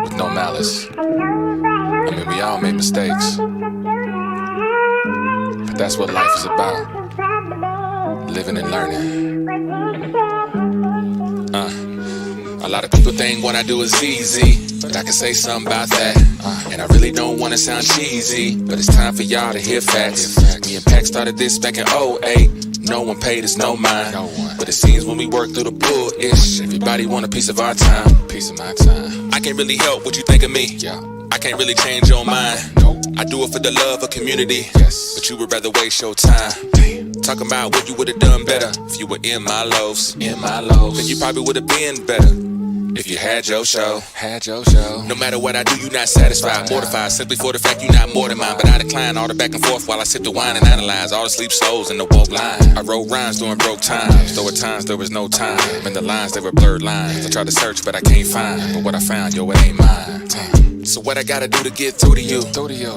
with no malice. I mean, we all make mistakes, but that's what life is about, living and learning. A lot of people think what I do is easy, but I can say something about that. And I really don't wanna sound cheesy, but it's time for y'all to hear facts. Me and Pac started this back in '08. No one paid us no mind, but it seems when we work through the bull-ish, everybody want a piece of our time, piece of my time. I can't really help what you think of me. I can't really change your mind. I do it for the love of community, but you would rather waste your time talking about what you would've done better if you were in my lows. Then you probably would've been better if you had your show. No matter what I do, you not satisfied, mortified simply for the fact you not more than mine. But I decline all the back and forth while I sip the wine and analyze all the sleep souls in the woke line. I wrote rhymes during broke times, though at times there was no time. And the lines, they were blurred lines. I tried to search, but I can't find. But what I found, yo, it ain't mine. So what I gotta do to get through to you?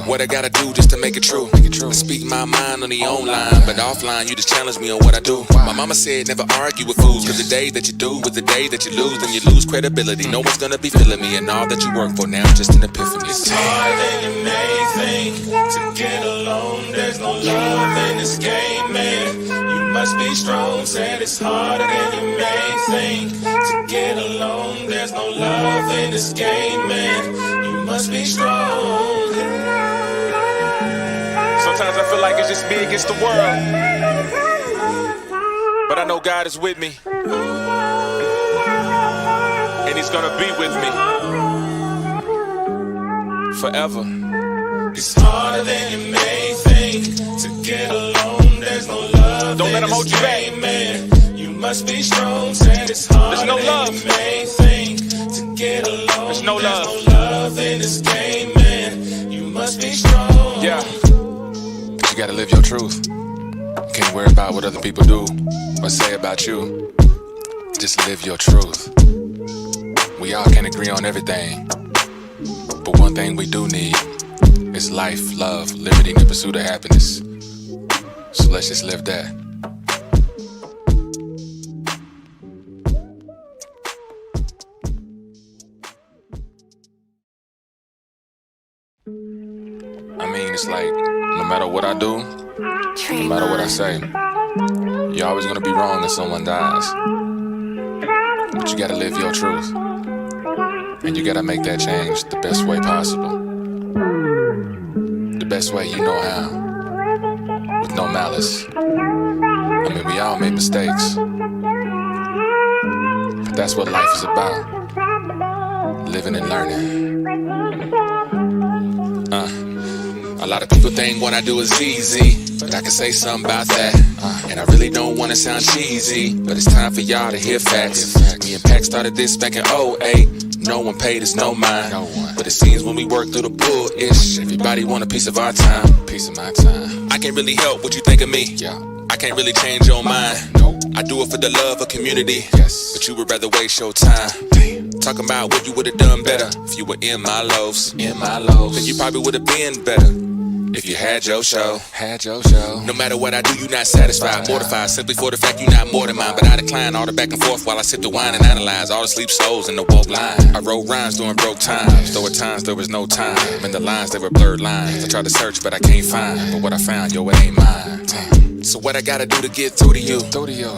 What I gotta do just to make it true? I speak my mind on the online, but offline you just challenge me on what I do. My mama said never argue with fools, cause the day that you do with the day that you lose, then you lose credibility. No one's gonna be feeling me, and all that you work for now just an epiphany. It's harder than you may think to get along. There's no love in this game, man. You must be strong. Said it's harder than you may think to get along. There's no love in this game, man. You must be strong. Sometimes I feel like it's just me against the world, but I know God is with me, and He's gonna be with me forever. It's harder than you may think to get along. There's no love. Don't let 'em hold you back, man. You must be strong. Said it's harder There's no love. than you may think to get along. There's no love. There's no love in this game, man. You must be strong. Yeah, but you gotta live your truth. You can't worry about what other people do or say about you. Just live your truth. We all can't agree on everything, but one thing we do need is life, love, liberty, and the pursuit of happiness. So let's just live that. I mean, it's like, no matter what I do, no matter what I say, you're always gonna be wrong if someone dies. But you gotta live your truth, and you gotta make that change the best way possible, the best way you know how, with no malice. I mean, we all make mistakes, but that's what life is about, living and learning. A lot of people think what I do is easy, but I can say something about that. And I really don't wanna sound cheesy, but it's time for y'all to hear facts. Me and Pac started this back in '08. No one paid us no mind, but it seems when we work through the bull-ish, everybody want a piece of our time, piece of my time. I can't really help what you think of me. I can't really change your mind. I do it for the love of community, but you would rather waste your time talking about what you would've done better if you were in my lows. Then you probably would've been better if you had your show. No matter what I do, you not satisfied, mortified simply for the fact you not more than mine. But I decline all the back and forth while I sip the wine and analyze all the sleep souls in the woke line. I wrote rhymes during broke times, though at times there was no time. And the lines, they were blurred lines. I tried to search, but I can't find. But what I found, yo, it ain't mine. So what I gotta do to get through to you?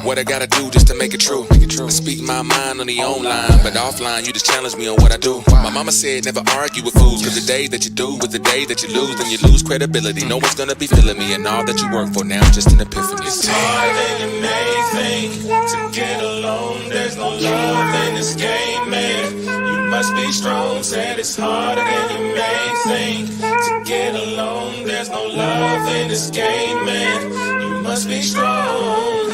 What I gotta do just to make it true? I speak my mind on the online, but offline you just challenge me on what I do. My mama said never argue with fools, cause the day that you do with the day that you lose, then you lose credibility. No one's gonna be feeling me, and all that you work for now just an epiphany. It's harder than you may think to get along. There's no love in this game, man. You must be strong. Said it's harder than you may think to get along. There's no love in this game, man. You must be strong.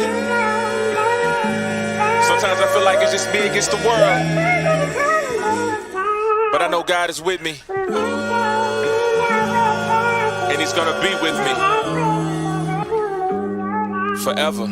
Sometimes I feel like it's just me against the world, but I know God is with me, and He's gonna be with me forever.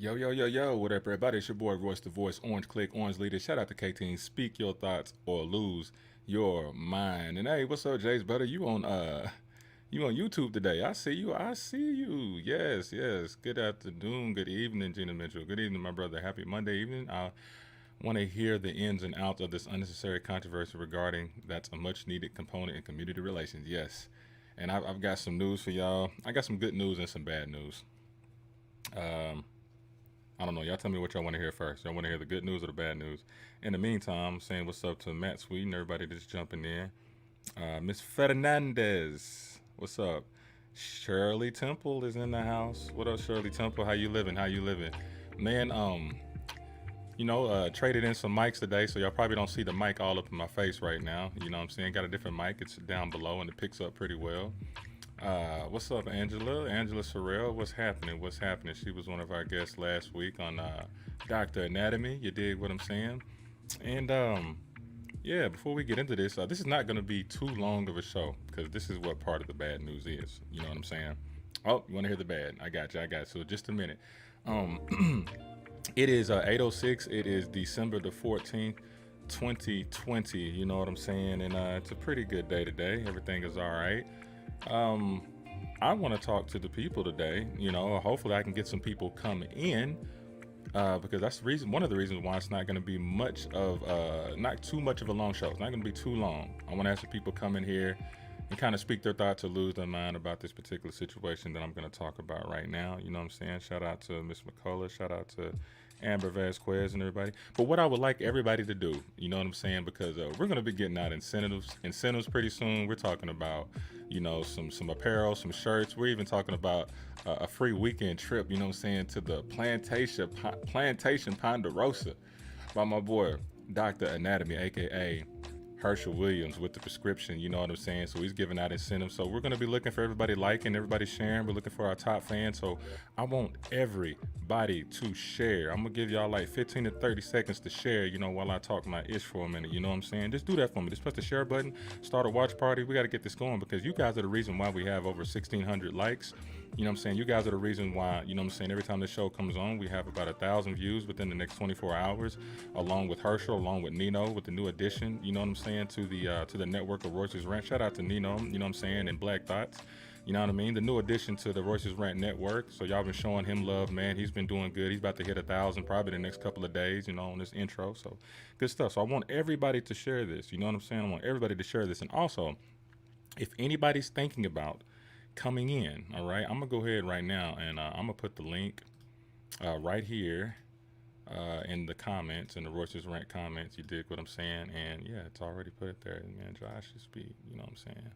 Yo, yo, yo, yo, what up, everybody? It's your boy Royce the Voice, Orange Click, Orange Leader. Shout out to K-Team. Speak your thoughts or lose your mind. And hey, what's up, Jace, brother? You on YouTube today. I see you. I see you. Yes, yes. Good afternoon. Good evening, Gina Mitchell. Good evening, my brother. Happy Monday evening. I want to hear the ins and outs of this unnecessary controversy regarding that's a much needed component in community relations. Yes. And I've got some news for y'all. I got some good news and some bad news. Um, I don't know. Y'all tell me what y'all want to hear first. Y'all want to hear the good news or the bad news? In the meantime, I'm saying what's up to Matt Sweet and everybody that's jumping in. Miss Fernandez, what's up? Shirley Temple is in the house. What up, Shirley Temple? How you living? How you living? Man, traded in some mics today, so y'all probably don't see the mic all up in my face right now. You know what I'm saying? Got a different mic. It's down below and it picks up pretty well. What's up, Angela? Angela Sorrell, what's happening? What's happening? She was one of our guests last week on Dr. Anatomy. You dig what I'm saying? And yeah, before we get into this, this is not going to be too long of a show because this is what part of the bad news is. You know what I'm saying? Oh, you want to hear the bad? I got you. I got you. So just a minute. It is 8:06. It is December the 14th, 2020. You know what I'm saying? And it's a pretty good day today. Everything is all right. I want to talk to the people today. You know, hopefully I can get some people come in because that's the reason. One of the reasons why it's not going to be not too much of a long show. It's not going to be too long. I want to have some people come in here and kind of speak their thoughts or lose their mind about this particular situation that I'm going to talk about right now. You know what I'm saying? Shout out to Miss McCullough. Shout out to Amber Vasquez and everybody. But what I would like everybody to do, you know what I'm saying? Because we're going to be getting out incentives pretty soon. We're talking about, you know, some apparel, some shirts. We're even talking about a free weekend trip, you know what I'm saying, to the Plantation Ponderosa by my boy, Dr. Anatomy, a.k.a. Herschel Williams with the prescription, you know what I'm saying? So he's giving out incentives. So we're going to be looking for everybody liking, everybody sharing. We're looking for our top fans. So I want everybody to share. I'm going to give y'all like 15 to 30 seconds to share, you know, while I talk my ish for a minute. You know what I'm saying? Just do that for me. Just press the share button, start a watch party. We got to get this going because you guys are the reason why we have over 1,600 likes. You know what I'm saying? You guys are the reason why, you know what I'm saying, every time this show comes on, we have about 1,000 views within the next 24 hours, along with Herschel, along with Nino, with the new addition, you know what I'm saying, to the network of Royce's Rant. Shout out to Nino, you know what I'm saying, and Black Thoughts, you know what I mean? The new addition to the Royce's Rant network. So y'all been showing him love, man. He's been doing good. He's about to hit 1,000 probably the next couple of days, you know, on this intro. So good stuff. So I want everybody to share this, you know what I'm saying? I want everybody to share this. And also, if anybody's thinking about coming in, all right, I'm gonna go ahead right now and I'm gonna put the link right here in the comments, in the Royce's Rant comments. You dig what I'm saying? And yeah, it's already put it there. Man, Josh should speak, you know what I'm saying?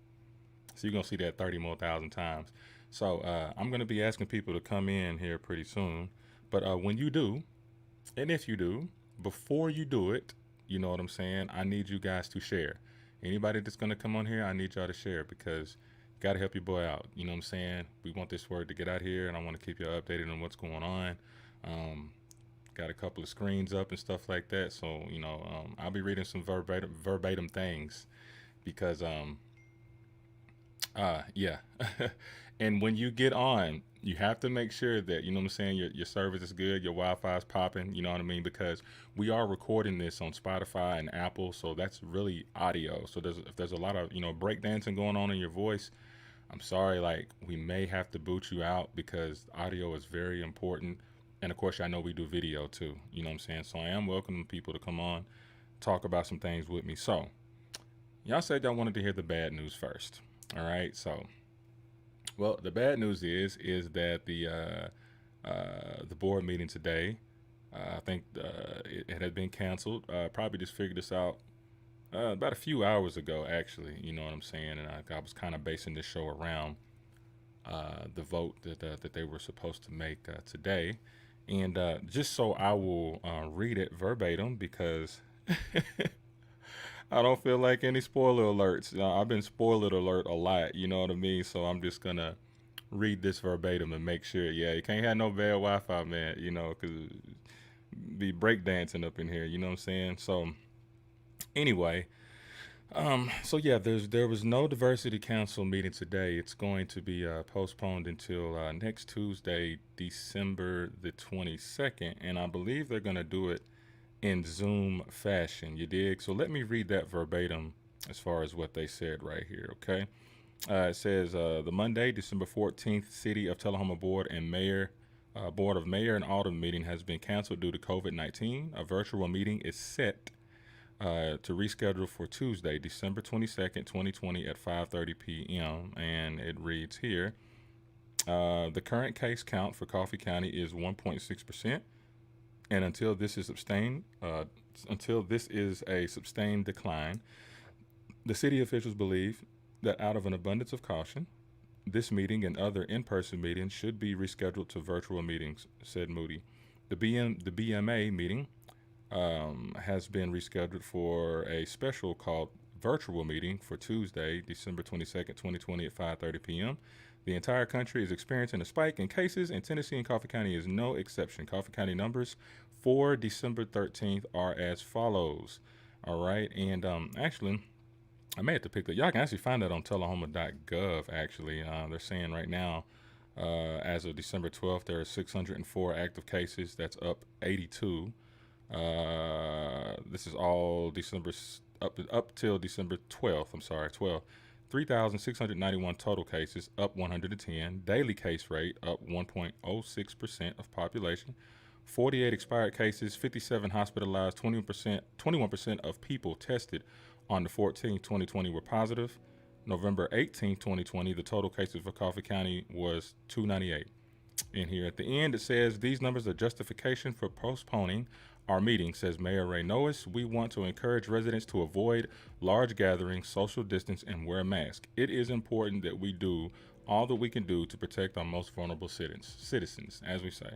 So you're gonna see that 30 more thousand times. So I'm gonna be asking people to come in here pretty soon. But when you do, and if you do, before you do it, you know what I'm saying, I need you guys to share. Anybody that's gonna come on here, I need y'all to share because got to help your boy out. You know what I'm saying? We want this word to get out here, and I want to keep you updated on what's going on. Got a couple of screens up and stuff like that. So, you know, I'll be reading some verbatim things because, yeah. And when you get on, you have to make sure that, you know what I'm saying, your service is good, your Wi-Fi is popping, you know what I mean? Because we are recording this on Spotify and Apple, so that's really audio. So if there's a lot of, you know, breakdancing going on in your voice, I'm sorry, like, we may have to boot you out because audio is very important. And of course, I know we do video too, you know what I'm saying? So I am welcoming people to come on, talk about some things with me. So y'all said y'all wanted to hear the bad news first. All right, so, well, the bad news is that the board meeting today, I think it had been canceled. Probably just figured this out about a few hours ago, actually. You know what I'm saying? And I was kind of basing this show around the vote that they were supposed to make today. And just so I will read it verbatim because I don't feel like any spoiler alerts. I've been spoiler alert a lot, you know what I mean? So I'm just going to read this verbatim and make sure, yeah, you can't have no bad Wi-Fi, man, you know, because be breakdancing up in here, you know what I'm saying? So anyway, So yeah, there was no diversity council meeting today. It's going to be postponed until next Tuesday, December the 22nd, and I believe they're going to do it in Zoom fashion. You dig? So let me read that verbatim as far as what they said right here. Okay, it says the Monday, December 14th, City of Tullahoma Board of Mayor and Alderman meeting has been canceled due to COVID-19. A virtual meeting is set to reschedule for Tuesday, December 22nd, 2020 at 5:30 p.m. And it reads here, the current case count for Coffee County is 1.6%, and until this is a sustained decline, the city officials believe that out of an abundance of caution, this meeting and other in-person meetings should be rescheduled to virtual meetings, said Moody. The BMA meeting has been rescheduled for a special called virtual meeting for Tuesday, December 22nd, 2020 at 5:30 p.m. The entire country is experiencing a spike in cases, and Tennessee and Coffee County is no exception. Coffee County numbers for December 13th are as follows. All right, and actually, I may have to pick that. Y'all can actually find that on Tullahoma.gov. Actually, they're saying right now, as of December 12th, there are 604 active cases. That's up 82. This is all up till December 12th. I'm sorry, 12th. 3,691 total cases, up 110. Daily case rate, up 1.06% of population. 48 expired cases, 57 hospitalized, 21% of people tested on the 14th, 2020 were positive. November 18th, 2020, the total cases for Coffee County was 298. In here at the end, it says these numbers are justification for postponing our meeting, says Mayor Ray Noes. We want to encourage residents to avoid large gatherings, social distance, and wear a mask. It is important that we do all that we can do to protect our most vulnerable citizens, as we say.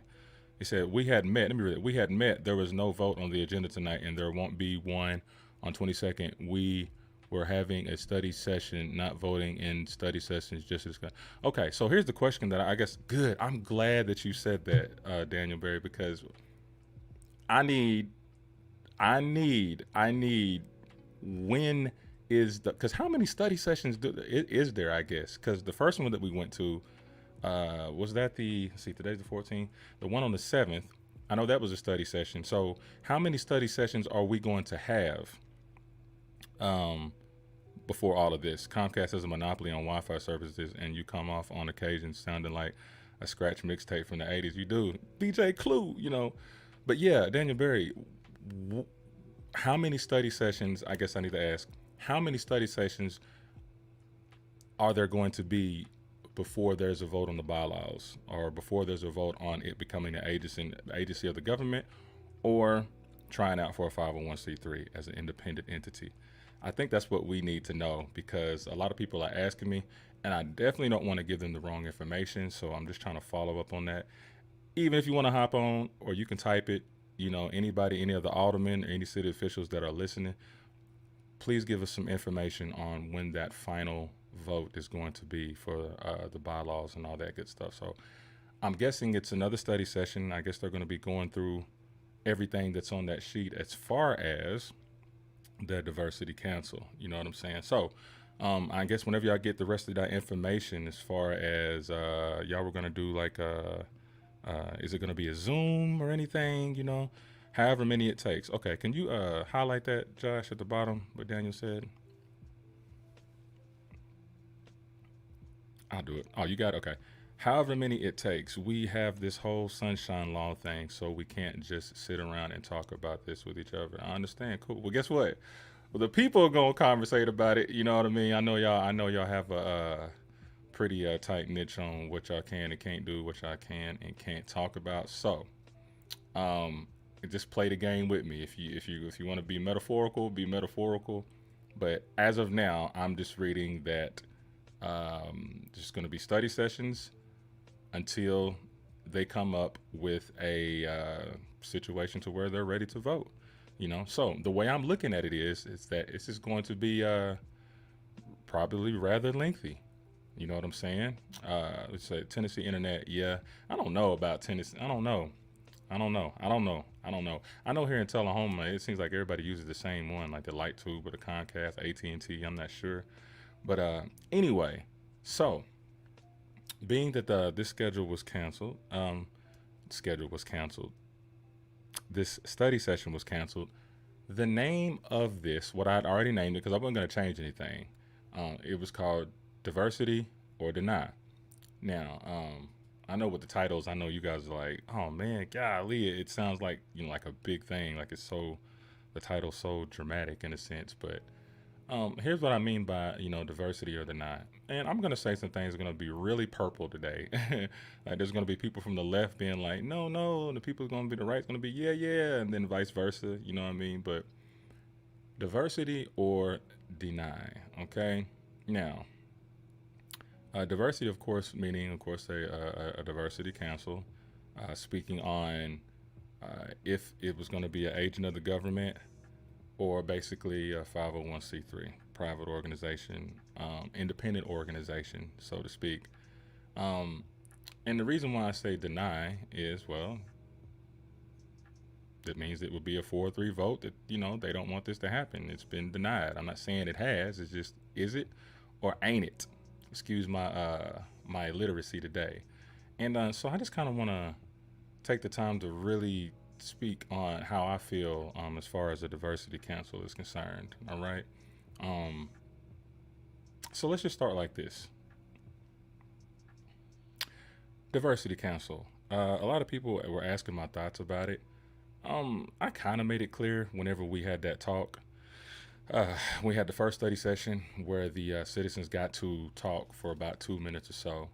He said, we had met, let me read it. We had met, there was no vote on the agenda tonight, and there won't be one on 22nd. We were having a study session, not voting in study sessions, just as good. Okay, so here's the question that I guess, good. I'm glad that you said that, Daniel Berry, because I need, when is because how many study sessions is there, I guess? Because the first one that we went to, was that today's the 14th, the one on the 7th, I know that was a study session. So how many study sessions are we going to have before all of this? Comcast has a monopoly on Wi-Fi services, and you come off on occasion sounding like a scratch mixtape from the 80s. You do. DJ Clue, But yeah, Daniel Berry, how many study sessions, I guess I need to ask, how many study sessions are there going to be before there's a vote on the bylaws, or before there's a vote on it becoming an agency of the government, or trying out for a 501c3 as an independent entity? I think that's what we need to know, because a lot of people are asking me, and I definitely don't want to give them the wrong information. So I'm just trying to follow up on that. Even if you want to hop on, or you can type it, anybody, any of the aldermen, any city officials that are listening, please give us some information on when that final vote is going to be for the bylaws and all that good stuff. So I'm guessing it's another study session. I guess they're going to be going through everything that's on that sheet as far as the diversity council. You know what I'm saying? So I guess whenever y'all get the rest of that information, as far as y'all were going to do like is it going to be a Zoom or anything, however many it takes. Okay, can you highlight that, Josh, at the bottom, what Daniel said? I'll do it. Oh, you got it? Okay. However many it takes. We have this whole sunshine law thing, so we can't just sit around and talk about this with each other. I understand. Cool. Well, guess what? Well, the people are going to conversate about it. You know what I mean? I know y'all have a pretty tight niche on what y'all can and can't do, what y'all can and can't talk about. So, just play the game with me. If you want to be metaphorical, be metaphorical. But as of now, I'm just reading that just going to be study sessions until they come up with a situation to where they're ready to vote. So the way I'm looking at it is that this is going to be probably rather lengthy. You know what I'm saying? Let's say Tennessee internet. Yeah, I don't know about Tennessee. I don't know. I don't know. I know here in Tullahoma, it seems like everybody uses the same one, like the Light Tube or the Comcast, AT&T. I'm not sure, but anyway, so being that this schedule was canceled, this study session was canceled. The name of this, what I'd already named it, because I wasn't going to change anything. It was called Diversity or Deny. Now, I know with the titles, I know you guys are like, oh man, golly, it sounds like, like a big thing, like the title's so dramatic in a sense. But here's what I mean by, diversity or deny. And I'm gonna say some things are gonna be really purple today. Like there's gonna be people from the left being like, no, no, and the people gonna be the right's gonna be yeah, yeah, and then vice versa. You know what I mean? But diversity or deny. Okay. Now, diversity, of course, meaning, of course, a diversity council, speaking on if it was going to be an agent of the government or basically a 501c3, private organization, independent organization, so to speak. And the reason why I say deny is, well, that means it would be a 4-3 vote that, they don't want this to happen. It's been denied. I'm not saying it has. It's just, is it or ain't it? Excuse my illiteracy today. And so I just kind of want to take the time to really speak on how I feel as far as the Diversity Council is concerned. All right. So let's just start like this. Diversity Council. A lot of people were asking my thoughts about it. I kind of made it clear whenever we had that talk. We had the first study session where the citizens got to talk for about 2 minutes or so.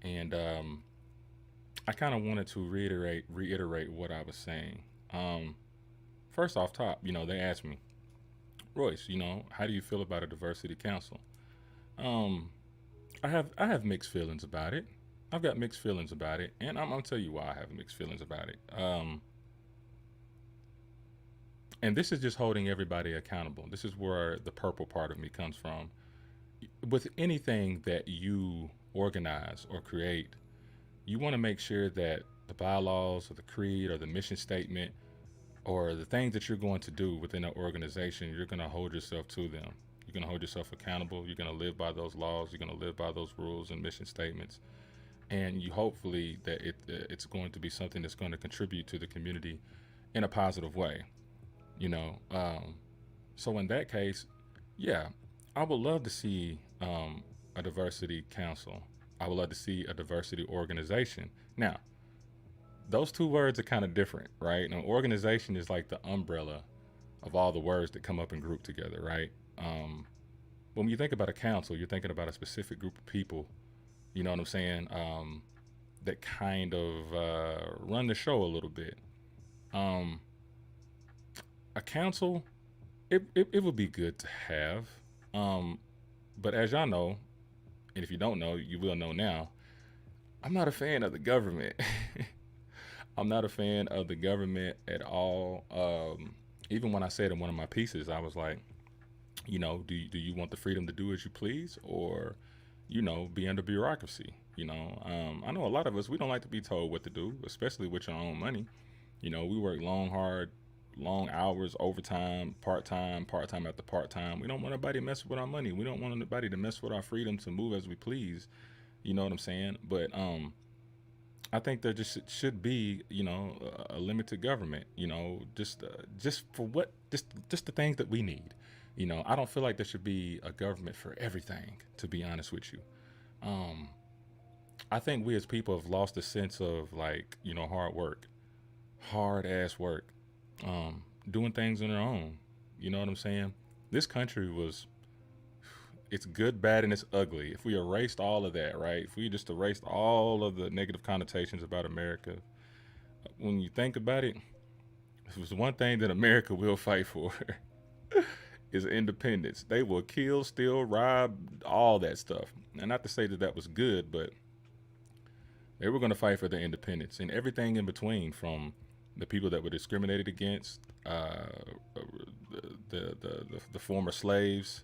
And I kind of wanted to reiterate what I was saying. First off top, they asked me, Royce, how do you feel about a diversity council? I have mixed feelings about it. I've got mixed feelings about it, and I'm gonna tell you why I have mixed feelings about it. And this is just holding everybody accountable. This is where the purple part of me comes from. With anything that you organize or create, you want to make sure that the bylaws or the creed or the mission statement or the things that you're going to do within an organization, you're going to hold yourself to them. You're going to hold yourself accountable. You're going to live by those laws. You're going to live by those rules and mission statements. And you hopefully that it's going to be something that's going to contribute to the community in a positive way. So in that case, yeah, I would love to see a diversity council. I would love to see a diversity organization. Now, those two words are kind of different, right? An organization is like the umbrella of all the words that come up and group together, right? When you think about a council, you're thinking about a specific group of people, you know what I'm saying, that kind of run the show a little bit. A council, it would be good to have. But as y'all know, and if you don't know, you will know now, I'm not a fan of the government. I'm not a fan of the government at all. Even when I said in one of my pieces, I was like, do you want the freedom to do as you please or, be under bureaucracy? I know a lot of us, we don't like to be told what to do, especially with your own money. We work long hours, overtime, part-time after part-time. We don't want anybody to mess with our money. We don't want anybody to mess with our freedom to move as we please. You know what I'm saying? But I think there just should be, a limited government, just for what, just the things that we need. I don't feel like there should be a government for everything, to be honest with you. I think we as people have lost a sense of hard ass work, doing things on their own. You know what I'm saying? This country it's good, bad, and it's ugly. If we erased all of that, right? If we just erased all of the negative connotations about America, when you think about it, if there's one thing that America will fight for is independence. They will kill, steal, rob, all that stuff. And not to say that was good, but they were going to fight for their independence and everything in between, from the people that were discriminated against, the former slaves.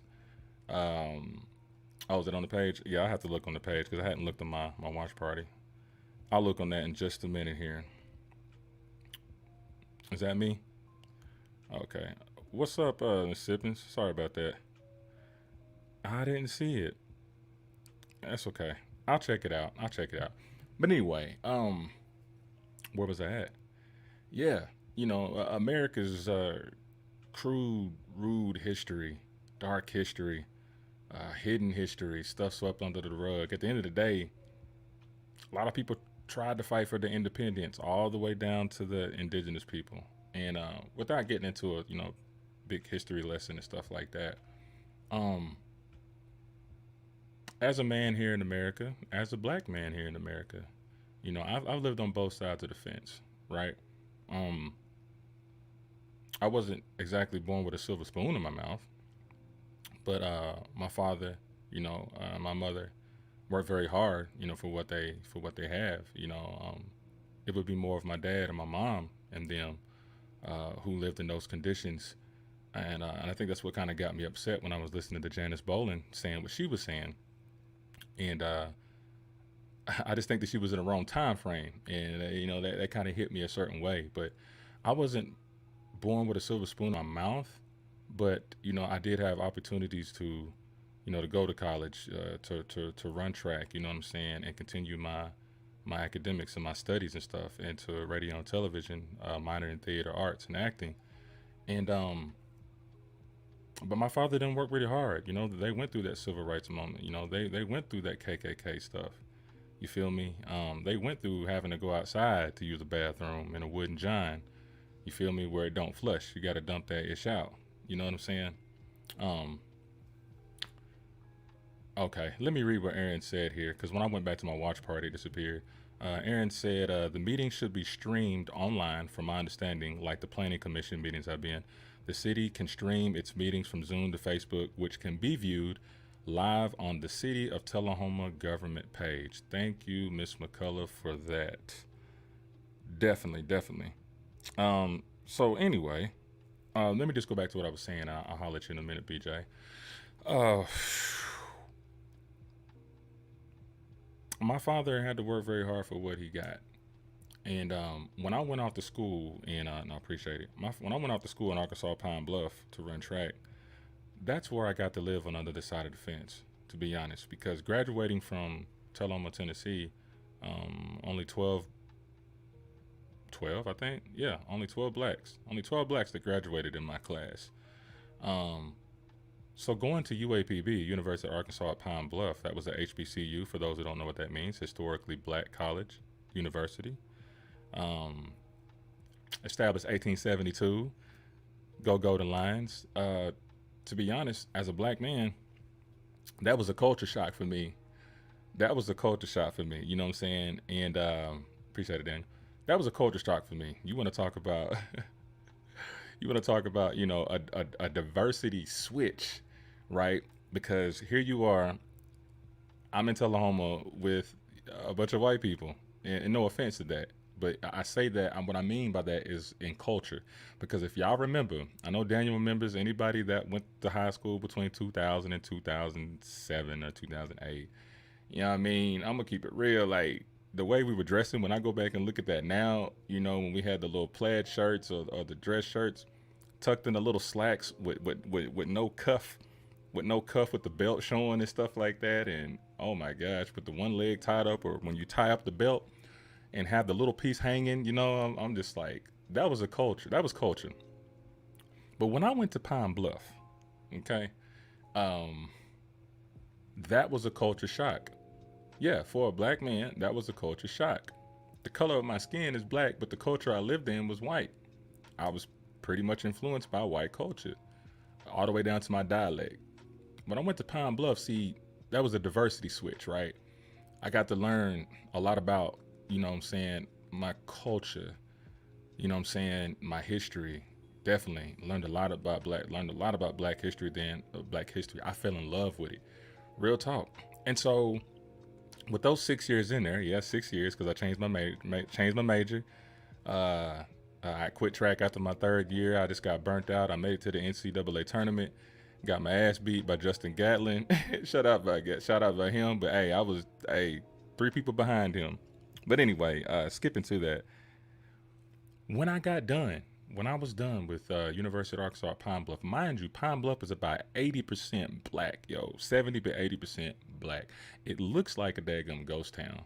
Is it on the page? Yeah, I have to look on the page because I hadn't looked at my watch party. I'll look on that in just a minute here. Is that me? Okay. What's up, Sippins? Sorry about that. I didn't see it. That's okay. I'll check it out. I'll check it out. But anyway, where was I at? Yeah, America's crude, rude history, dark history, hidden history, stuff swept under the rug. At the end of the day, a lot of people tried to fight for the independence, all the way down to the indigenous people. And without getting into a big history lesson and stuff like that, um, as a man here in America, as a black man here in America, I've lived on both sides of the fence, right? Um, I wasn't exactly born with a silver spoon in my mouth, but my father, my mother worked very hard, for what they have. It would be more of my dad and my mom and them who lived in those conditions, and I think that's what kind of got me upset when I was listening to Janice Bolin saying what she was saying, and I just think that she was in the wrong time frame, and that kind of hit me a certain way. But I wasn't born with a silver spoon in my mouth, but I did have opportunities to go to college, to run track. You know what I'm saying, and continue my academics and my studies and stuff, into radio and television, minor in theater arts and acting. And but my father didn't work really hard. They went through that civil rights moment. They went through that KKK stuff. You feel me? They went through having to go outside to use a bathroom in a wooden john. You feel me? Where it don't flush, you got to dump that ish out. You know what I'm saying? Um, okay, let me read what Aaron said here, because when I went back to my watch party, it disappeared. Aaron said the meeting should be streamed online, from my understanding, like the planning commission meetings I've been. The city can stream its meetings from Zoom to Facebook, which can be viewed live on the City of Tullahoma government page. Thank you, Miss McCullough, for that. Definitely, definitely. So anyway, let me just go back to what I was saying. I'll holler at you in a minute, BJ. Uh, my father had to work very hard for what he got. And when I went off to school, and I appreciate it, when I went off to school in Arkansas Pine Bluff to run track, that's where I got to live on the other side of the fence, to be honest. Because graduating from Tullahoma, Tennessee, only 12, I think. Yeah, only 12 blacks. Only 12 blacks that graduated in my class. Um, so going to UAPB, University of Arkansas at Pine Bluff, that was a HBCU, for those who don't know what that means, historically black college university. Um, Established 1872, go Golden Lions. To be honest, as a black man, that was a culture shock for me. That was a culture shock for me. You know what I'm saying? And appreciate it, Daniel. That was a culture shock for me. You want to talk about you want to talk about a diversity switch, right? Because here you are, I'm in Tullahoma with a bunch of white people, and no offense to that, but I say that, what I mean by that is in culture. Because if y'all remember, I know Daniel remembers, anybody that went to high school between 2000 and 2007 or 2008. You know what I mean? I'm gonna keep it real. Like, the way we were dressing, when I go back and look at that now, when we had the little plaid shirts, or the dress shirts tucked in the little slacks with no cuff, with the belt showing and stuff like that. And oh my gosh, with the one leg tied up, or when you tie up the belt and have the little piece hanging, I'm just like, that was a culture. That was culture. But when I went to Pine Bluff, okay, um, that was a culture shock. Yeah, for a black man, that was a culture shock. The color of my skin is black, but the culture I lived in was white. I was pretty much influenced by white culture, all the way down to my dialect. When I went to Pine Bluff, see, that was a diversity switch, right? I got to learn a lot about, what I'm saying, my culture, what I'm saying, my history. Definitely learned a lot about black history then, black history. I fell in love with it. Real talk. And so with those 6 years in there, yeah, 6 years, because I changed my major. I quit track after my third year. I just got burnt out. I made it to the NCAA tournament. Got my ass beat by Justin Gatlin. Shout out by him. But hey, I was 3 people behind him. But anyway, skipping to that. When I got done when I was done with University of Arkansas at Pine Bluff, mind you, Pine Bluff is about 80% black, yo, 70 to 80% black. It looks like a daggum ghost town.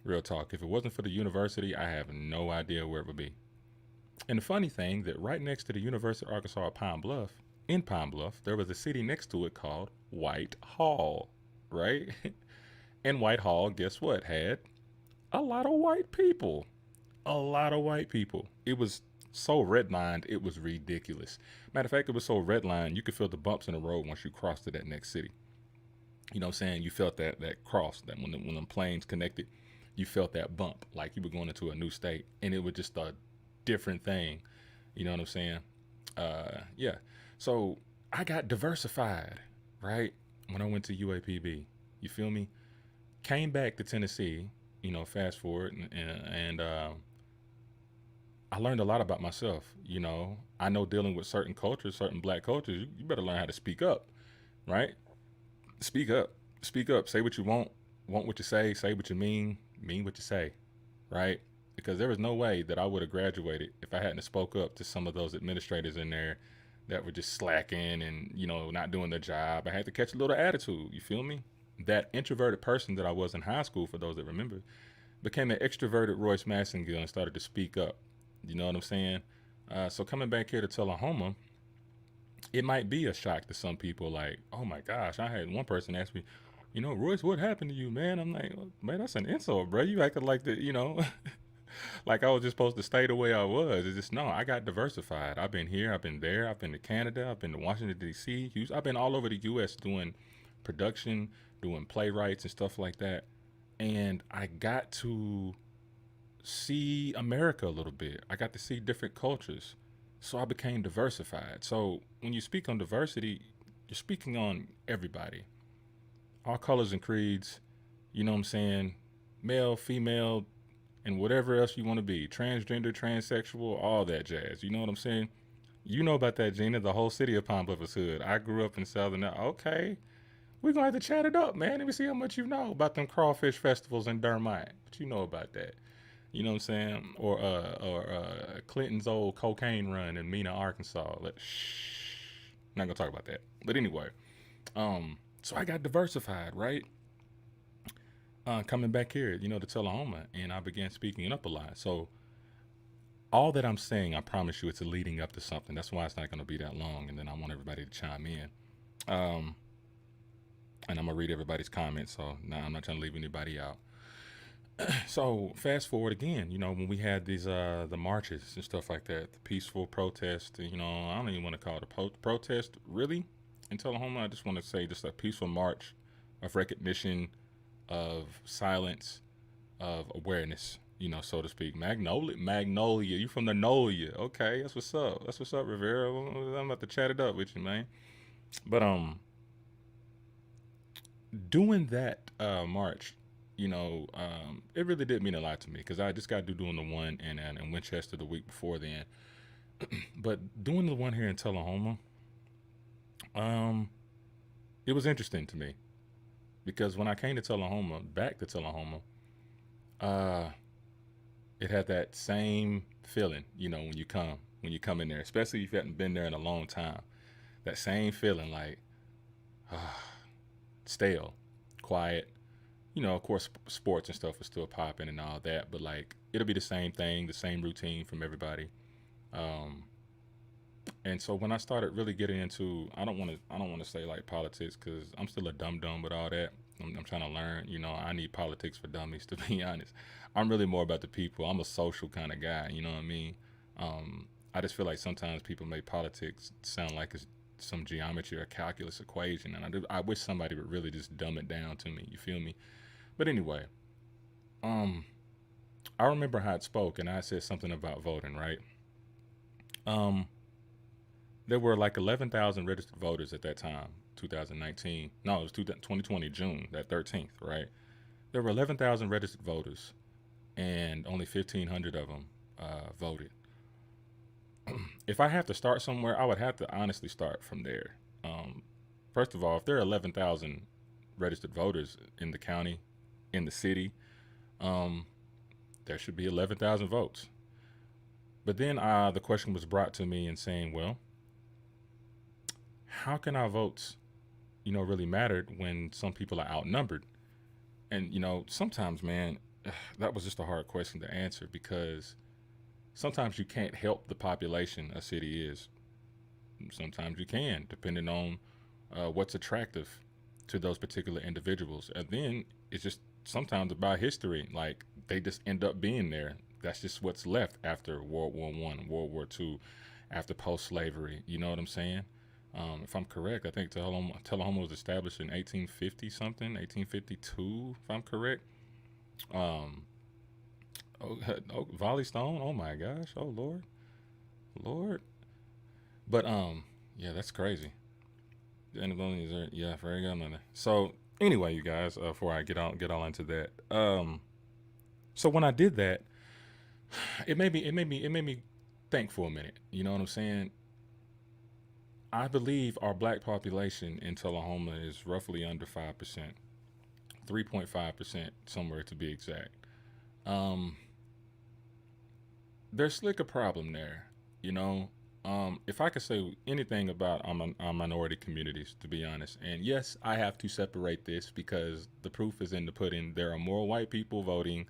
Real talk. If it wasn't for the university, I have no idea where it would be. And the funny thing that right next to the University of Arkansas at Pine Bluff, in Pine Bluff, there was a city next to it called Whitehall, right? And Whitehall, guess what? Had a lot of white people. A lot of white people. It was so redlined, it was ridiculous. Matter of fact, it was so redlined, you could feel the bumps in the road once you crossed to that next city. You know what I'm saying? You felt that cross, that when the planes connected, you felt that bump, like you were going into a new state, and it was just a different thing. You know what I'm saying? Yeah. So I got diversified, right? When I went to UAPB, you feel me? Came back to Tennessee, fast forward, and I learned a lot about myself. I know dealing with certain cultures, certain black cultures, you better learn how to speak up, right? Speak up, speak up, say what you want what you say what you mean what you say, right? Because there was no way that I would have graduated if I hadn't spoke up to some of those administrators in there that were just slacking and, not doing their job. I had to catch a little attitude, you feel me? That introverted person that I was in high school, for those that remember, became an extroverted Royce Massengill and started to speak up. You know what I'm saying? So coming back here to Tullahoma, it might be a shock to some people. Like, oh my gosh, I had one person ask me, Royce, what happened to you, man? I'm like, well, man, that's an insult, bro. You acted like that, like I was just supposed to stay the way I was. It's just, no, I got diversified. I've been here, I've been there, I've been to Canada, I've been to Washington, D.C., Houston. I've been all over the U.S. doing production, doing playwrights and stuff like that. And I got to see America a little bit. I got to see different cultures. So I became diversified. So when you speak on diversity, you're speaking on everybody. All colors and creeds, you know what I'm saying? Male, female, and whatever else you want to be. Transgender, transsexual, all that jazz. You know what I'm saying? You know about that, Gina. The whole city of Pine Bluff is hood. I grew up in Southern. Okay. We're going to have to chat it up, man. Let me see how much you know about them crawfish festivals in Dermite. What you know about that? You know what I'm saying? Or Clinton's old cocaine run in Mena, Arkansas. Not going to talk about that. But anyway, so I got diversified, right? Coming back here, to Tullahoma, and I began speaking up a lot. So all that I'm saying, I promise you, it's leading up to something. That's why it's not going to be that long, and then I want everybody to chime in. And I'm going to read everybody's comments, so now I'm not trying to leave anybody out. So fast forward again, when we had these the marches and stuff like that, the peaceful protest, I don't even want to call it a protest, really, in Tullahoma. I just want to say just a peaceful march of recognition, of silence, of awareness, so to speak. Magnolia, you from the Nolia. Okay, that's what's up. That's what's up, Rivera. I'm about to chat it up with you, man. But doing that march, it really did mean a lot to me because I just got to doing the one in Winchester the week before then. But doing the one here in Tullahoma, it was interesting to me because when I came to back to Tullahoma, it had that same feeling, when you come in there, especially if you hadn't been there in a long time, that same feeling like, stale, quiet. Of course, sports and stuff is still popping and all that, but like it'll be the same thing, the same routine from everybody. And so when I started really getting into, I don't want to say like politics because I'm still a dum with all that. I'm trying to learn. I need politics for dummies, to be honest. I'm really more about the people. I'm a social kind of guy. You know what I mean? I just feel like sometimes people make politics sound like it's some geometry or calculus equation, and I wish somebody would really just dumb it down to me. You feel me? But anyway, I remember how it spoke, and I said something about voting, right? There were like 11,000 registered voters at that time, 2019. No, it was 2020, June, that 13th, right? There were 11,000 registered voters, and only 1,500 of them voted. If I have to start somewhere, I would have to honestly start from there. First of all, if there are 11,000 registered voters in the county, in the city, there should be 11,000 votes. But then the question was brought to me and saying, well, how can our votes, really matter when some people are outnumbered? And, sometimes, man, that was just a hard question to answer because sometimes you can't help the population a city is. Sometimes you can, depending on what's attractive to those particular individuals. And then it's just sometimes about history. Like they just end up being there. That's just what's left after World War I, World War II, after post-slavery. You know what I'm saying? If I'm correct, I think Tullahoma was established in 1850 something, 1852, if I'm correct. Volley Stone. Oh my gosh. Oh Lord. But yeah, that's crazy. The end of the yeah, very good. So anyway, you guys, before I get all into that, so when I did that, it made me think for a minute. You know what I'm saying? I believe our black population in Tullahoma is roughly under 5%, 3.5% somewhere to be exact. There's slick a problem there, if I could say anything about our minority communities, to be honest, and yes, I have to separate this because the proof is in the pudding. There are more white people voting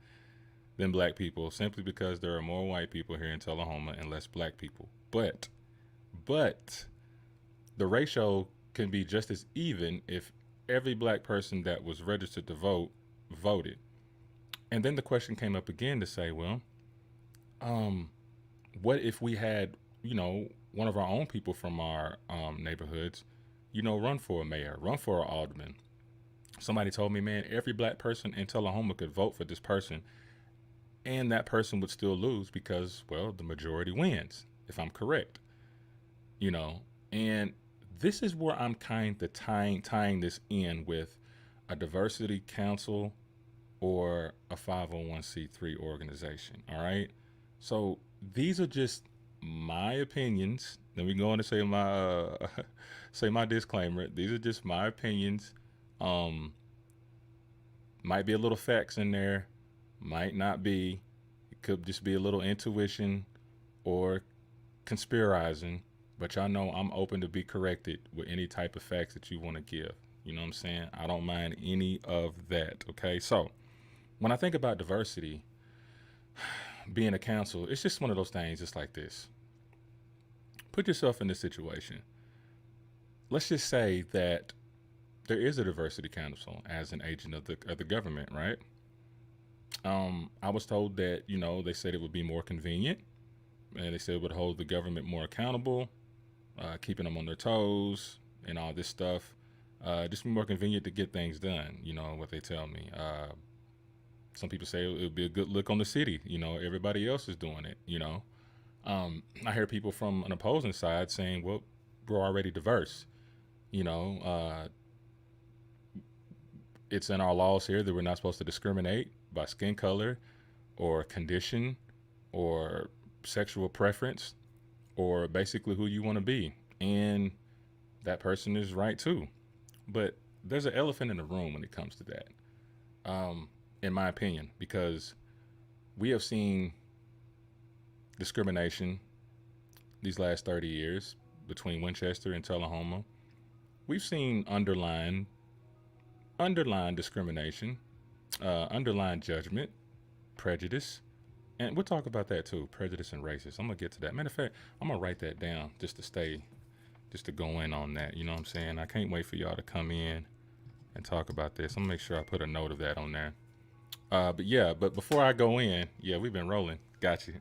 than black people simply because there are more white people here in Tullahoma and less black people. But the ratio can be just as even if every black person that was registered to vote voted. And then the question came up again to say, well, what if we had, one of our own people from our neighborhoods, run for a mayor, run for an alderman? Somebody told me, man, every black person in Tullahoma could vote for this person, and that person would still lose because, well, the majority wins, if I'm correct. And this is where I'm kind of tying this in with a diversity council or a 501c3 organization. All right. So these are just my opinions. Let me go on and say my disclaimer. These are just my opinions. Might be a little facts in there, might not be. It could just be a little intuition or conspirizing. But y'all know I'm open to be corrected with any type of facts that you want to give. You know what I'm saying? I don't mind any of that. Okay. So when I think about diversity, being a council, it's just one of those things just like this. Put yourself in this situation. Let's just say that there is a diversity council as an agent of the government, right? I was told that, they said it would be more convenient, and they said it would hold the government more accountable, keeping them on their toes and all this stuff. Just be more convenient to get things done, what they tell me. Some people say it would be a good look on the city. Everybody else is doing it, I hear people from an opposing side saying, well, we're already diverse. It's in our laws here that we're not supposed to discriminate by skin color or condition or sexual preference or basically who you want to be. And that person is right too. But there's an elephant in the room when it comes to that, in my opinion, because we have seen discrimination these last 30 years between Winchester and Tullahoma. We've seen underlying discrimination, underlying judgment, prejudice, and we'll talk about that too, prejudice and racism. I'm gonna get to that. Matter of fact, I'm gonna write that down just to go in on that. You know what I'm saying? I can't wait for y'all to come in and talk about this. I'm gonna make sure I put a note of that on there. But before I go in, we've been rolling. Got you.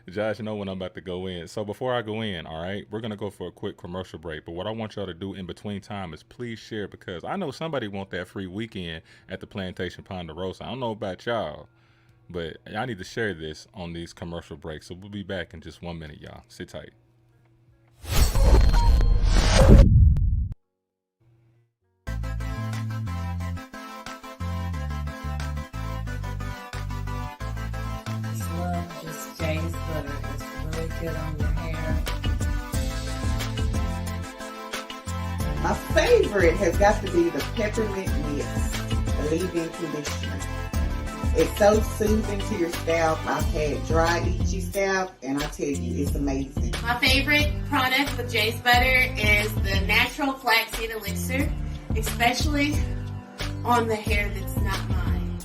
Josh, you know when I'm about to go in. So before I go in, all right, we're going to go for a quick commercial break. But what I want y'all to do in between time is please share, because I know somebody want that free weekend at the Plantation Ponderosa. I don't know about y'all, but I need to share this on these commercial breaks. So we'll be back in just 1 minute, y'all. Sit tight. Good on your hair. My favorite has got to be the peppermint mist leave-in conditioner. It's so soothing to your scalp. I've had dry, itchy scalp, and I tell you, it's amazing. My favorite product with Jay's Butter is the natural flaxseed elixir, especially on the hair that's not mine.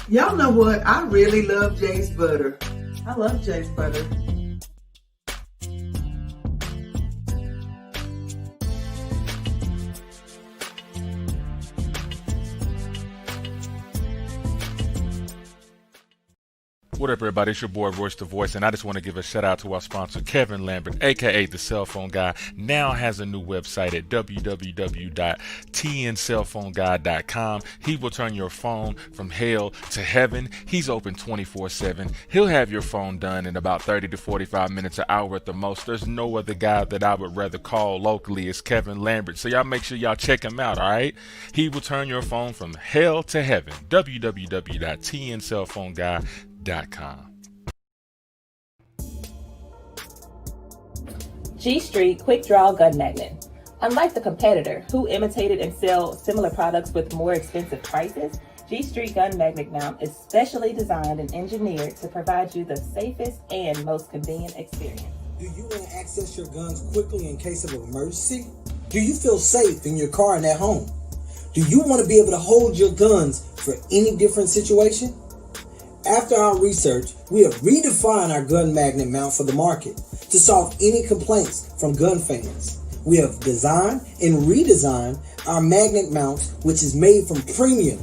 Y'all know what? I really love Jay's Butter. I love Jay's Butter. What up, everybody? It's your boy, Royce the Voice, and I just want to give a shout out to our sponsor, Kevin Lambert, aka The Cell Phone Guy, now has a new website at www.tncellphoneguy.com. He will turn your phone from hell to heaven. He's open 24/7. He'll have your phone done in about 30 to 45 minutes, an hour at the most. There's no other guy that I would rather call locally. It's Kevin Lambert. So y'all make sure y'all check him out, all right? He will turn your phone from hell to heaven. www.tncellphoneguy.com. G Street Quick Draw Gun Magnet. Unlike the competitor, who imitated and sell similar products with more expensive prices, G Street Gun Magnet Mount is specially designed and engineered to provide you the safest and most convenient experience. Do you want to access your guns quickly in case of an emergency? Do you feel safe in your car and at home? Do you want to be able to hold your guns for any different situation? After our research, we have redefined our gun magnet mount for the market to solve any complaints from gun fans. We have designed and redesigned our magnet mount, which is made from premium,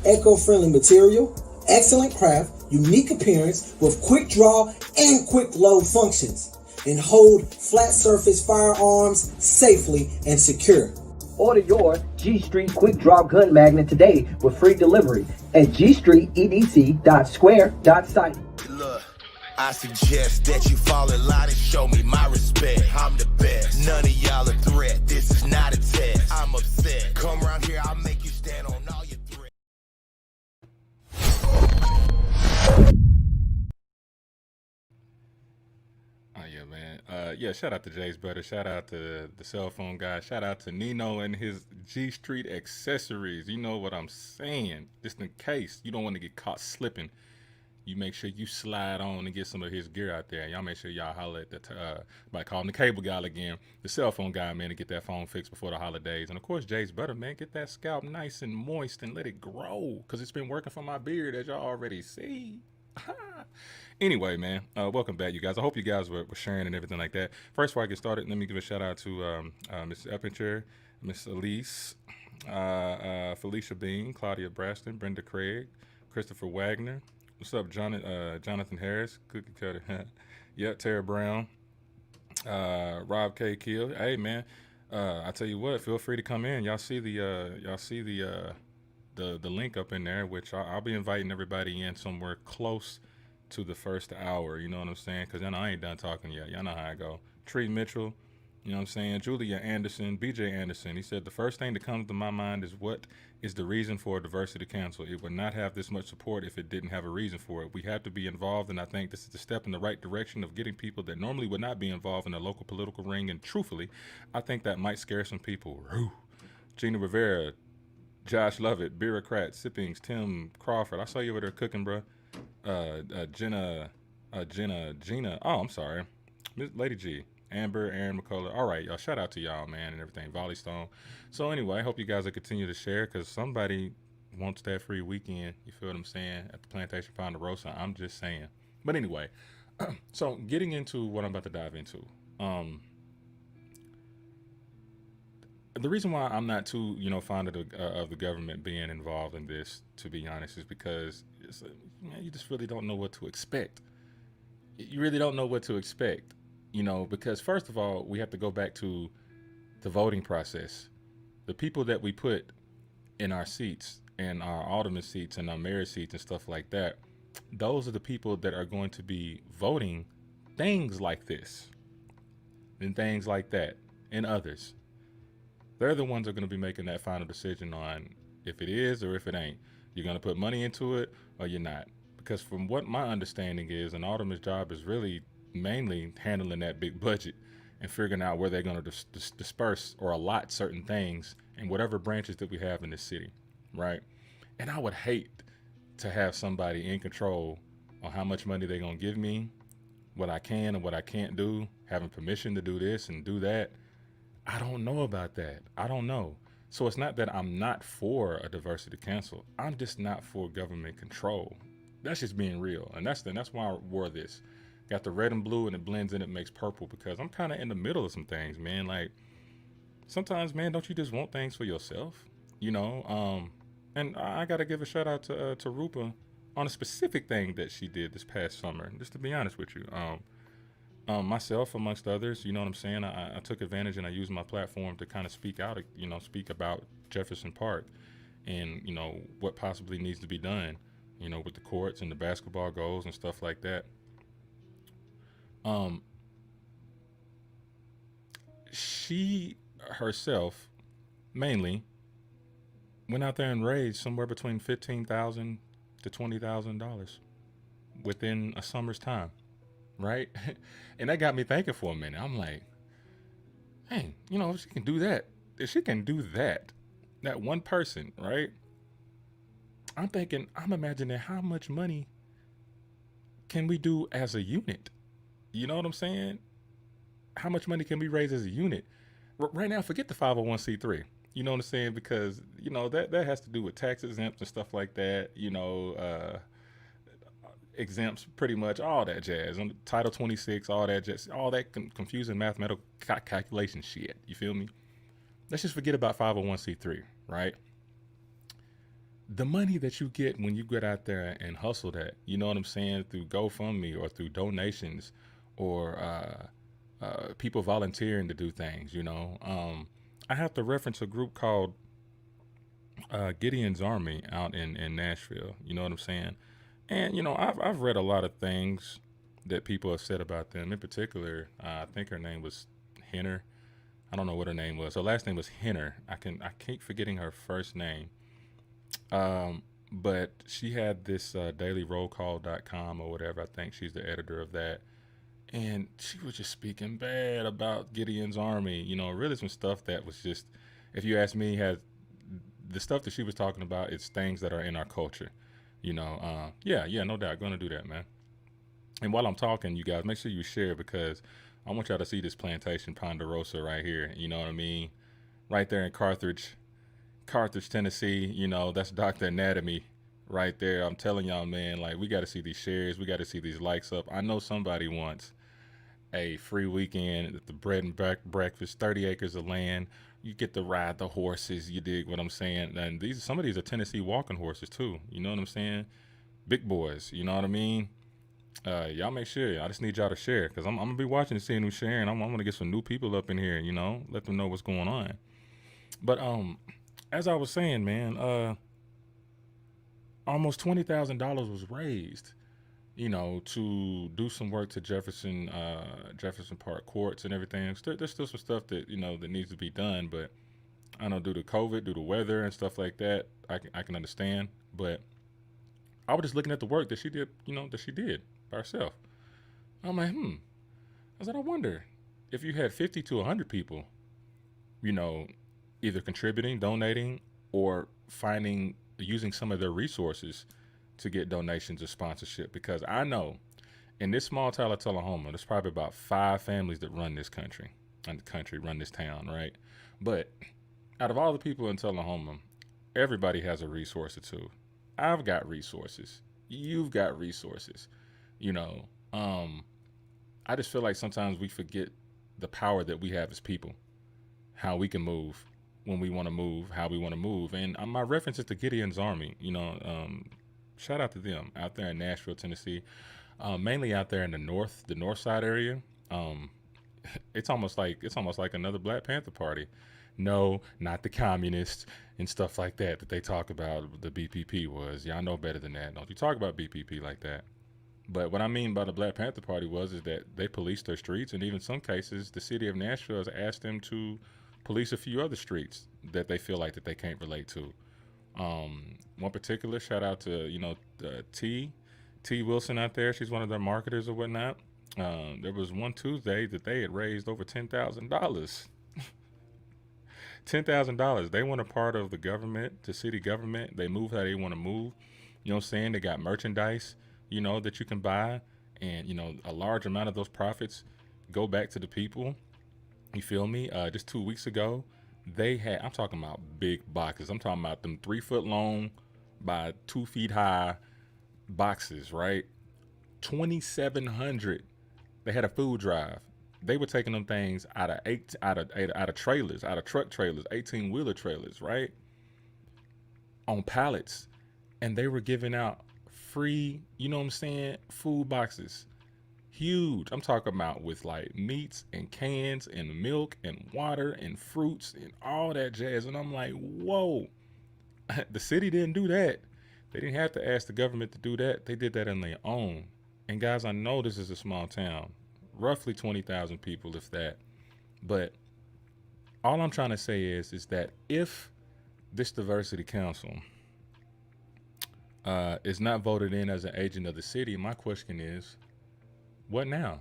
eco-friendly material, excellent craft, unique appearance with quick draw and quick load functions, and hold flat surface firearms safely and secure. Order your G Street Quick Draw Gun Magnet today with free delivery at gstreetedc.square.site. Look, I suggest that you fall in line and show me my respect. I'm the best. None of y'all a threat. This is not a test. I'm upset. Come around here, I'll make you stand on all your threats. Shout out to Jay's Butter. Shout out to the Cell Phone Guy. Shout out to Nino and his G Street accessories. You know what I'm saying. Just in case you don't want to get caught slipping, you make sure you slide on and get some of his gear out there. Y'all make sure y'all holler at by calling the cable guy again, the Cell Phone Guy, man, to get that phone fixed before the holidays. And of course, Jay's Butter, man, get that scalp nice and moist and let it grow, because it's been working for my beard, as y'all already see. Anyway, man, welcome back, you guys. I hope you guys were sharing and everything like that. First, before I get started, let me give a shout out to Miss Eppinger, Miss Elise, Felicia Bean, Claudia Braston, Brenda Craig, Christopher Wagner. What's up, Jonathan Harris, Cookie Cutter? Yeah, Tara Brown, Rob K. Kill. Hey, man, I tell you what, feel free to come in. Y'all see the link up in there, which I'll be inviting everybody in somewhere close to the first hour. You know what I'm saying? Because I ain't done talking yet. Y'all know how I go. Tree Mitchell, you know what I'm saying? Julia Anderson, BJ Anderson. He said, the first thing that comes to my mind is, what is the reason for a diversity council? It would not have this much support if it didn't have a reason for it. We have to be involved, and I think this is a step in the right direction of getting people that normally would not be involved in the local political ring. And truthfully, I think that might scare some people. Whew. Gina Rivera, Josh Lovett, Bureaucrat, Sippings, Tim Crawford. I saw you over there cooking, bro. Gina. Oh, I'm sorry. Lady G, Amber, Aaron McCullough. All right, y'all. Shout out to y'all, man, and everything. Volley Stone. So anyway, I hope you guys will continue to share, because somebody wants that free weekend. You feel what I'm saying? At the Plantation Ponderosa. I'm just saying. But anyway, so getting into what I'm about to dive into. The reason why I'm not too, fond of the government being involved in this, to be honest, is because you just really don't know what to expect. You really don't know what to expect, because first of all, we have to go back to the voting process. The people that we put in our seats, and our alderman seats, and our mayor seats and stuff like that, those are the people that are going to be voting things like this and things like that and others. They're the ones that are going to be making that final decision on if it is or if it ain't. You're going to put money into it or you're not. Because from what my understanding is, an alderman's job is really mainly handling that big budget and figuring out where they're going to disperse or allot certain things in whatever branches that we have in this city, right? And I would hate to have somebody in control on how much money they're gonna give me, what I can and what I can't do, having permission to do this and do that. I don't know about that. I don't know. So it's not that I'm not for a diversity council. I'm just not for government control. That's just being real. And that's why I wore this. Got the red and blue and it blends in, it makes purple, because I'm kind of in the middle of some things, man. Like sometimes, man, don't you just want things for yourself? You know, and I got to give a shout out to Rupa on a specific thing that she did this past summer, just to be honest with you. Myself, amongst others, you know what I'm saying? I took advantage and I used my platform to kind of speak out, you know, speak about Jefferson Park and, you know, what possibly needs to be done, you know, with the courts and the basketball goals and stuff like that. She herself mainly went out there and raised somewhere between $15,000 to $20,000 within a summer's time, right? And that got me thinking for a minute. I'm like, hey, you know, if she can do that, that one person, right? I'm imagining how much money can we do as a unit? You know what I'm saying? How much money can we raise as a unit? Right now, forget the 501c3. You know what I'm saying? Because, you know, that has to do with tax exempts and stuff like that. You know, exempts pretty much all that jazz. On Title 26, all that jazz, all that confusing mathematical calculation shit. You feel me? Let's just forget about 501c3, right? The money that you get when you get out there and hustle that, you know what I'm saying, through GoFundMe or through donations or people volunteering to do things, you know. I have to reference a group called Gideon's Army out in Nashville. You know what I'm saying? And, you know, I've read a lot of things that people have said about them. In particular, I think her name was Henner. I don't know what her name was. Her last name was Henner. I keep forgetting her first name. But she had this dailyrollcall.com or whatever. I think she's the editor of that. And she was just speaking bad about Gideon's Army. You know, really some stuff that was just, if you ask me, has the stuff that she was talking about, it's things that are in our culture. You know, yeah, no doubt. Gonna do that, man. And while I'm talking, you guys, make sure you share, because I want y'all to see this plantation Ponderosa right here. You know what I mean? Right there in Carthage, Tennessee. You know, that's Dr. Anatomy right there. I'm telling y'all, man, like, we got to see these shares. We got to see these likes up. I know somebody wants a free weekend at the bread and breakfast, 30 acres of land. You get to ride the horses. You dig what I'm saying? And some of these are Tennessee walking horses too. You know what I'm saying? Big boys. You know what I mean? Y'all make sure. I just need y'all to share, because I'm gonna be watching and seeing who's sharing. I'm gonna get some new people up in here. You know, let them know what's going on. But as I was saying, man, almost $20,000 was raised, you know, to do some work to Jefferson Park courts and everything. There's still some stuff that, you know, that needs to be done, but I know due to COVID, due to weather and stuff like that, I can understand. But I was just looking at the work that she did, you know, by herself. I'm like, I said, I wonder if you had 50 to 100 people, you know, either contributing, donating, or using some of their resources to get donations or sponsorship. Because I know in this small town of Tullahoma, there's probably about 5 families that run this run this town, right? But out of all the people in Tullahoma, everybody has a resource or two. I've got resources. You've got resources. You know, I just feel like sometimes we forget the power that we have as people, how we can move when we want to move, how we want to move. And my reference is to Gideon's Army. You know, shout out to them out there in Nashville, Tennessee, mainly out there in the north side area. It's almost like another Black Panther Party. No, not the communists and stuff like that they talk about. The BPP was. Y'all know better than that. Don't you talk about BPP like that. But what I mean by the Black Panther Party is that they police their streets, and even some cases, the city of Nashville has asked them to police a few other streets that they feel like that they can't relate to. One particular shout out to, you know, T Wilson out there. She's one of their marketers or whatnot. There was one Tuesday that they had raised over $10,000. $10,000. They want a part of the government, the city government. They move how they want to move. You know what I'm saying? They got merchandise, that you can buy. And, a large amount of those profits go back to the people. You feel me? Just 2 weeks ago, I'm talking about big boxes. I'm talking about them 3 foot long by 2 feet high boxes, right? 2,700. They had a food drive. They were taking them things out of trailers, out of truck trailers, 18-wheeler trailers, right? On pallets. And they were giving out free, food boxes. Huge. I'm talking about with like meats and cans and milk and water and fruits and all that jazz. And I'm like, whoa, the city didn't do that. They didn't have to ask the government to do that. They did that on their own. And guys, I know this is a small town, roughly 20,000 people, if that. But all I'm trying to say is that if this diversity council is not voted in as an agent of the city, my question is, what now?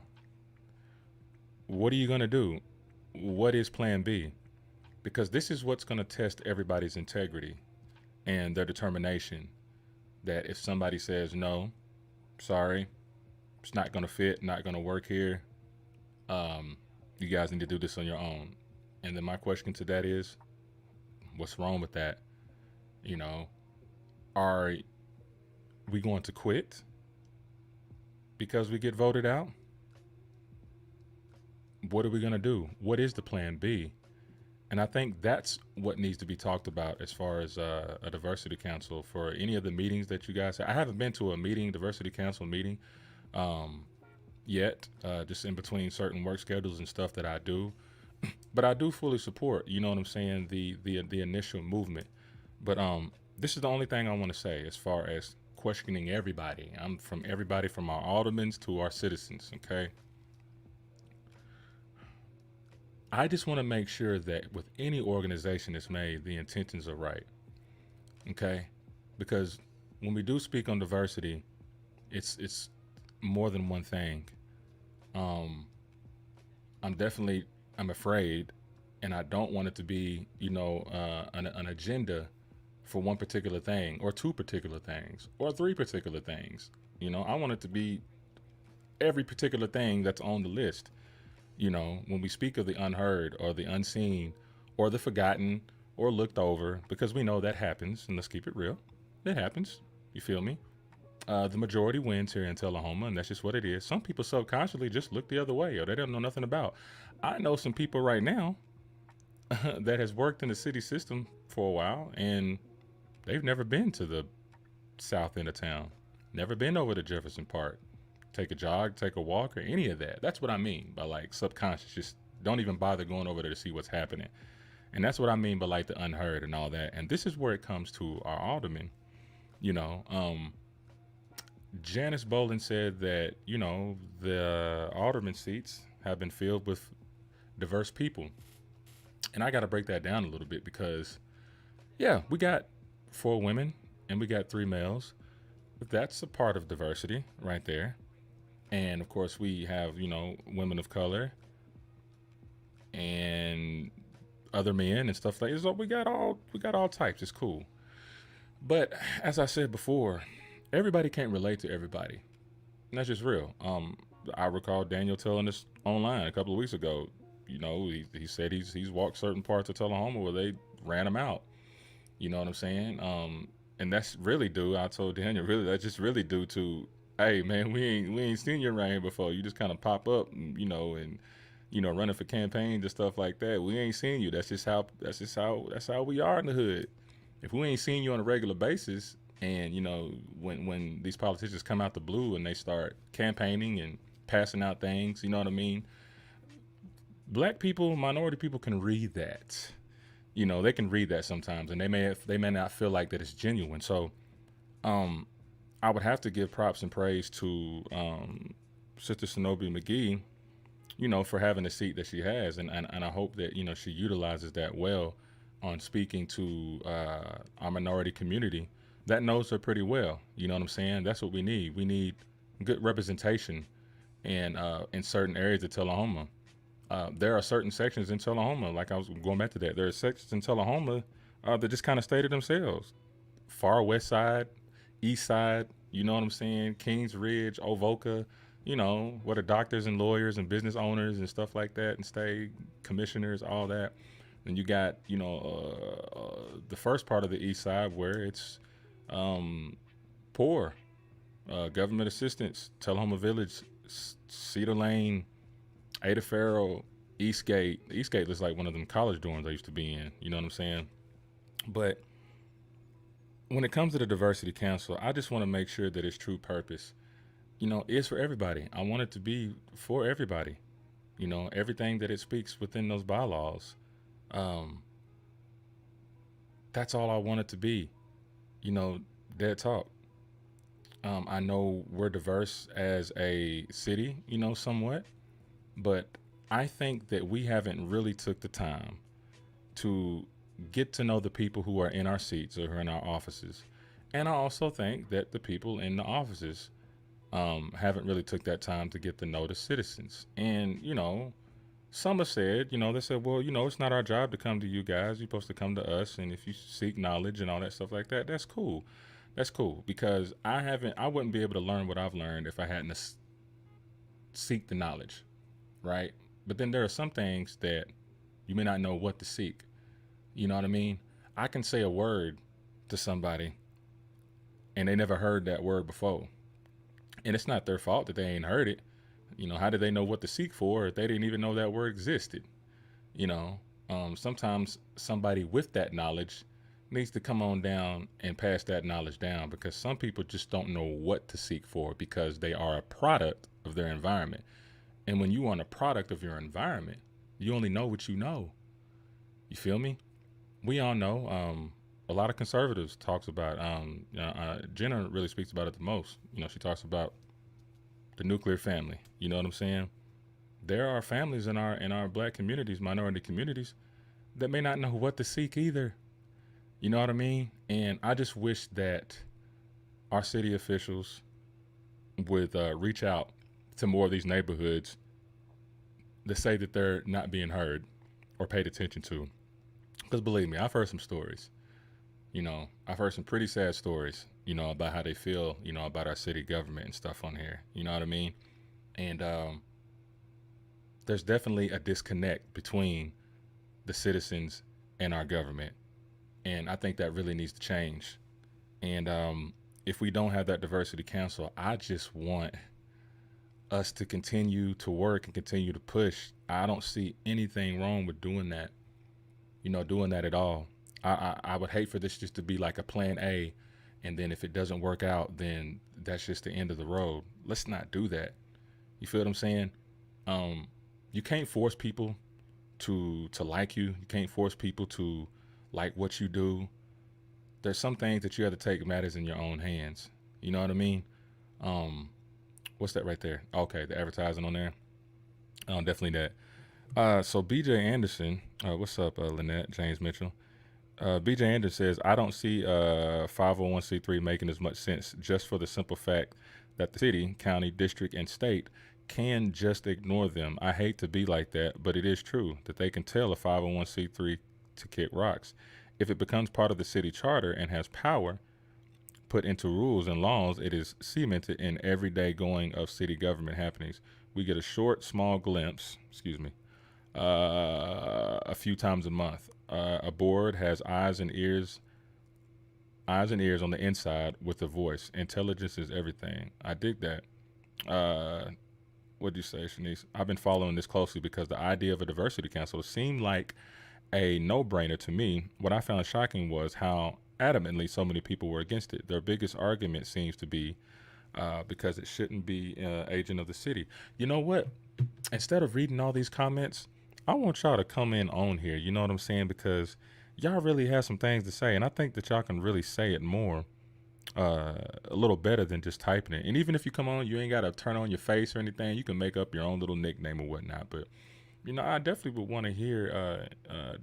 What are you going to do? What is plan B? Because this is what's going to test everybody's integrity and their determination that if somebody says, no, sorry, it's not going to fit, not going to work here, you guys need to do this on your own. And then my question to that is, what's wrong with that? Are we going to quit because we get voted out? What are we going to do? What is the plan B? And I think that's what needs to be talked about as far as a diversity council for any of the meetings that you guys have. I haven't been to a diversity council meeting yet, just in between certain work schedules and stuff that I do. But I do fully support, you know what I'm saying, the initial movement. But this is the only thing I want to say as far as questioning everybody. I'm from everybody from our aldermen to our citizens, okay? I just want to make sure that with any organization that's made, the intentions are right, okay? Because when we do speak on diversity, it's more than one thing. I'm afraid, and I don't want it to be, an agenda for one particular thing or two particular things or three particular things. I want it to be every particular thing that's on the list. When we speak of the unheard or the unseen or the forgotten or looked over, because we know that happens, and let's keep it real. It happens. You feel me? The majority wins here in Tullahoma, and that's just what it is. Some people subconsciously just look the other way or they don't know nothing about. I know some people right now that has worked in the city system for a while, and they've never been to the south end of town, never been over to Jefferson Park, take a jog, take a walk, or any of that. That's what I mean by like subconscious. Just don't even bother going over there to see what's happening. And that's what I mean by like the unheard and all that. And this is where it comes to our aldermen. Janice Bolin said that, the alderman seats have been filled with diverse people. And I got to break that down a little bit because, yeah, we got 4 women and we got 3 males. But that's a part of diversity right there. And of course we have, women of color and other men and stuff like that. So we got all types. It's cool. But as I said before, everybody can't relate to everybody. And that's just real. I recall Daniel telling us online a couple of weeks ago, he said he's walked certain parts of Tullahoma where they ran him out. You know what I'm saying? And that's really due, I told Daniel, that's just really due to, hey man, we ain't seen you around here before. You just kind of pop up, and running for campaigns and stuff like that. We ain't seen you. That's how we are in the hood. If we ain't seen you on a regular basis, and when these politicians come out the blue and they start campaigning and passing out things, you know what I mean? Black people, minority people can read that. They can read that sometimes, and they may not feel like that it's genuine. So, I would have to give props and praise to Sister Zenobia McGee, for having the seat that she has, and I hope that she utilizes that well on speaking to our minority community that knows her pretty well. You know what I'm saying? That's what we need. We need good representation in certain areas of Tullahoma. There are certain sections in Tullahoma, like I was going back to that, there are sections in Tullahoma that just kind of stay to themselves. Far west side, East Side, you know what I'm saying? Kings Ridge, Ovoca, you know, where the doctors and lawyers and business owners and stuff like that and state commissioners, all that. Then you got, you know, the first part of the East Side where it's poor, government assistance, Tullahoma Village, Cedar Lane, Ada Farrow, Eastgate. Eastgate looks like one of them college dorms I used to be in. You know what I'm saying? But when it comes to the Diversity Council, I just want to make sure that its true purpose, you know, is for everybody. I want it to be for everybody. You know, everything that it speaks within those bylaws. That's all I want it to be. You know, dead talk. I know we're diverse as a city, you know, somewhat, but I think that we haven't really took the time to get to know the people who are in our seats or who are in our offices. And I also think that the people in the offices haven't really took that time to get to know the citizens. And, you know, some have said, you know, they said, well, you know, it's not our job to come to you guys. You're supposed to come to us. And if you seek knowledge and all that stuff like that, that's cool. That's cool, because I wouldn't be able to learn what I've learned if I hadn't seek the knowledge, right? But then there are some things that you may not know what to seek. You know what I mean? I can say a word to somebody and they never heard that word before. And it's not their fault that they ain't heard it. You know, how did they know what to seek for if they didn't even know that word existed? You know, sometimes somebody with that knowledge needs to come on down and pass that knowledge down, because some people just don't know what to seek for because they are a product of their environment. And when you are a product of your environment, you only know what you know. You feel me? We all know, a lot of conservatives talks about, Jenna really speaks about it the most. You know, she talks about the nuclear family. You know what I'm saying? There are families in our black communities, minority communities, that may not know what to seek either. You know what I mean? And I just wish that our city officials would reach out to more of these neighborhoods that say that they're not being heard or paid attention to. Because believe me, I've heard some stories. You know, I've heard some pretty sad stories, you know, about how they feel, you know, about our city government and stuff on here. You know what I mean? And there's definitely a disconnect between the citizens and our government. And I think that really needs to change. And if we don't have that diversity council, I just want us to continue to work and continue to push. I don't see anything wrong with doing that, you know, doing that at all. I would hate for this just to be like a plan A. And then if it doesn't work out, then that's just the end of the road. Let's not do that. You feel what I'm saying? You can't force people to like you. You can't force people to like what you do. There's some things that you have to take matters in your own hands. You know what I mean? What's that right there? Okay, the advertising on there. Definitely that. So BJ Anderson, what's up, Lynette, James Mitchell? BJ Anderson says, I don't see 501c3 making as much sense, just for the simple fact that the city, county, district, and state can just ignore them. I hate to be like that, but it is true that they can tell a 501c3 to kick rocks. If it becomes part of the city charter and has power put into rules and laws, it is cemented in everyday going of city government happenings. We get a short, small glimpse, a few times a month. A board has eyes and ears on the inside with a voice. Intelligence is everything. I dig that. What'd you say, Shanice? I've been following this closely because the idea of a diversity council seemed like a no-brainer to me. What I found shocking was how adamantly so many people were against it. Their biggest argument seems to be because it shouldn't be agent of the city. You know what? Instead of reading all these comments, I want y'all to come in on here. You know what I'm saying? Because y'all really have some things to say, and I think that y'all can really say it more, a little better than just typing it. And even if you come on, you ain't got to turn on your face or anything. You can make up your own little nickname or whatnot. But you know, I definitely would want to hear,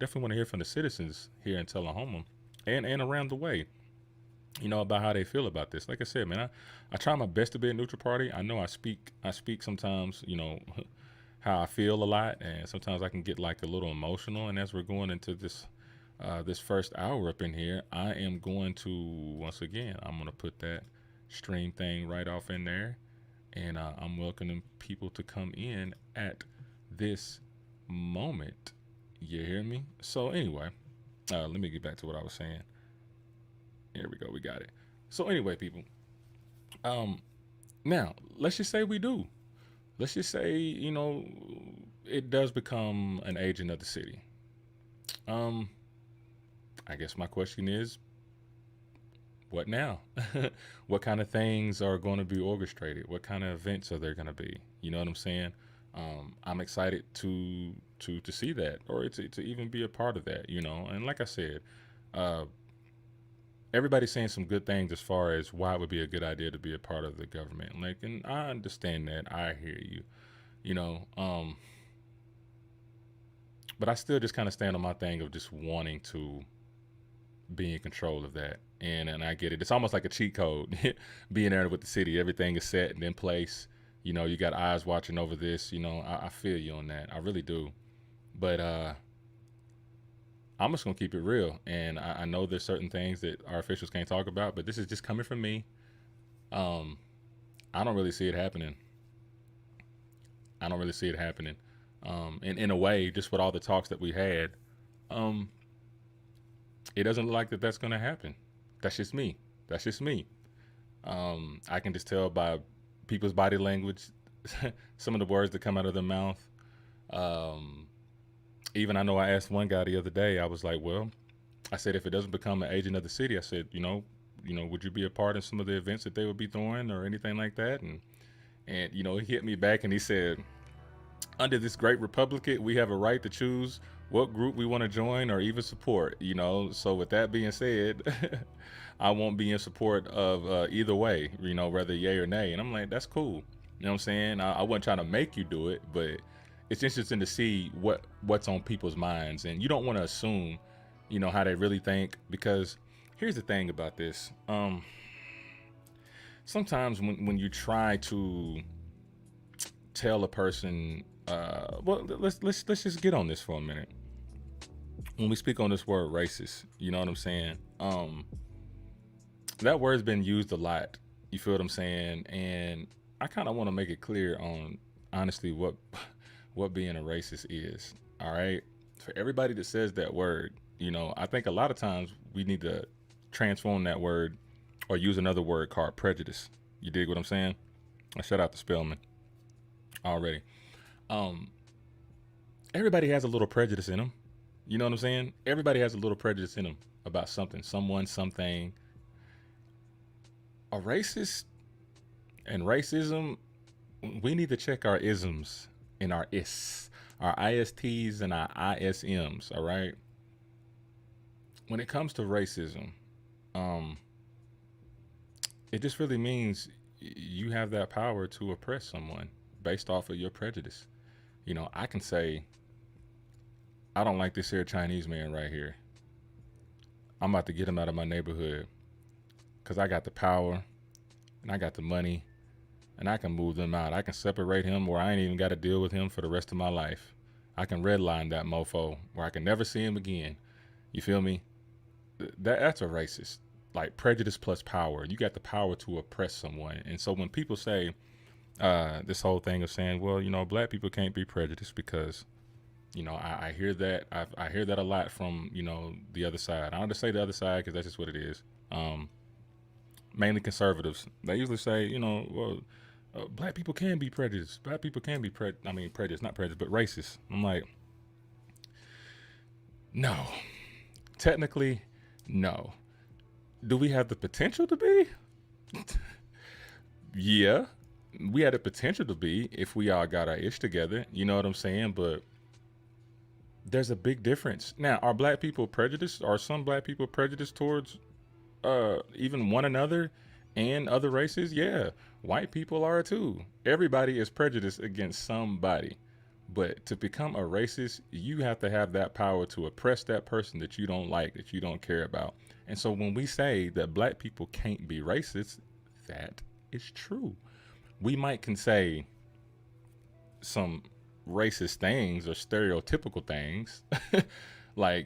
from the citizens here in Tullahoma and around the way, you know, about how they feel about this. Like I said, man, I try my best to be a neutral party. I know I speak sometimes, you know, how I feel a lot, and sometimes I can get like a little emotional. And as we're going into this this first hour up in here, I am going to, once again, I'm going to put that stream thing right off in there. And I'm welcoming people to come in at this moment. You hear me? So anyway, let me get back to what I was saying. Here we go. We got it. So anyway, people, now let's just say we do. Let's just say, it does become an agent of the city. I guess my question is, what now? What kind of things are going to be orchestrated? What kind of events are there going to be? You know what I'm saying? I'm excited to see that, or to even be a part of that, And like I said, everybody's saying some good things as far as why it would be a good idea to be a part of the government. And I understand that. I hear you, but I still just kind of stand on my thing of just wanting to be in control of that. And I get it. It's almost like a cheat code, being there with the city. Everything is set and in place. You got eyes watching over this. I feel you on that. I really do. But I'm just going to keep it real. And I know there's certain things that our officials can't talk about, but this is just coming from me. I don't really see it happening. And in a way, just with all the talks that we had, it doesn't look like that's going to happen. That's just me. I can just tell by people's body language, some of the words that come out of their mouth. Even I know I asked one guy the other day, I was like, well, I said, if it doesn't become an agent of the city, I said, would you be a part of some of the events that they would be throwing or anything like that? And he hit me back and he said, under this great republic, we have a right to choose what group we want to join or even support, So with that being said, I won't be in support of either way, whether yay or nay. And I'm like, that's cool. You know what I'm saying? I wasn't trying to make you do it, but it's interesting to see what's on people's minds. And you don't want to assume, how they really think, because here's the thing about this. Sometimes when you try to tell a person, well, let's just get on this for a minute. When we speak on this word racist, you know what I'm saying? That word's been used a lot. You feel what I'm saying? And I kind of want to make it clear on honestly what being a racist is. All right. For everybody that says that word, I think a lot of times we need to transform that word or use another word called prejudice. You dig what I'm saying? I shout out to Spellman already. Everybody has a little prejudice in them. You know what I'm saying? Everybody has a little prejudice in them about something, someone, something. A racist and racism, we need to check our isms and our our ISTs and our ISMs, all right? When it comes to racism, it just really means you have that power to oppress someone based off of your prejudice. I can say, I don't like this here Chinese man right here. I'm about to get him out of my neighborhood because I got the power and I got the money and I can move them out. I can separate him where I ain't even got to deal with him for the rest of my life. I can redline that mofo where I can never see him again. You feel me? That's a racist. Like prejudice plus power. You got the power to oppress someone. And so when people say this whole thing of saying, well, black people can't be prejudiced because, I hear that. I hear that a lot from, the other side. I don't just say the other side because that's just what it is. Mainly conservatives. They usually say, well, black people can be prejudiced. Black people can be prejudiced, not prejudiced, but racist. I'm like, no. Technically, no. Do we have the potential to be? Yeah. We had the potential to be if we all got our ish together. You know what I'm saying? But there's a big difference. Now, are black people prejudiced? Are some black people prejudiced towards even one another and other races? Yeah. White people are too. Everybody is prejudiced against somebody. But to become a racist, you have to have that power to oppress that person that you don't like, that you don't care about. And so when we say that black people can't be racist, that is true. We can say some racist things or stereotypical things like,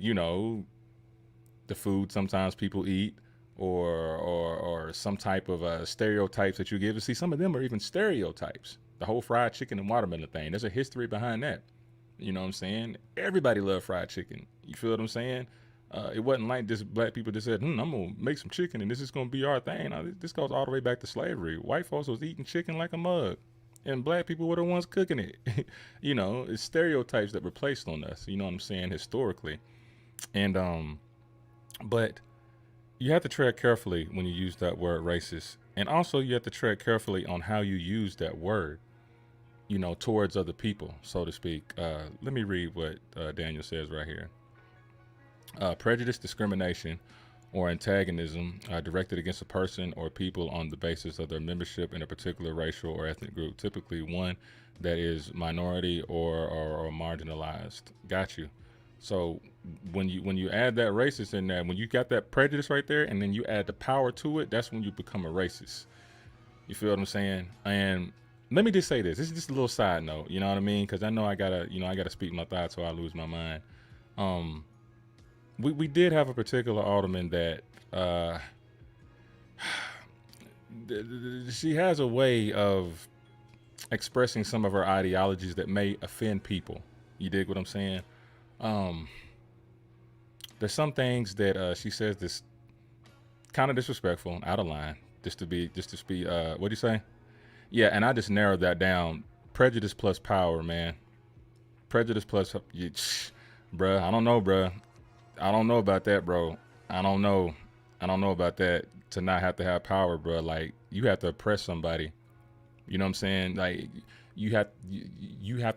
the food sometimes people eat, or some type of stereotypes that you give. And see, some of them are even stereotypes. The whole fried chicken and watermelon thing. There's a history behind that. You know what I'm saying? Everybody loved fried chicken. You feel what I'm saying? It wasn't like just black people just said, I'm going to make some chicken and this is going to be our thing. No, this goes all the way back to slavery. White folks was eating chicken like a mug, and black people were the ones cooking it. You know, it's stereotypes that were placed on us, you know what I'm saying, historically. And, but you have to tread carefully when you use that word racist. And also you have to tread carefully on how you use that word, you know, towards other people, so to speak. Let me read what Daniel says right here. Prejudice, discrimination, or antagonism directed against a person or people on the basis of their membership in a particular racial or ethnic group, typically one that is minority or marginalized. Got you. So when you add that racist in there, when you got that prejudice right there, and then you add the power to it, that's when you become a racist. You feel what I'm saying? And let me just say this. This is just a little side note. You know what I mean? Because I know I gotta speak my thoughts, or I lose my mind. We did have a particular alderman that she has a way of expressing some of her ideologies that may offend people. You dig what I'm saying? There's some things that she says that's kind of disrespectful and out of line. Just to be what do you say? Yeah, and I just narrowed that down. Prejudice plus power, man. Prejudice plus, bruh. I don't know, bruh. I don't know about that, bro. I don't know about that, to not have to have power, bro. Like, you have to oppress somebody. You know what I'm saying? Like, you have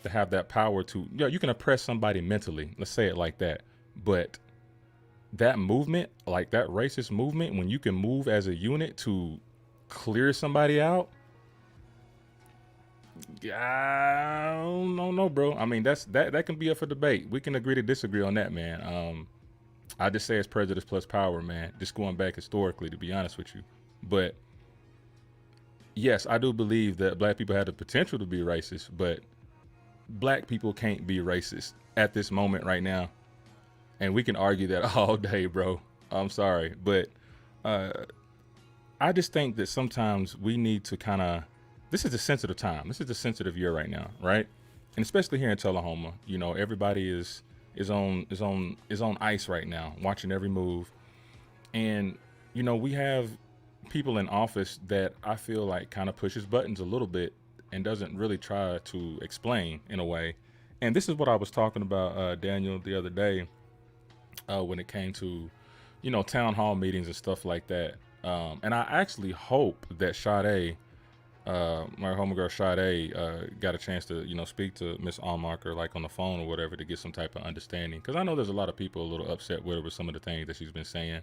to have that power to, yeah, you can oppress somebody mentally. Let's say it like that. But that movement, like that racist movement, when you can move as a unit to clear somebody out, I don't know, bro. I mean, that can be up for debate. We can agree to disagree on that, man. I just say it's prejudice plus power, man. Just going back historically, to be honest with you. But yes, I do believe that black people have the potential to be racist, but black people can't be racist at this moment right now. And we can argue that all day, bro. I'm sorry. But I just think that sometimes we need to this is a sensitive time. This is a sensitive year right now, right? And especially here in Tullahoma, you know, everybody is on ice right now, watching every move. And, you know, we have people in office that I feel like kind of pushes buttons a little bit and doesn't really try to explain in a way. And this is what I was talking about, Daniel, the other day, when it came to, you know, town hall meetings and stuff like that. And I actually hope that Sade, my homegirl Sade, got a chance to, you know, speak to Miss Allmarker, like on the phone or whatever, to get some type of understanding. Because I know there's a lot of people a little upset with her with some of the things that she's been saying.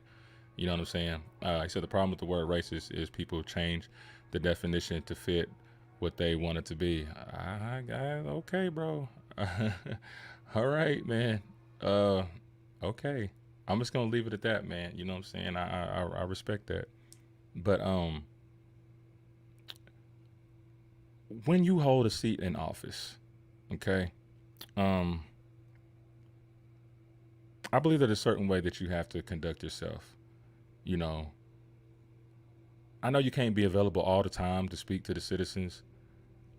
You know what I'm saying? He said the problem with the word racist is people change the definition to fit what they want it to be. Okay, bro. All right, man. Okay. I'm just gonna leave it at that, man. You know what I'm saying? I respect that. But when you hold a seat in office, okay, I believe there's a certain way that you have to conduct yourself. You know, I know you can't be available all the time to speak to the citizens,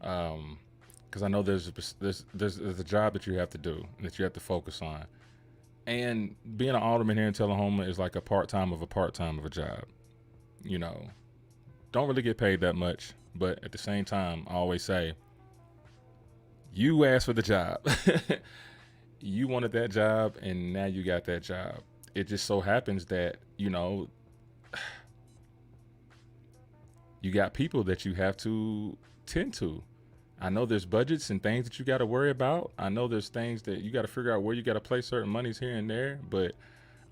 because I know there's a job that you have to do, that you have to focus on. And being an alderman here in Tullahoma is like a part-time of a job. You know, don't really get paid that much, but at the same time, I always say, you asked for the job. You wanted that job, and now you got that job. It just so happens that, you know, you got people that you have to tend to. I know there's budgets and things that you got to worry about. I know there's things that you got to figure out where you got to place certain monies here and there. But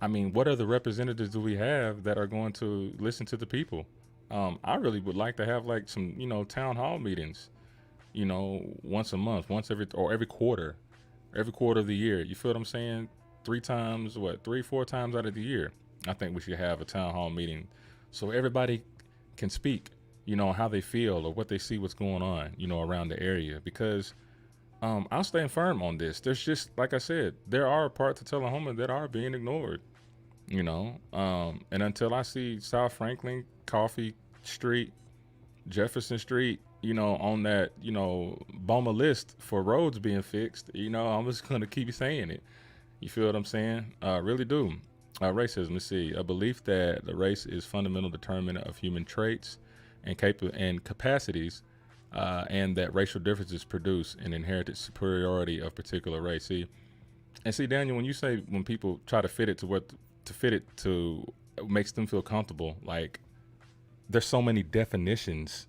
I mean, what other representatives do we have that are going to listen to the people? I really would like to have like some, you know, town hall meetings, you know, once a month, every quarter of the year. You feel what I'm saying? 3, 4 times out of the year. I think we should have a town hall meeting so everybody can speak, you know, how they feel or what they see, what's going on, you know, around the area. Because I'll stand firm on this. There's just, like I said, there are parts of Tullahoma that are being ignored. And until I see South Franklin, Coffee Street, Jefferson Street, on that, BOMA list for roads being fixed, I'm just going to keep saying it. You feel what I'm saying? Really do. Racism, let's see. A belief that the race is fundamental determinant of human traits and capacities, and that racial differences produce an inherited superiority of particular race. See, Daniel, when you say when people try to fit it to makes them feel comfortable, like there's so many definitions.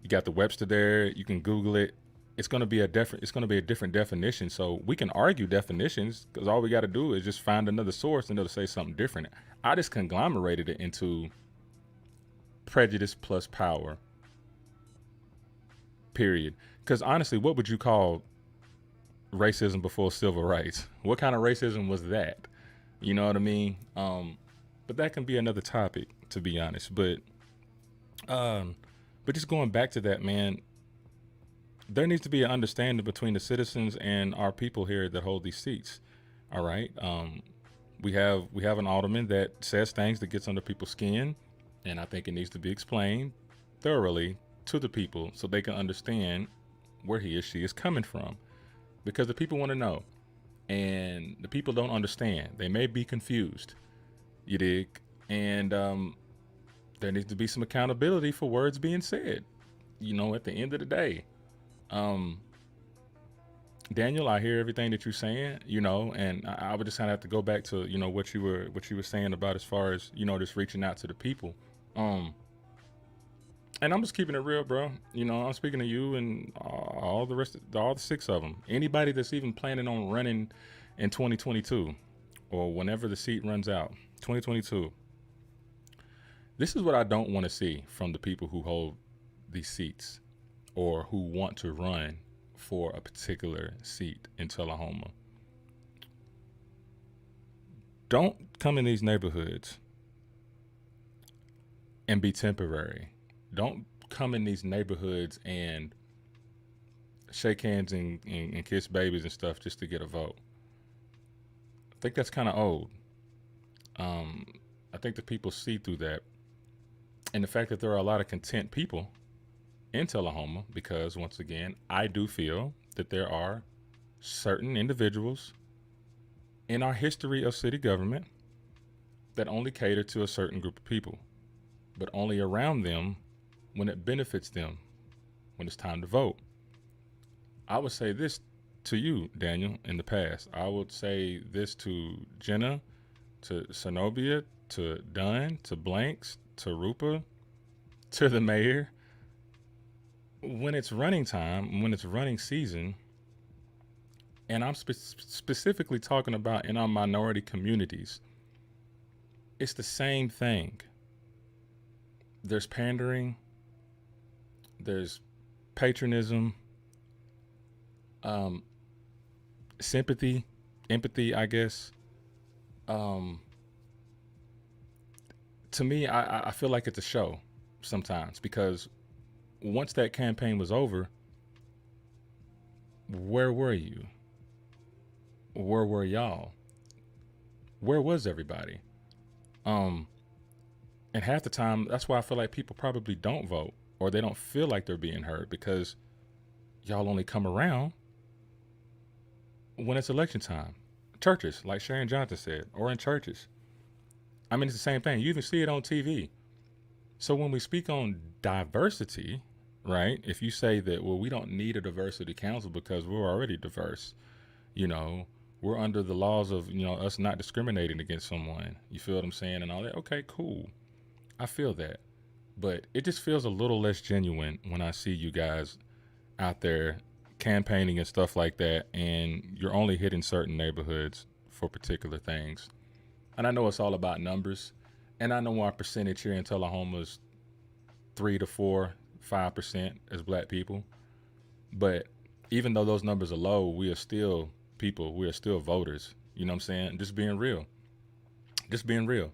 You got the Webster there. You can Google it. It's going to be a different definition. So we can argue definitions because all we got to do is just find another source and it'll say something different. I just conglomerated it into prejudice plus power. Period. Because honestly, what would you call racism before civil rights? What kind of racism was that? You know what I mean? But that can be another topic, to be honest. But just going back to that, man, there needs to be an understanding between the citizens and our people here that hold these seats. All right. We have an alderman that says things that gets under people's skin, and I think it needs to be explained thoroughly to the people so they can understand where he or she is coming from, because the people want to know, and the people don't understand. They may be confused. You dig? And there needs to be some accountability for words being said, at the end of the day. Daniel, I hear everything that you're saying, and I would just kind of have to go back to, what you were saying about as far as, just reaching out to the people. And I'm just keeping it real, bro. I'm speaking to you and all the 6 of them. Anybody that's even planning on running in 2022 or whenever the seat runs out, 2022. This is what I don't want to see from the people who hold these seats or who want to run for a particular seat in Tullahoma. Don't come in these neighborhoods and be temporary. Don't come in these neighborhoods and shake hands and kiss babies and stuff just to get a vote. I think that's kind of old. I think the people see through that. And the fact that there are a lot of content people in Tullahoma, because once again, I do feel that there are certain individuals in our history of city government that only cater to a certain group of people, but only around them when it benefits them, when it's time to vote. I would say this to you, Daniel, in the past. I would say this to Jenna, to Zenobia, to Dunn, to Blanks, to Rupa, to the mayor. When it's running time, when it's running season, and I'm specifically talking about in our minority communities, it's the same thing. There's pandering, there's patronism, sympathy, empathy, I guess. To me, I feel like it's a show sometimes, because once that campaign was over, where were you? Where were y'all? Where was everybody? And half the time, that's why I feel like people probably don't vote, or they don't feel like they're being heard, because y'all only come around when it's election time. Churches, like Sharon Johnson said, or in churches. I mean, it's the same thing. You even see it on TV. So when we speak on diversity, right? If you say that, well, we don't need a diversity council because we're already diverse, we're under the laws of, us not discriminating against someone. You feel what I'm saying and all that? Okay, cool. I feel that. But it just feels a little less genuine when I see you guys out there campaigning and stuff like that, and you're only hitting certain neighborhoods for particular things. And I know it's all about numbers, and I know our percentage here in Tullahoma is 3 to 4, 5% as black people. But even though those numbers are low, we are still people. We are still voters. You know what I'm saying? Just being real. Being real.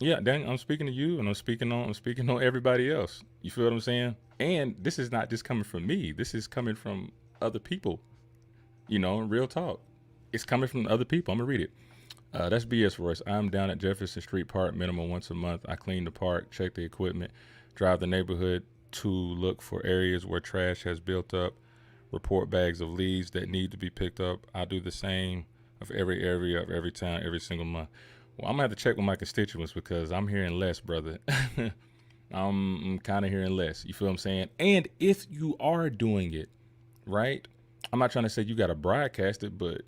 Yeah, Daniel, I'm speaking to you, and I'm speaking on everybody else. You feel what I'm saying? And this is not just coming from me. This is coming from other people. Real talk. it's coming from other people. I'm gonna read it. That's BS for us. I'm down at Jefferson Street Park minimum once a month. I clean the park, check the equipment, drive the neighborhood to look for areas where trash has built up, report bags of leaves that need to be picked up. I do the same of every area of every town every single month. Well, I'm gonna have to check with my constituents because I'm hearing less, brother. I'm kind of hearing less. You feel what I'm saying? And if you are doing it, right? I'm not trying to say you got to broadcast it, but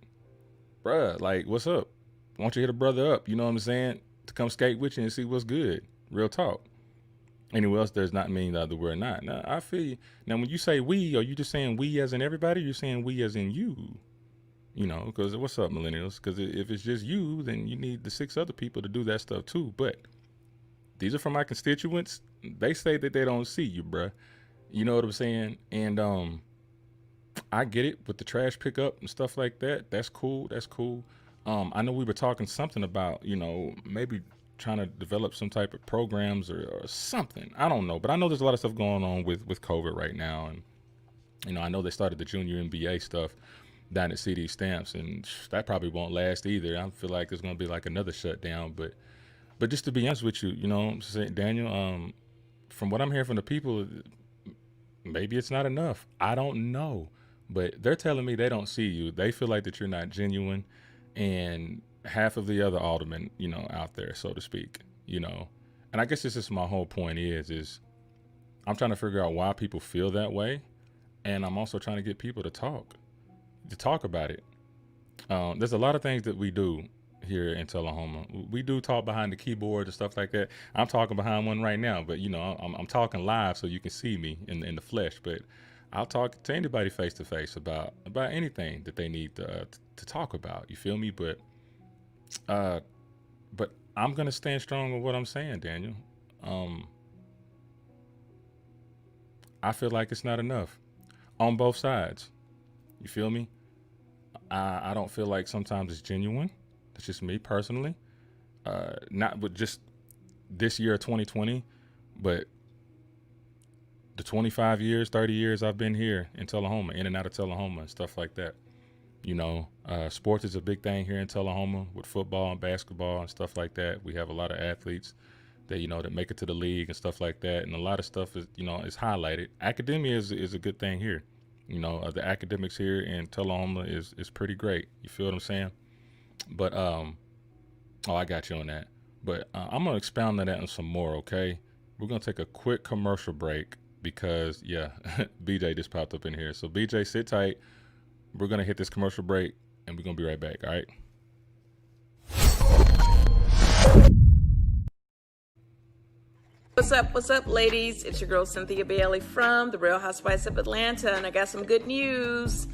bruh, like, what's up? Why don't you hit a brother up? You know what I'm saying? To come skate with you and see what's good. Real talk. Anywhere else does not mean the other word not. Now, I feel you. Now, when you say we, are you just saying we as in everybody? Or you're saying we as in you? You know, because what's up, millennials? Because if it's just you, then you need the 6 other people to do that stuff too. But these are from my constituents. They say that they don't see you, bruh. You know what I'm saying? And I get it with the trash pickup and stuff like that. That's cool. That's cool. I know we were talking something about, you know, maybe trying to develop some type of programs or something. I don't know. But I know there's a lot of stuff going on with COVID right now. And, you know, I know they started the junior NBA stuff down at CD Stamps, and that probably won't last either. I feel like there's going to be like another shutdown. But just to be honest with you, you know, Daniel, from what I'm hearing from the people, maybe it's not enough. I don't know. But they're telling me they don't see you. They feel like that you're not genuine. And half of the other aldermen, you know, out there, so to speak, you know. And I guess this is my whole point is I'm trying to figure out why people feel that way. And I'm also trying to get people to talk about it. There's a lot of things that we do here in Tullahoma. We do talk behind the keyboard and stuff like that. I'm talking behind one right now, but, you know, I'm talking live so you can see me in the flesh. But I'll talk to anybody face to face about anything that they need to talk about. You feel me? But I'm gonna stand strong with what I'm saying, Daniel. I feel like it's not enough on both sides. You feel me? I don't feel like sometimes it's genuine. That's just me personally. Not with just this year, 2020, but the 25 years, 30 years I've been here in Tullahoma, in and out of Tullahoma and stuff like that. You know, sports is a big thing here in Tullahoma with football and basketball and stuff like that. We have a lot of athletes that, you know, that make it to the league and stuff like that. And a lot of stuff is, you know, is highlighted. Academia is a good thing here. You know, the academics here in Tullahoma is pretty great. You feel what I'm saying? But, I got you on that. But I'm going to expound on that and some more, okay? We're going to take a quick commercial break because, yeah, BJ just popped up in here. So, BJ, sit tight. We're going to hit this commercial break, and we're going to be right back, all right? What's up, ladies? It's your girl, Cynthia Bailey from The Real Housewives of Atlanta, and I got some good news.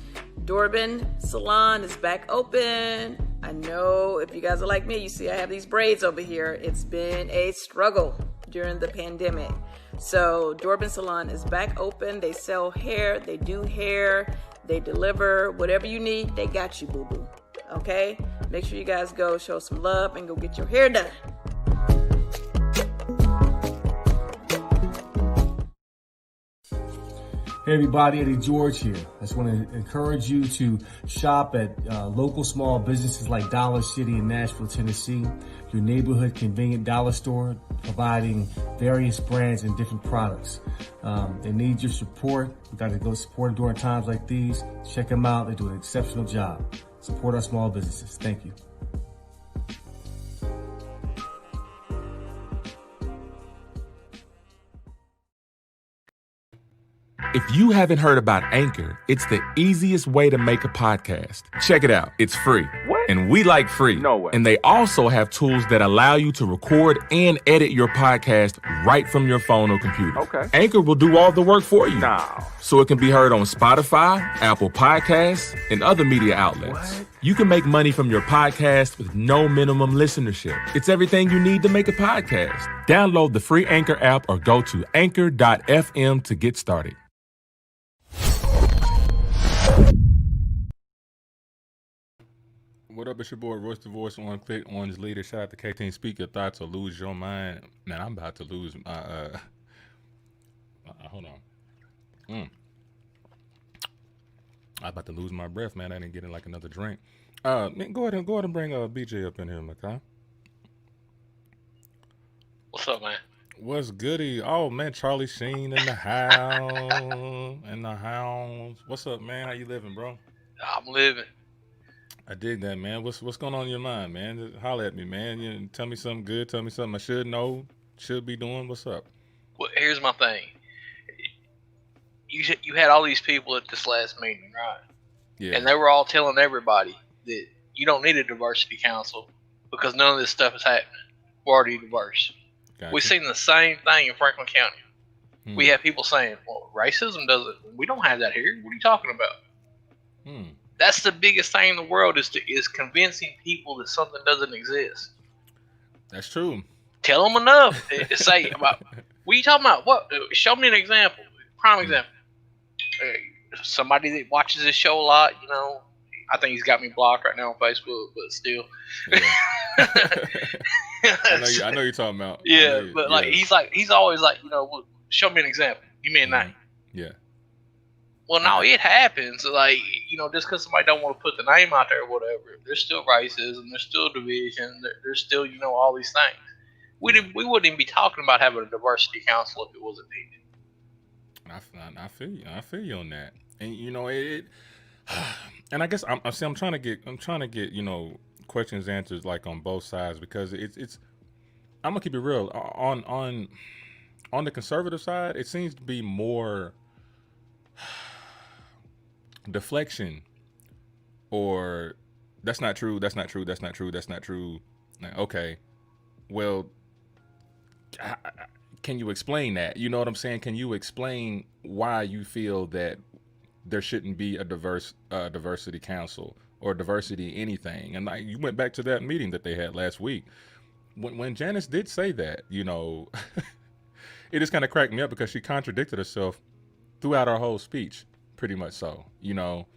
Dorbin Salon is back open. I know if you guys are like me, you see I have these braids over here. It's been a struggle during the pandemic. So Dorbin Salon is back open. They sell hair, they do hair, they deliver whatever you need. They got you, boo-boo. Okay? Make sure you guys go show some love and go get your hair done. Hey everybody, Eddie George here. I just want to encourage you to shop at local small businesses like Dollar City in Nashville, Tennessee, your neighborhood convenient dollar store providing various brands and different products. They need your support. We got to go support them during times like these. Check them out. They do an exceptional job. Support our small businesses. Thank you. If you haven't heard about Anchor, it's the easiest way to make a podcast. Check it out. It's free. What? And we like free. No way. And they also have tools that allow you to record and edit your podcast right from your phone or computer. Okay. Anchor will do all the work for you. No. So it can be heard on Spotify, Apple Podcasts, and other media outlets. What? You can make money from your podcast with no minimum listenership. It's everything you need to make a podcast. Download the free Anchor app or go to anchor.fm to get started. What up, it's your boy Royce the Voice, One Click, Orange Leader. Shout out to K-Team. Speak your thoughts or lose your mind. Man, I'm about to lose my, hold on. I'm about to lose my breath, man. I didn't get in like another drink. Man, go ahead and bring BJ up in here, Makai. What's up, man? What's goody? Oh man, Charlie Sheen in the house. What's up, man? How you living, bro? I'm living. I dig that, man. What's going on in your mind, man? Just holler at me, man. You tell me something good. Tell me something I should know, should be doing. What's up? Well, here's my thing. You had all these people at this last meeting, right? Yeah. And they were all telling everybody that you don't need a diversity council because none of this stuff is happening. We're already diverse. Gotcha. We've seen the same thing in Franklin County. We have people saying, well, racism doesn't, we don't have that here. What are you talking about? That's the biggest thing in the world is convincing people that something doesn't exist. That's true. Tell them enough to say about, what are you talking about? What? Show me an example. Prime example. Somebody that watches this show a lot, you know, I think he's got me blocked right now on Facebook, but still. Yeah. I know you're talking about. Yeah, but like he's always like, you know, well, show me an example. Give me a name. Yeah. Well, no, it happens. Like, you know, just because somebody don't want to put the name out there or whatever, there's still racism, there's still division, there's still, you know, all these things. We wouldn't even be talking about having a diversity council if it wasn't needed. I feel you. I feel you on that. And you know it. And I guess I'm trying to get you know questions answered like on both sides because it's. I'm gonna keep it real on the conservative side. It seems to be more deflection, or that's not true. That's not true. That's not true. That's not true. Like, okay, well. Can you explain that? You know what I'm saying? Can you explain why you feel that there shouldn't be a diversity council or diversity anything? And like you went back to that meeting that they had last week. When Janice did say that, you know, it just kind of cracked me up because she contradicted herself throughout her whole speech, pretty much so, you know.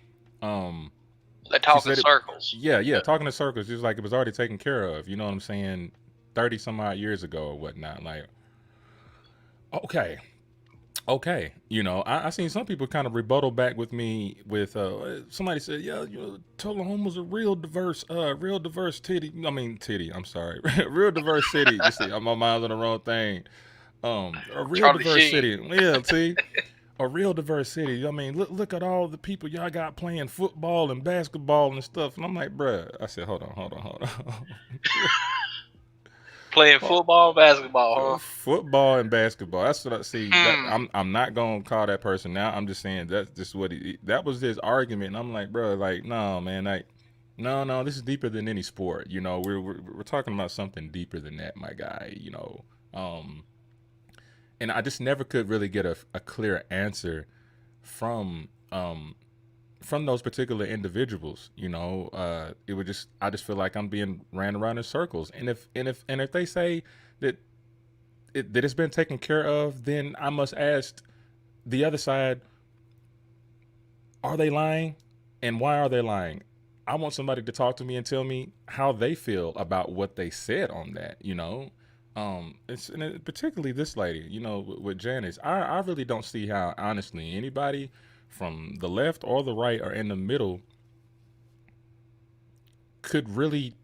They talk in circles. Yeah, talking in circles, just like it was already taken care of, you know what I'm saying, 30 some odd years ago or whatnot. Like, okay, you know, I seen some people kind of rebuttal back with me with somebody said, yeah, you know, Tullahoma's a real diverse city. I'm sorry, real diverse city. You see, my mind's on the wrong thing. A real Charlie diverse Sheen. city. Yeah, see, a real diverse city. I mean, look at all the people y'all got playing football and basketball and stuff. And I'm like, bruh, I said, hold on. Playing football and basketball, huh? Football and basketball. That's what I see. I'm not gonna call that person now. I'm just saying that's just what that was his argument. And I'm like, bro, like, no, man, like, no, this is deeper than any sport. You know, we're talking about something deeper than that, my guy. You know, and I just never could really get a clear answer from those particular individuals. You know, I just feel like I'm being ran around in circles. And if they say that it's been taken care of, then I must ask the other side, are they lying? And why are they lying? I want somebody to talk to me and tell me how they feel about what they said on that, you know? And particularly this lady, you know, with Janice, I really don't see how, honestly, anybody from the left or the right or in the middle could really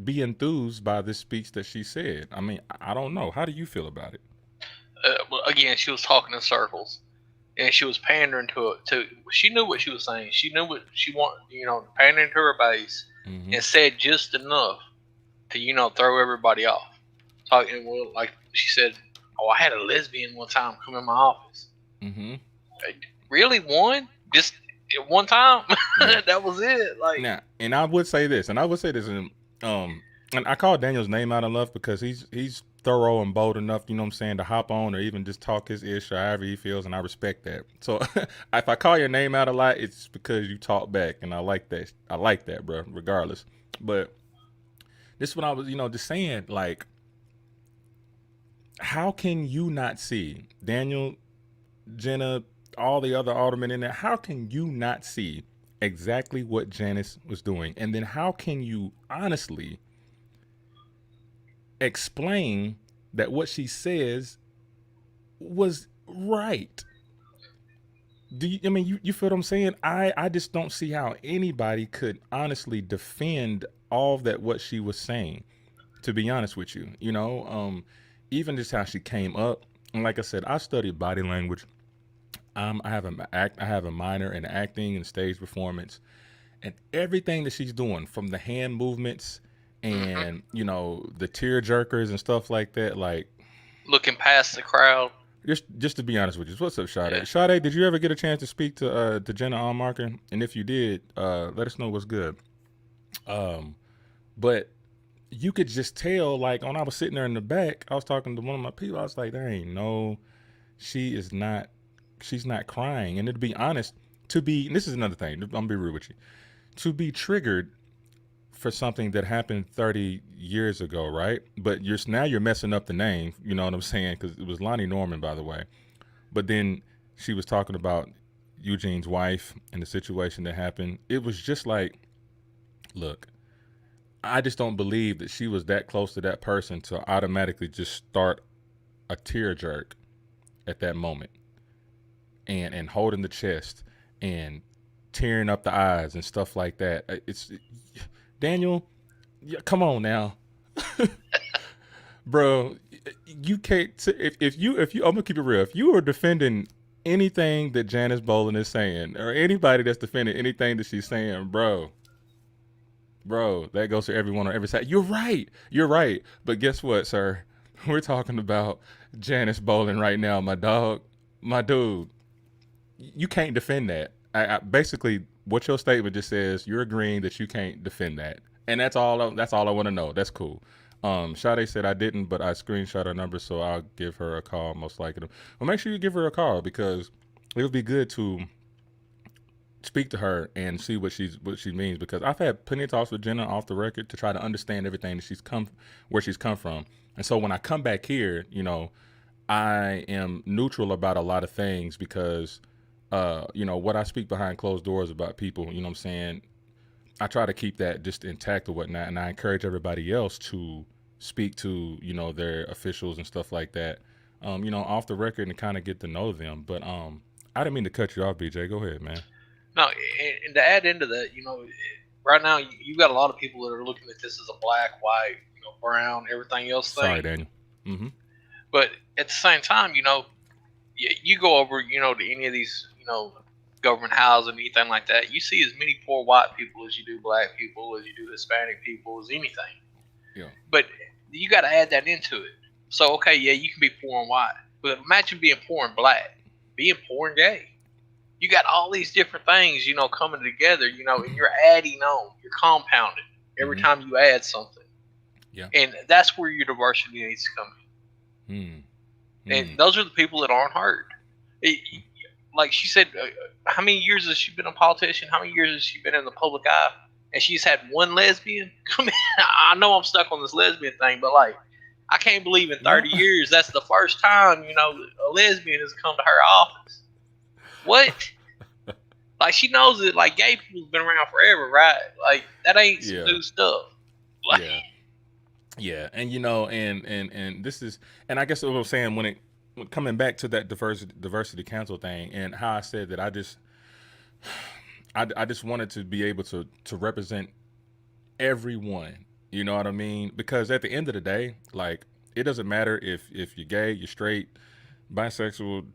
be enthused by this speech that she said. I mean, I don't know. How do you feel about it? Well, again, she was talking in circles, and she was pandering to. She knew what she was saying. She knew what she wanted. You know, pandering to her base, and said just enough to, you know, throw everybody off. Talking, well, like she said, "Oh, I had a lesbian one time come in my office." Really, one? Just one time? Yeah. That was it. Like, now, and I would say this, and I call Daniel's name out enough because he's thorough and bold enough, you know what I'm saying, to hop on or even just talk his ish or however he feels, and I respect that. So if I call your name out a lot, it's because you talk back, and I like that. I like that, bro, regardless. But this is what I was, you know, just saying, like, how can you not see, Daniel, Jenna, all the other aldermen in there, how can you not see exactly what Janice was doing? And then how can you honestly explain that what she says was right? I mean, you feel what I'm saying? I just don't see how anybody could honestly defend all that what she was saying, to be honest with you. Even just how she came up. And like I said, I studied body language. I have a minor in acting and stage performance, and everything that she's doing, from the hand movements and the tear jerkers and stuff like that, like looking past the crowd. Just to be honest with you, what's up, Sade? Yeah. Sade, did you ever get a chance to speak to Jenna Allmarker? And if you did, let us know what's good. But you could just tell, like, when I was sitting there in the back, I was talking to one of my people. I was like, she's not crying. And to be honest, and this is another thing, I'm gonna be real with you, to be triggered for something that happened 30 years ago, right? But you're messing up the name, you know what I'm saying? Because it was Lonnie Norman, by the way. But then she was talking about Eugene's wife and the situation that happened. It was just like, look, I just don't believe that she was that close to that person to automatically just start a tear jerk at that moment, and holding the chest and tearing up the eyes and stuff like that. It's Daniel, come on now. Bro, you can't, if you I'm gonna keep it real. If you are defending anything that Janice Boland is saying, or anybody that's defending anything that she's saying, bro, that goes to everyone on every side. You're right. But guess what, sir? We're talking about Janice Boland right now, my dog, my dude. You can't defend that. I basically, what your statement just says, you're agreeing that you can't defend that, and that's all I want to know. That's cool. Sade said I didn't, but I screenshot her number, so I'll give her a call, most likely. Well, make sure you give her a call, because it would be good to speak to her and see what she means, because I've had plenty of talks with Jenna off the record to try to understand everything that where she's come from. And so when I come back here, I am neutral about a lot of things, because what I speak behind closed doors about people, you know what I'm saying, I try to keep that just intact or whatnot, and I encourage everybody else to speak to, their officials and stuff like that, off the record, and kind of get to know them. But I didn't mean to cut you off, BJ. Go ahead, man. No, and to add into that, right now you got a lot of people that are looking at this as a black, white, brown, everything else thing. Sorry, Daniel. Mm-hmm. But at the same time, you go over, to any of these, government housing, anything like that, you see as many poor white people as you do black people, as you do Hispanic people, as anything. Yeah. But you got to add that into it. So, okay, yeah, you can be poor and white, but imagine being poor and black, being poor and gay. You got all these different things, coming together, and you're adding on, you're compounding every time you add something. Yeah. And that's where your diversity needs to come in. And those are the people that aren't heard. Like she said, how many years has she been a politician? How many years has she been in the public eye? And she's had one lesbian? Come in. I know I'm stuck on this lesbian thing, but I can't believe in 30 years that's the first time, a lesbian has come to her office. What? She knows that gay people's been around forever, right? That ain't some new stuff. Yeah. And and this is, and I guess what I'm saying, when coming back to that diversity council thing, and how I said that I just wanted to be able to represent everyone, you know what I mean? Because at the end of the day, it doesn't matter if you're gay, you're straight, bisexual,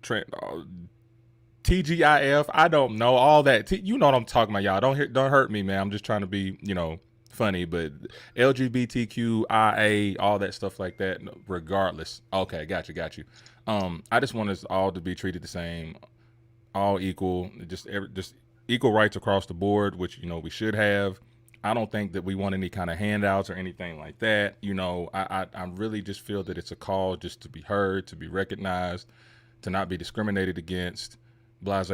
TGIF, I don't know all that. You know what I'm talking about, y'all. Don't hurt me, man. I'm just trying to be, funny, but LGBTQIA, all that stuff like that, regardless. Okay, got you. I just want us all to be treated the same, all equal, just equal rights across the board, which we should have. I don't think that we want any kind of handouts or anything like that. I really just feel that it's a call just to be heard, to be recognized, to not be discriminated against. Blase.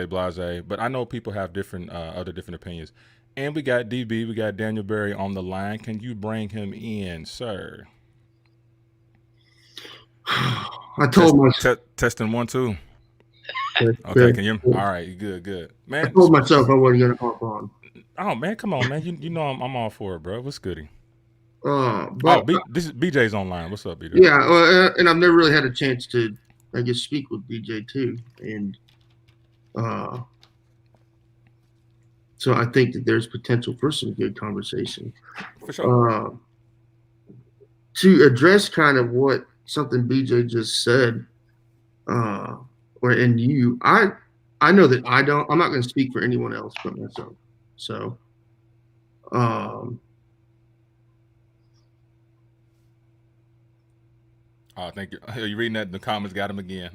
But I know people have other different opinions. And we got DB, we got Daniel Berry on the line. Can you bring him in, sir? I told myself. Testing 1, 2. Okay, can you? All right, good. Man, I told myself I wasn't going to hop on. Oh, man, come on, man. You know I'm all for it, bro. What's goody? This is BJ's online. What's up, BJ? Yeah, and I've never really had a chance to, speak with BJ too. And So I think that there's potential for some good conversation. For sure. To address kind of what something BJ just said, I know that I'm not going to speak for anyone else but myself. So, oh, thank you. You reading that in the comments? Got him again.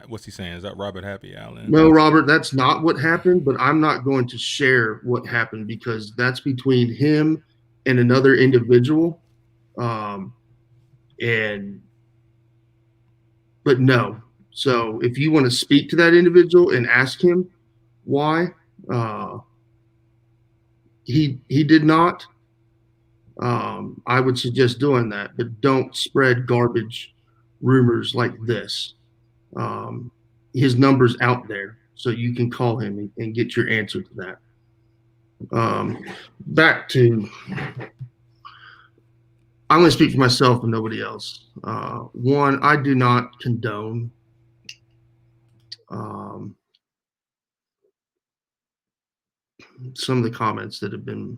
What's he saying? Is that Robert Happy Allen? No, Robert, that's not what happened. But I'm not going to share what happened because that's between him and another individual. But no. So if you want to speak to that individual and ask him why, he did not. I would suggest doing that, but don't spread garbage rumors like this. His number's out there, so you can call him and get your answer to that. Back to, I'm going to speak for myself and nobody else. One, I do not condone some of the comments that have been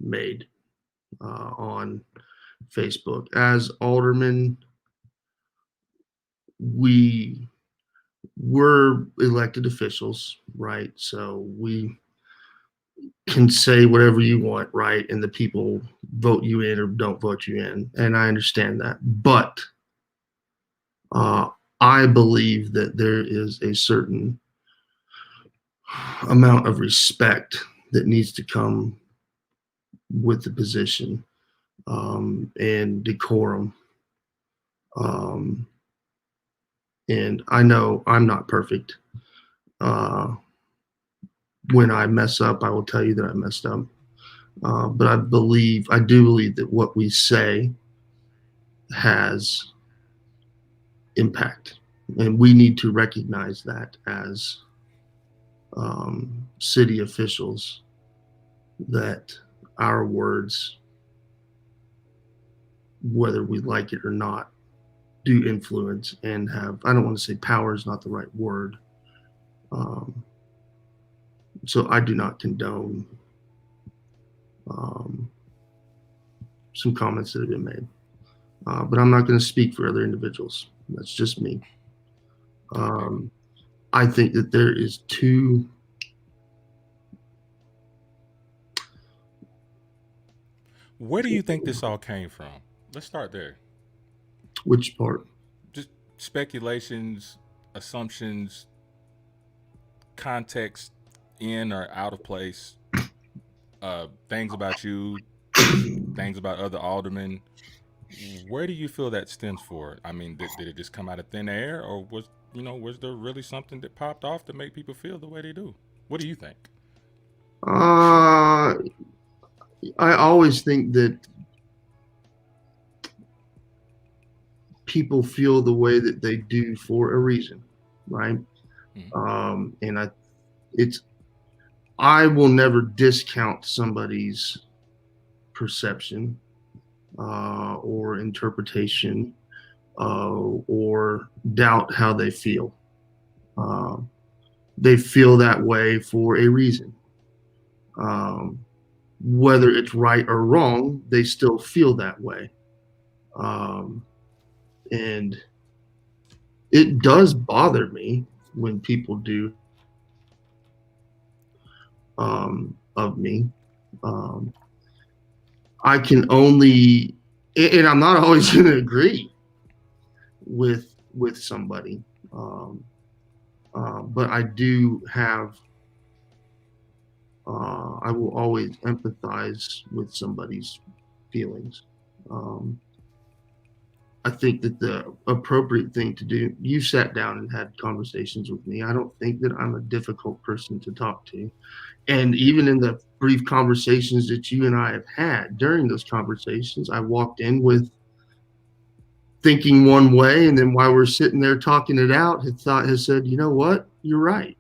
made on Facebook. As aldermen, we were elected officials, right? So we can say whatever you want, right? And the people vote you in or don't vote you in. And I understand that. But I believe that there is a certain amount of respect that needs to come with the position, and decorum. And I know I'm not perfect. When I mess up, I will tell you that I messed up. But I do believe that what we say has impact. And we need to recognize that as city officials, that our words, whether we like it or not, do influence and have, I don't want to say power is not the right word. So I do not condone some comments that have been made. But I'm not going to speak for other individuals. That's just me. I think that there is two Where do you think this all came from? Let's start there. Which part? Just speculations, assumptions, context in or out of place, things about you, things about other aldermen. Where do you feel that stems for? I mean, did it just come out of thin air, or was there really something that popped off to make people feel the way they do? What do you think? I always think that people feel the way that they do for a reason, right? And I will never discount somebody's perception or interpretation or doubt how they feel. They feel that way for a reason. Whether it's right or wrong, they still feel that way. And it does bother me when people do of me. I can only, and I'm not always going to agree with somebody, but I do have, I will always empathize with somebody's feelings. I think that the appropriate thing to do, you sat down and had conversations with me. I don't think that I'm a difficult person to talk to. And even in the brief conversations that you and I have had, during those conversations, I walked in with thinking one way, and then while we're sitting there talking it out, has said, you know what, you're right.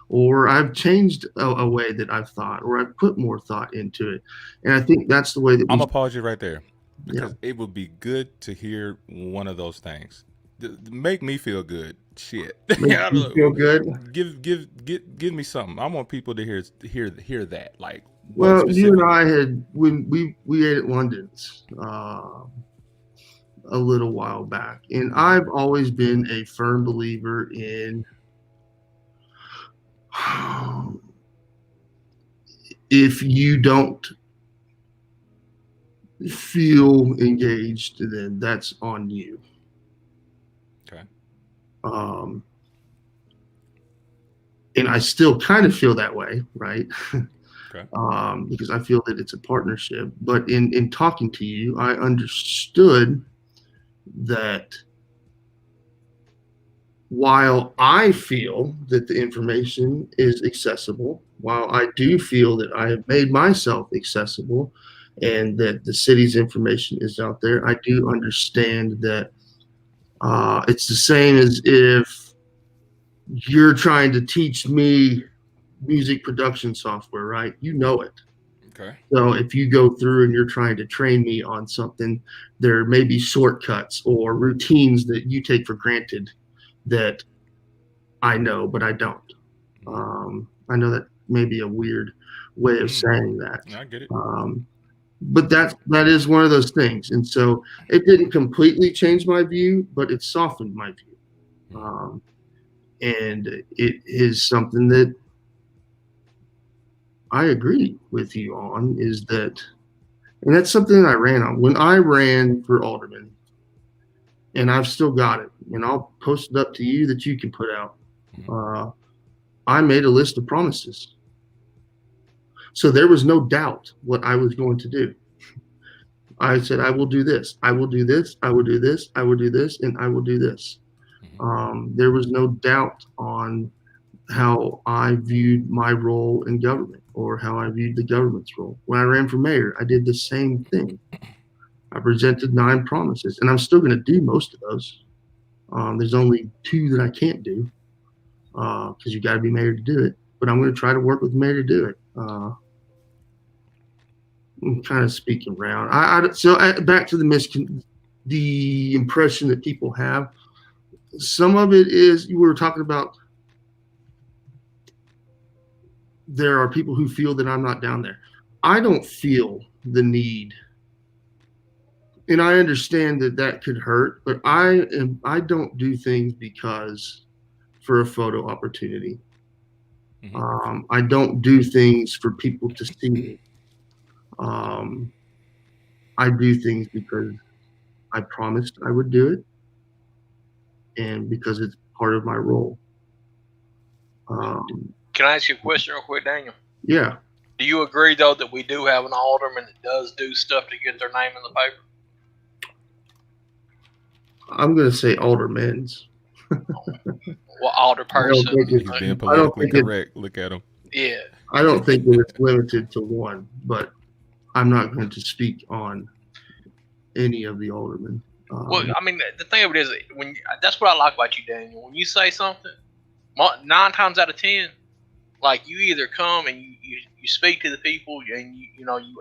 Or I've changed a way that I've thought, or I've put more thought into it. And I think that's the way that I'm going to pause you right there, because it would be good to hear one of those things. Make me feel good Shit. Makes you feel good. Give me something. I want people to hear that. Like, well, you and I had when we ate at London's a little while back, and I've always been a firm believer in if you don't feel engaged, then that's on you. Okay. And I still kind of feel that way, right? Okay. Because I feel that it's a partnership. But in talking to you, I understood that while I feel that the information is accessible, while I do feel that I have made myself accessible and that the city's information is out there, I do understand that it's the same as if you're trying to teach me music production software, right? You know it. Okay. So if you go through and you're trying to train me on something, there may be shortcuts or routines that you take for granted that I know, but I don't. I know that may be a weird way of saying that. I get it. But that is one of those things. And so it didn't completely change my view, but it softened my view. And it is something that I agree with you on, is that, and that's something that I ran on. When I ran for alderman, and I've still got it, and I'll post it up to you that you can put out, I made a list of promises. So there was no doubt what I was going to do. I said, I will do this. I will do this. I will do this. I will do this. And I will do this. There was no doubt on how I viewed my role in government or how I viewed the government's role. When I ran for mayor, I did the same thing. I presented 9 promises, and I'm still going to do most of those. There's only 2 that I can't do because you got to be mayor to do it. But I'm going to try to work with the mayor to do it. I'm kind of speaking around. So back to the impression that people have. Some of it is, you were talking about, there are people who feel that I'm not down there. I don't feel the need, and I understand that could hurt, but I don't do things because for a photo opportunity. I don't do things for people to see me. I do things because I promised I would do it, and because it's part of my role. Can I ask you a question real quick, Daniel? Yeah. Do you agree, though, that we do have an alderman that does do stuff to get their name in the paper? I'm going to say aldermen's. Well, alderperson. He's being politically correct. Look at him. Yeah. I don't think that it's limited to one, but I'm not going to speak on any of the aldermen. Well, I mean, the thing of it is, that's what I like about you, Daniel. When you say something, 9 times out of 10, like, you either come and you speak to the people and you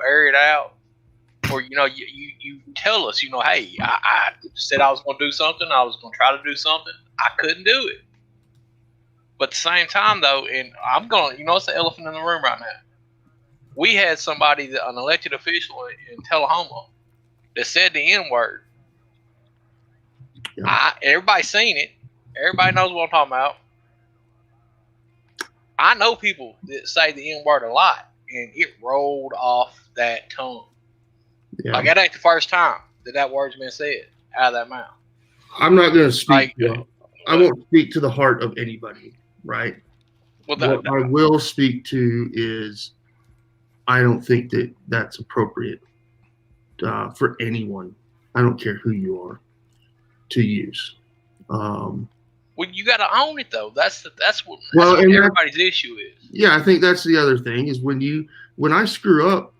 air it out, or you tell us, hey, I said I was going to do something, I was going to try to do something, I couldn't do it. But at the same time, though, and I'm going to, it's the elephant in the room right now. We had somebody, an elected official in Tullahoma, that said the N-word. Yeah. Everybody's seen it. Everybody knows what I'm talking about. I know people that say the N-word a lot, and it rolled off that tongue. Yeah. Like, that ain't the first time that word's been said out of that mouth. I'm not going to speak. I won't speak to the heart of anybody, right? Well, what I will speak to is, I don't think that that's appropriate for anyone. I don't care who you are to use. Well, you got to own it, though. That's what everybody's issue is. Yeah, I think that's the other thing is when I screw up,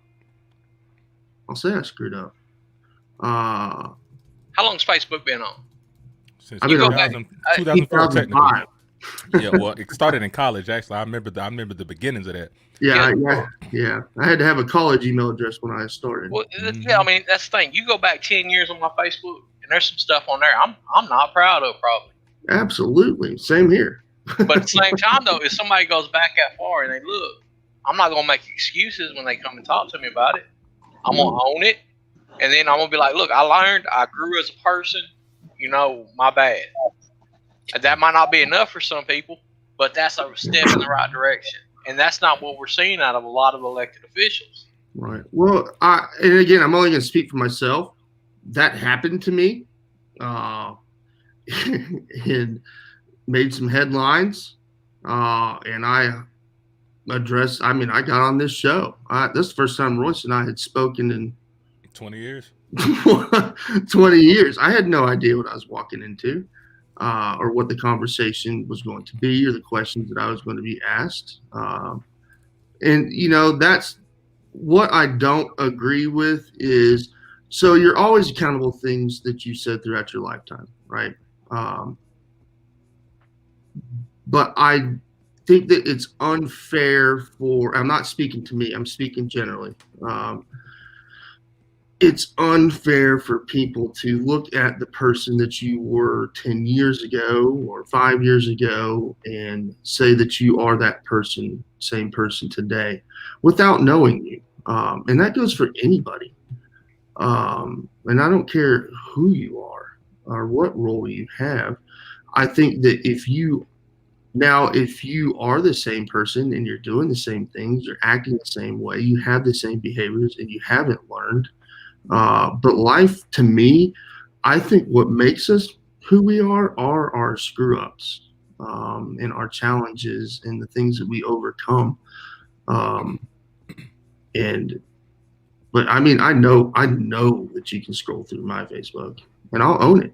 I'll say I screwed up. How long's Facebook been on? Since 2004, technically. Yeah, well, it started in college. Actually, I remember the beginnings of that. Yeah. I had to have a college email address when I started. Well, yeah, I mean, that's the thing. You go back 10 years on my Facebook, and there's some stuff on there I'm not proud of, probably. Absolutely. Same here. But at the same time, though, if somebody goes back that far and they look, I'm not gonna make excuses when they come and talk to me about it. I'm gonna own it, and then I'm gonna be like, look, I learned, I grew as a person. You know, my bad. That might not be enough for some people, but that's a step in the right direction, and that's not what we're seeing out of a lot of elected officials. Right. Well, and again, I'm only going to speak for myself. That happened to me, and made some headlines, and I addressed. I mean, I got on this show. This is the first time Royce and I had spoken in 20 years. 20 years. I had no idea what I was walking into, or what the conversation was going to be, or the questions that I was going to be asked. And you know, that's what I don't agree with is, so you're always accountable for things that you said throughout your lifetime, right? But I think that it's unfair for, I'm not speaking to me, I'm speaking generally. It's unfair for people to look at the person that you were 10 years ago or 5 years ago and say that you are that person, same person today, without knowing you. And that goes for anybody. And I don't care who you are or what role you have. I think that if you are the same person and you're doing the same things, you're acting the same way, you have the same behaviors, and you haven't learned. But life, to me, I think what makes us who we are our screw ups, and our challenges and the things that we overcome. But I mean, I know that you can scroll through my Facebook, and I'll own it.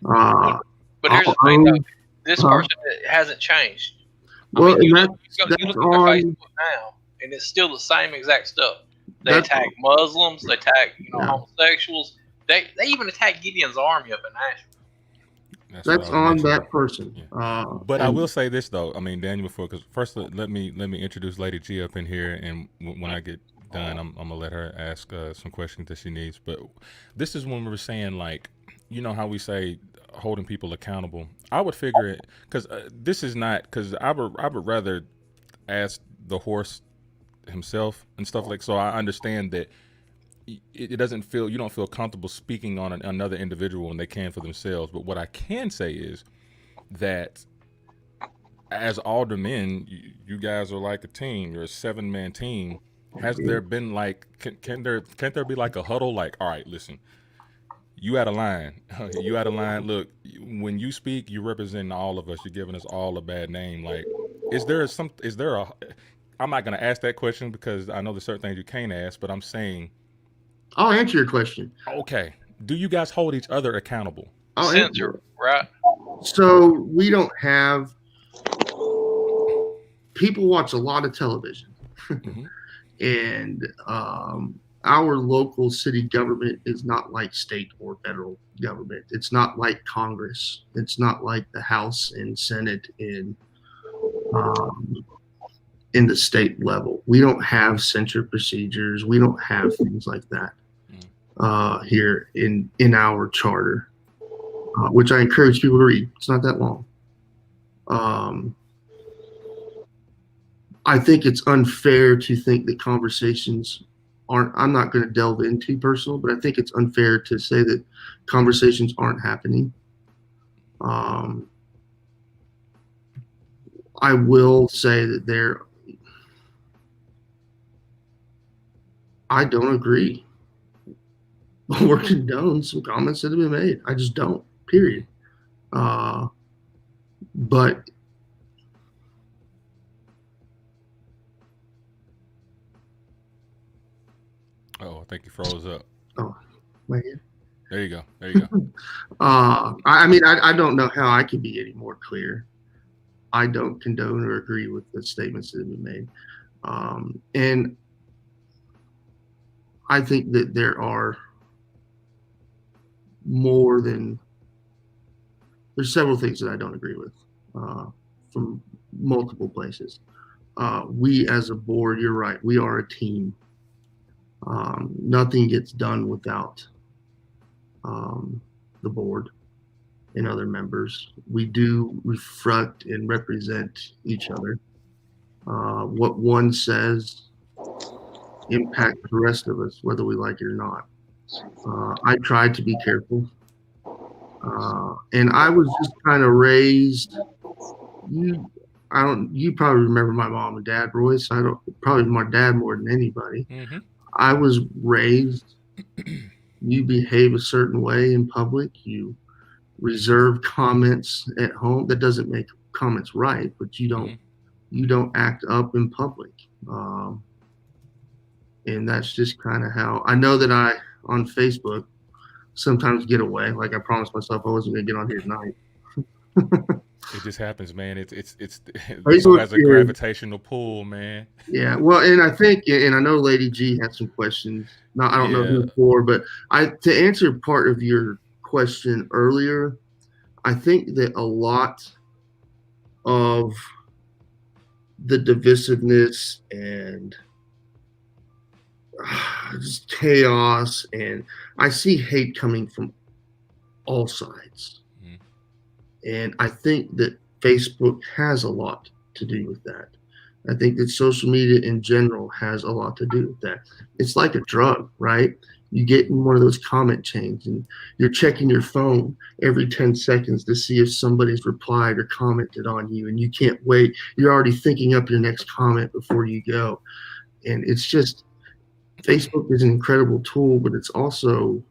But here's the thing, though. This person hasn't changed. Well, you look at their Facebook now, and it's still the same exact stuff. They attack Muslims. They attack homosexuals. They even attack Gideon's army up in Nashville. That's on that person. Yeah. But I will say this though. I mean, Daniel, because first let me introduce Lady G up in here, and when I get done, I'm gonna let her ask some questions that she needs. But this is when we were saying, like, you know how we say holding people accountable. I would figure it, because this is not, because I would rather ask the horse himself and stuff, like, so I understand that it doesn't feel, you don't feel comfortable speaking on another individual when they can for themselves. But what I can say is that as aldermen, you guys are like a team. You're a 7-man team. Has there been like, can't there be like a huddle? Like, all right, listen, you out of line. You out of line. Look, when you speak, you represent all of us. You're giving us all a bad name. Like, is there a, I'm not going to ask that question because I know there's certain things you can't ask, but I'm saying. I'll answer your question. Okay. Do you guys hold each other accountable? Censor, right? So we don't have, people watch a lot of television. Mm-hmm. And our local city government is not like state or federal government. It's not like Congress. It's not like the House and Senate in the state level. We don't have censure procedures. We don't have things like that here in our charter, which I encourage people to read. It's not that long. I think it's unfair to think that conversations aren't, I'm not going to delve into personal, but I think it's unfair to say that conversations aren't happening. I will say that I don't agree or condone some comments that have been made. I just don't, period. But oh, I think you froze up. Oh, right here. There you go. There you go. I mean, I don't know how I can be any more clear. I don't condone or agree with the statements that have been made. And I think that there are there's several things that I don't agree with from multiple places. We as a board, you're right, we are a team. Nothing gets done without the board. and other members. We do reflect and represent each other. What one says impacts the rest of us, whether we like it or not. I tried to be careful. And I was just kind of raised. You probably remember my mom and dad, Royce. Probably my dad more than anybody. Mm-hmm. I was raised, you behave a certain way in public. You reserve comments at home. That doesn't make comments right, but you don't act up in public. And that's just kind of how I know that I, on Facebook, sometimes get away. Like I promised myself I wasn't going to get on here tonight. It just happens, man. It's Facebook has a gravitational pull, man. Yeah, well, and I think, and I know Lady G had some questions. No, I don't know who for, but to answer part of your question earlier, I think that a lot of the divisiveness and just chaos, and I see hate coming from all sides. And I think that Facebook has a lot to do with that. I think that social media in general has a lot to do with that. It's like a drug, right? You get in one of those comment chains and you're checking your phone every 10 seconds to see if somebody's replied or commented on you, and you can't wait. You're already thinking up your next comment before you go. And it's just, Facebook is an incredible tool, but it's also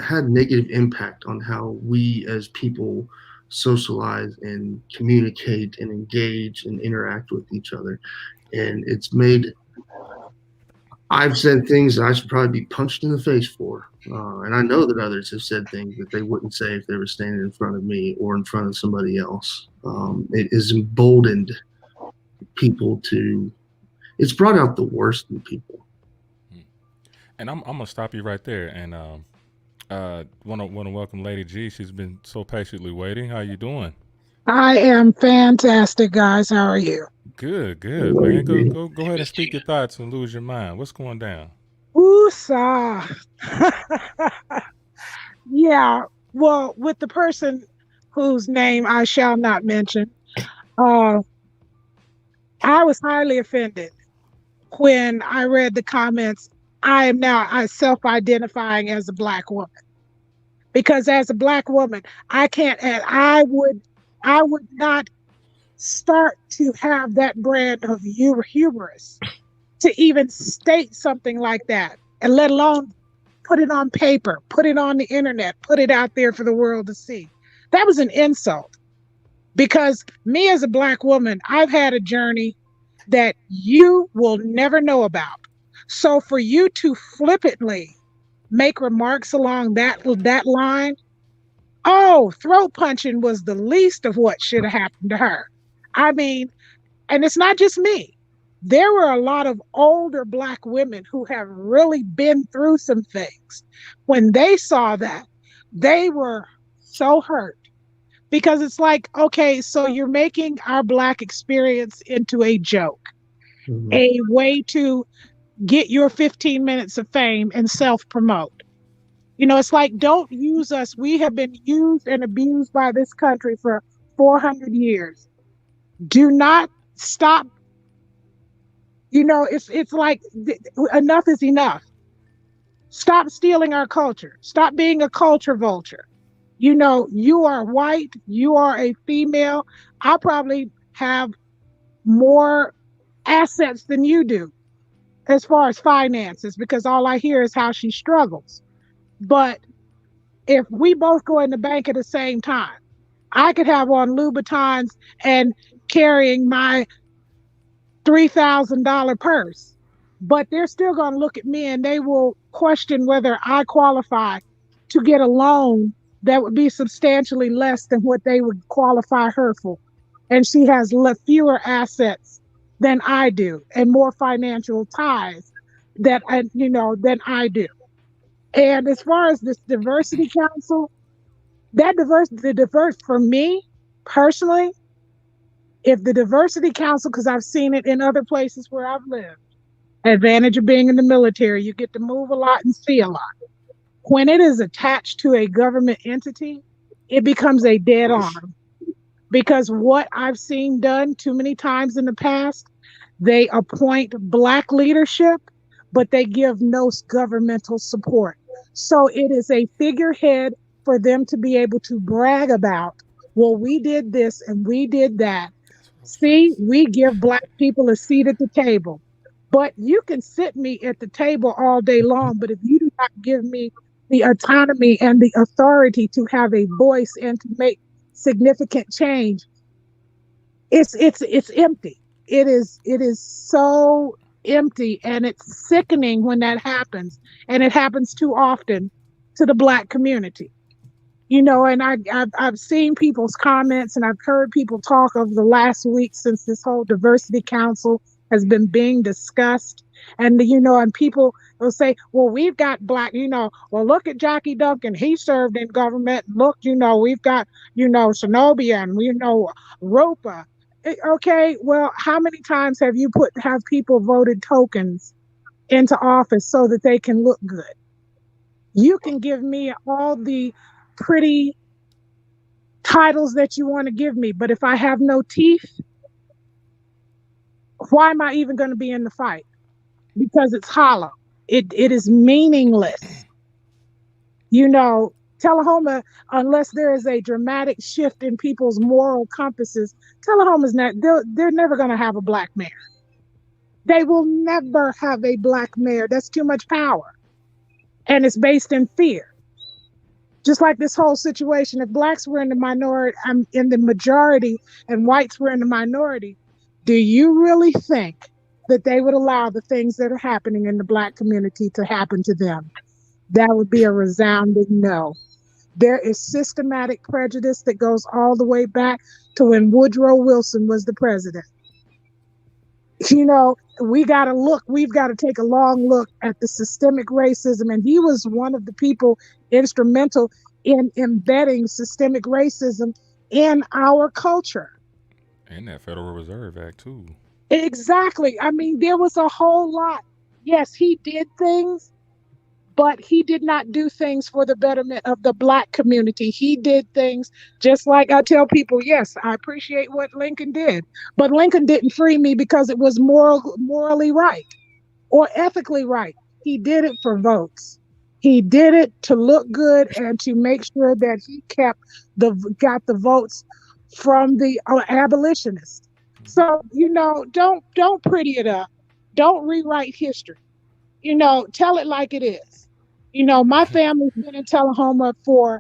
had negative impact on how we as people socialize and communicate and engage and interact with each other. And I've said things that I should probably be punched in the face for. And I know that others have said things that they wouldn't say if they were standing in front of me or in front of somebody else. It has emboldened people it's brought out the worst in people. And I'm gonna stop you right there, and want to welcome Lady G. She's been so patiently waiting. How you doing? I am fantastic, guys. How are you? Good, man. Go ahead and speak your thoughts and lose your mind. What's going down? Woosah. Yeah. Well, with the person whose name I shall not mention, I was highly offended when I read the comments. I am now self-identifying as a Black woman, because as a Black woman, I would not start to have that brand of hubris to even state something like that, and let alone put it on paper, put it on the internet, put it out there for the world to see. That was an insult, because me as a Black woman, I've had a journey that you will never know about. So for you to flippantly make remarks along that line, throat punching was the least of what should have happened to her. I mean, and it's not just me. There were a lot of older Black women who have really been through some things. When they saw that, they were so hurt, because it's like, okay, so you're making our Black experience into a joke, a way to get your 15 minutes of fame and self-promote. You know, it's like, don't use us. We have been used and abused by this country for 400 years. Do not stop. You know, it's like, enough is enough. Stop stealing our culture. Stop being a culture vulture. You know, you are white. You are a female. I probably have more assets than you do as far as finances, because all I hear is how she struggles. But if we both go in the bank at the same time, I could have on Louboutins and carrying my $3,000 purse, but they're still going to look at me and they will question whether I qualify to get a loan that would be substantially less than what they would qualify her for. And she has fewer assets than I do, and more financial ties than I do. And as far as this diversity council, for me personally, if the diversity council, because I've seen it in other places where I've lived, Advantage of being in the military, you get to move a lot and see a lot. When it is attached to a government entity, it becomes a dead arm. Because what I've seen done too many times in the past, they appoint Black leadership, but they give no governmental support. So it is a figurehead for them to be able to brag about, well, we did this and we did that. See, we give Black people a seat at the table. But you can sit me at the table all day long, but if you do not give me the autonomy and the authority to have a voice and to make significant change, it's empty. It is so empty, and it's sickening when that happens, and it happens too often to the Black community. You know, and I've seen people's comments, and I've heard people talk over the last week since this whole diversity council has been being discussed. And, you know, and people will say, well, we've got Black, you know, well, look at Jackie Duncan. He served in government. Look, you know, we've got, you know, Zenobia and, you know, Ropa. Okay, well, how many times have people voted tokens into office so that they can look good? You can give me all the pretty titles that you want to give me, but if I have no teeth, why am I even going to be in the fight? Because it's hollow. It is meaningless. You know, Tullahoma, unless there is a dramatic shift in people's moral compasses, Tullahoma's not, they're never going to have a Black mayor. They will never have a Black mayor. That's too much power. And it's based in fear. Just like this whole situation, if Blacks were in the minority, I'm in the majority, and whites were in the minority, do you really think that they would allow the things that are happening in the Black community to happen to them? That would be a resounding no. There is systematic prejudice that goes all the way back to when Woodrow Wilson was the president. You know, we've got to take a long look at the systemic racism. And he was one of the people instrumental in embedding systemic racism in our culture. And that Federal Reserve Act, too. Exactly. I mean, there was a whole lot. Yes, he did things, but he did not do things for the betterment of the Black community. He did things just like I tell people, yes, I appreciate what Lincoln did, but Lincoln didn't free me because it was morally right or ethically right. He did it for votes. He did it to look good and to make sure that he got the votes from the abolitionists. So, you know, don't pretty it up. Don't rewrite history. You know, tell it like it is. You know, my family's been in Tullahoma for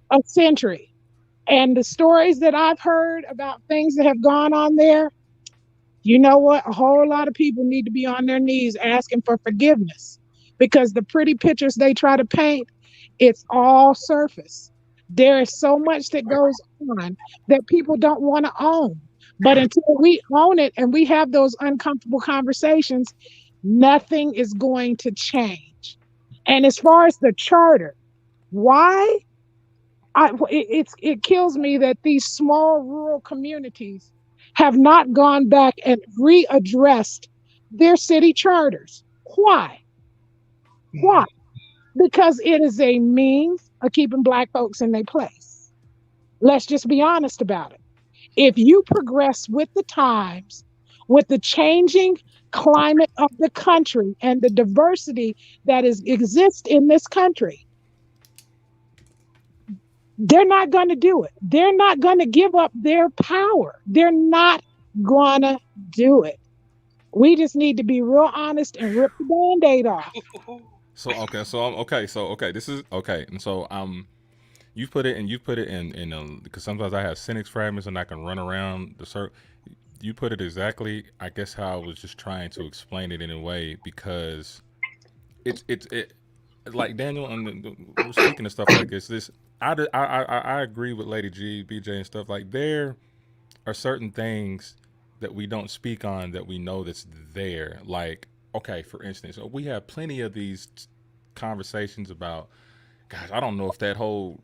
a century. And the stories that I've heard about things that have gone on there, you know what? A whole lot of people need to be on their knees asking for forgiveness, because the pretty pictures they try to paint, it's all surface. There is so much that goes on that people don't want to own. But until we own it and we have those uncomfortable conversations, nothing is going to change. And as far as the charter, why? It kills me that these small rural communities have not gone back and readdressed their city charters. Why? Why? Because it is a means of keeping Black folks in their place. Let's just be honest about it. If you progress with the times, with the changing climate of the country and the diversity that exists in this country, they're not going to do it. They're not going to give up their power. They're not going to do it. We just need to be real honest and rip the Band-Aid off. This is okay. And so you put it in because sometimes I have Cynics fragments and I can run around the circle. You put it exactly, I guess, how I was just trying to explain it in a way, because it like Daniel and speaking of stuff like this I agree with Lady G, BJ, and stuff. Like, there are certain things that we don't speak on that we know that's there. Like, okay, for instance, we have plenty of these conversations about, gosh, I don't know if that whole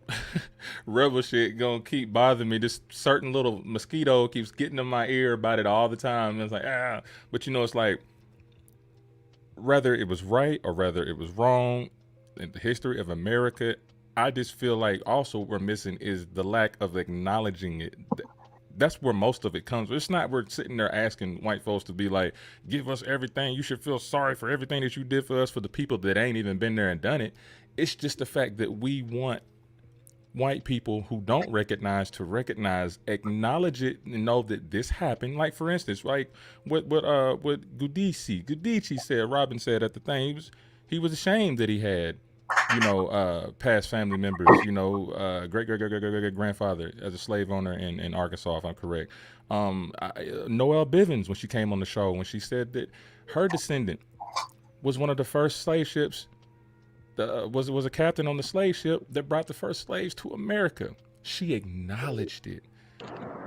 rebel shit gonna keep bothering me. This certain little mosquito keeps getting in my ear about it all the time. And it's like, but you know, it's like, whether it was right or whether it was wrong in the history of America, I just feel like also we're missing is the lack of acknowledging it. That's where most of it comes. It's not we're sitting there asking white folks to be like, give us everything. You should feel sorry for everything that you did for us, for the people that ain't even been there and done it. It's just the fact that we want white people who don't recognize to recognize, acknowledge it, and know that this happened. Like for instance, like what Gudici said, Robin said at the thing, he was ashamed that he had, past family members, great grandfather as a slave owner in Arkansas, if I'm correct. Noelle Bivens, when she came on the show, when she said that her descendant was one of the first slave ships, was a captain on the slave ship that brought the first slaves to America. She acknowledged it,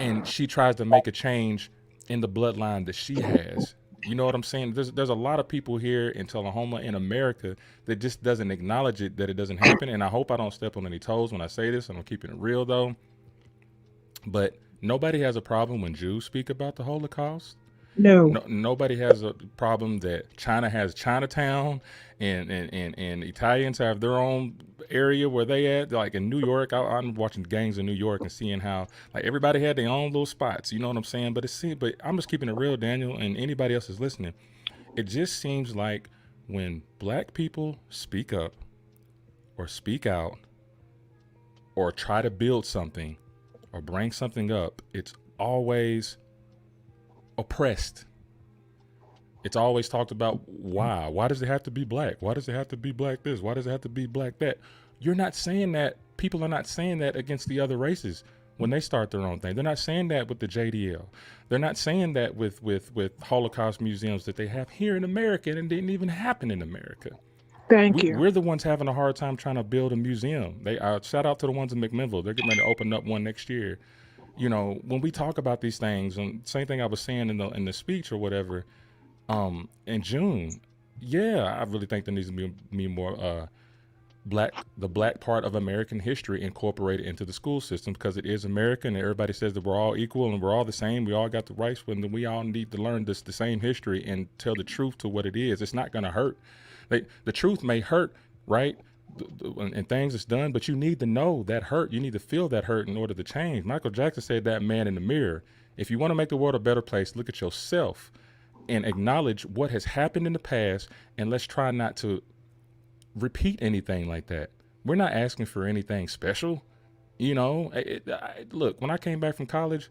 and she tries to make a change in the bloodline that she has. You know what I'm saying? There's a lot of people here in Tullahoma, in America, that just doesn't acknowledge it, that it doesn't happen. And I hope I don't step on any toes when I say this. I'm keeping it real though. But nobody has a problem when Jews speak about the Holocaust. No. Nobody has a problem that China has Chinatown and Italians have their own area where they at. Like in New York, I'm watching Gangs in New York and seeing how like everybody had their own little spots. You know what I'm saying? But I'm just keeping it real, Daniel, and anybody else is listening. It just seems like when black people speak up or speak out or try to build something or bring something up, it's always oppressed. It's always talked about why does it have to be black? Why does it have to be black this? Why does it have to be black that? You're not saying that. People are not saying that against the other races when they start their own thing. They're not saying that with the JDL. They're not saying that with Holocaust museums that they have here in America, and it didn't even happen in America. Thank you. We're the ones having a hard time trying to build a museum. They shout out to the ones in McMinnville. They're getting ready to open up one next year. When we talk about these things, and same thing I was saying in the speech or whatever, in June, I really think there needs to be more the black part of American history incorporated into the school system, because it is America, and everybody says that we're all equal and we're all the same. We all got the rights, when we all need to learn the same history and tell the truth to what it is. It's not going to hurt. The truth may hurt, right? And things is done, but you need to know that hurt. You need to feel that hurt in order to change. Michael Jackson said that man in the mirror. If you want to make the world a better place, look at yourself and acknowledge what has happened in the past, and let's try not to repeat anything like that. We're not asking for anything special. Look, when I came back from college,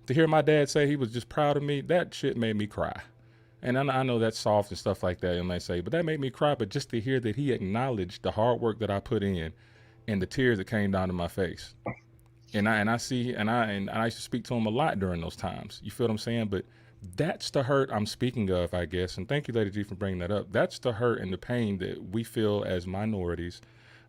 to hear my dad say he was just proud of me, that shit made me cry. And I know that's soft and stuff like that, you might say, but that made me cry. But just to hear that he acknowledged the hard work that I put in and the tears that came down to my face. And I used to speak to him a lot during those times. You feel what I'm saying? But that's the hurt I'm speaking of, I guess. And thank you, Lady G, for bringing that up. That's the hurt and the pain that we feel as minorities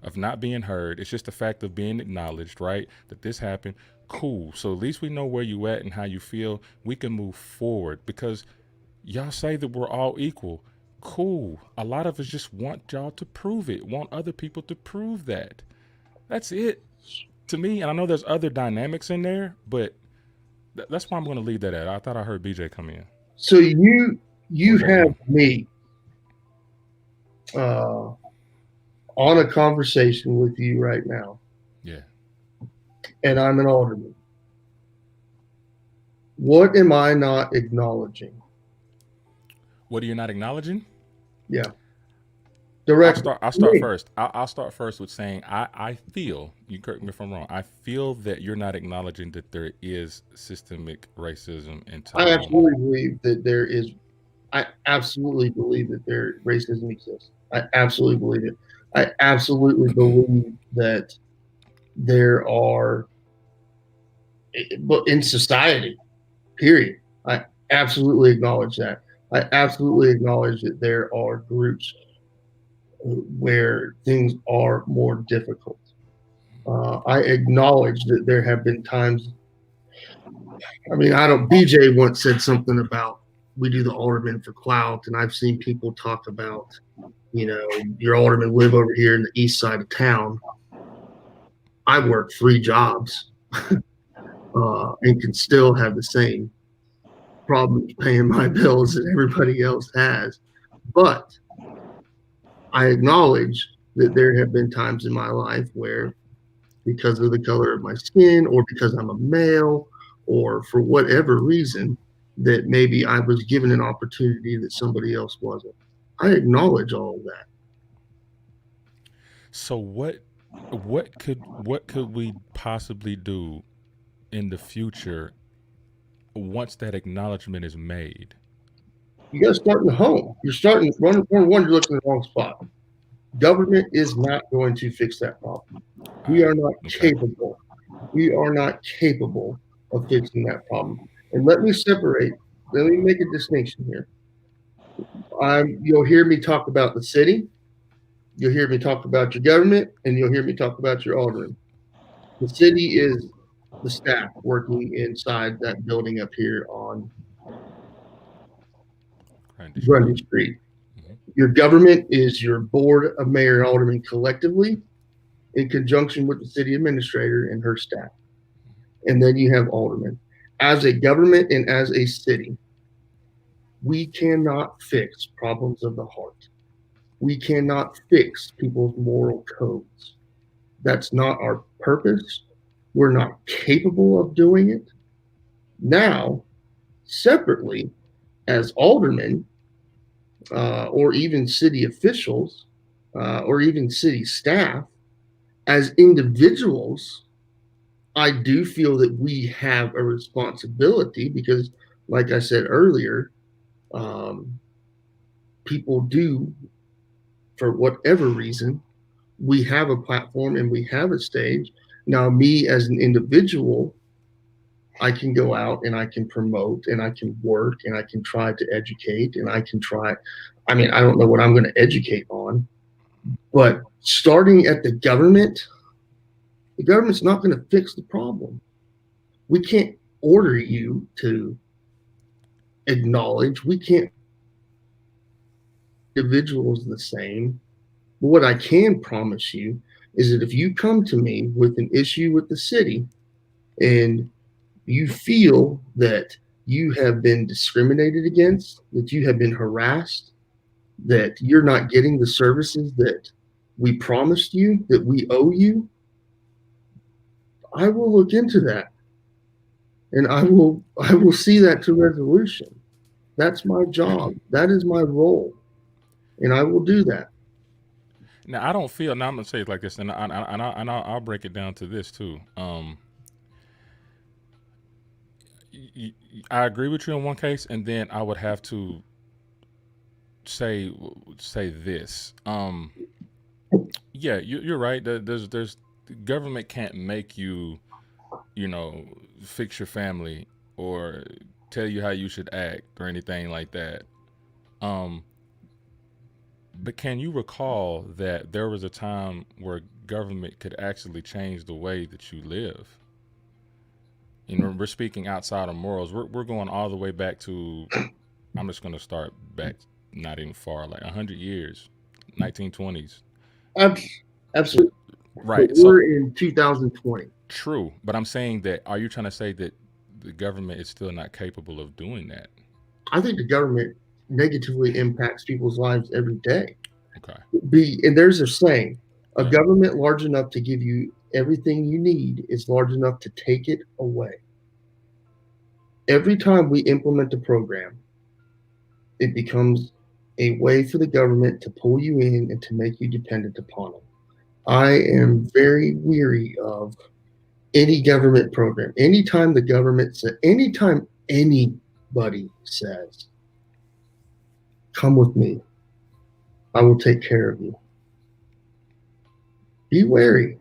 of not being heard. It's just the fact of being acknowledged, right? That this happened. Cool. So at least we know where you at and how you feel. We can move forward, because y'all say that we're all equal. Cool. A lot of us just want y'all to prove it, want other people to prove that. That's it to me. And I know there's other dynamics in there, but that's why I'm going to leave that at. I thought I heard BJ come in. So you have me on a conversation with you right now. Yeah. And I'm an alderman. What am I not acknowledging? What are you not acknowledging? Yeah. I'll start first. I'll start first with saying I feel, you correct me if I'm wrong, I feel that you're not acknowledging that there is systemic racism in Tullahoma. I absolutely believe that there is. I absolutely believe that racism exists. I absolutely believe it. I absolutely believe that there are, but in society, period. I absolutely acknowledge that. I absolutely acknowledge that there are groups where things are more difficult. I acknowledge that there have been times. BJ once said something about we do the alderman for clout, and I've seen people talk about, your aldermen live over here in the east side of town. I work 3 jobs and can still have the same problems paying my bills that everybody else has. But I acknowledge that there have been times in my life where, because of the color of my skin or because I'm a male or for whatever reason, that maybe I was given an opportunity that somebody else wasn't. I acknowledge all of that. So what could we possibly do in the future once that acknowledgement is made? You got to start in the home. You're starting one. You're looking in the wrong spot. Government is not going to fix that problem. We are not capable. We are not capable of fixing that problem. And let me make a distinction here. You'll hear me talk about the city. You'll hear me talk about your government, and you'll hear me talk about your alderman. The city is the staff working inside that building up here on Grundy Street. Your government is your board of mayor and aldermen collectively in conjunction with the city administrator and her staff. And then you have aldermen. As a government and as a city, we cannot fix problems of the heart. We cannot fix people's moral codes. That's not our purpose. We're not capable of doing it. Now, separately, as aldermen, or even city officials, or even city staff, as individuals, I do feel that we have a responsibility because, like I said earlier, people do, for whatever reason, we have a platform and we have a stage. Now, me as an individual, I can go out and I can promote and I can work and I can try to educate and I can try. I mean, I don't know what I'm going to educate on, but starting at the government's not going to fix the problem. We can't order you to acknowledge. We can't individuals the same. But what I can promise you is that if you come to me with an issue with the city and you feel that you have been discriminated against, that you have been harassed, that you're not getting the services that we promised you, that we owe you, I will look into that. And I will see that to resolution. That's my job. That is my role. And I will do that. Now, I don't feel, now I'm going to say it like this, and I'll break it down to this too. I agree with you in one case, and then I would have to say this. Yeah, you're right. There's government can't make you, fix your family or tell you how you should act or anything like that. But can you recall that there was a time where government could actually change the way that you live? We're speaking outside of morals. We're going all the way back to, I'm just going to start back not even far, like 100 years, 1920s. Absolutely. Right. But we're in 2020. True. But I'm saying that, are you trying to say that the government is still not capable of doing that? I think the government negatively impacts people's lives every day. Okay. And there's a saying, a government large enough to give you everything you need is large enough to take it away. Every time we implement a program, it becomes a way for the government to pull you in and to make you dependent upon it. I am very weary of any government program. Anytime anybody says, come with me, I will take care of you. Be wary.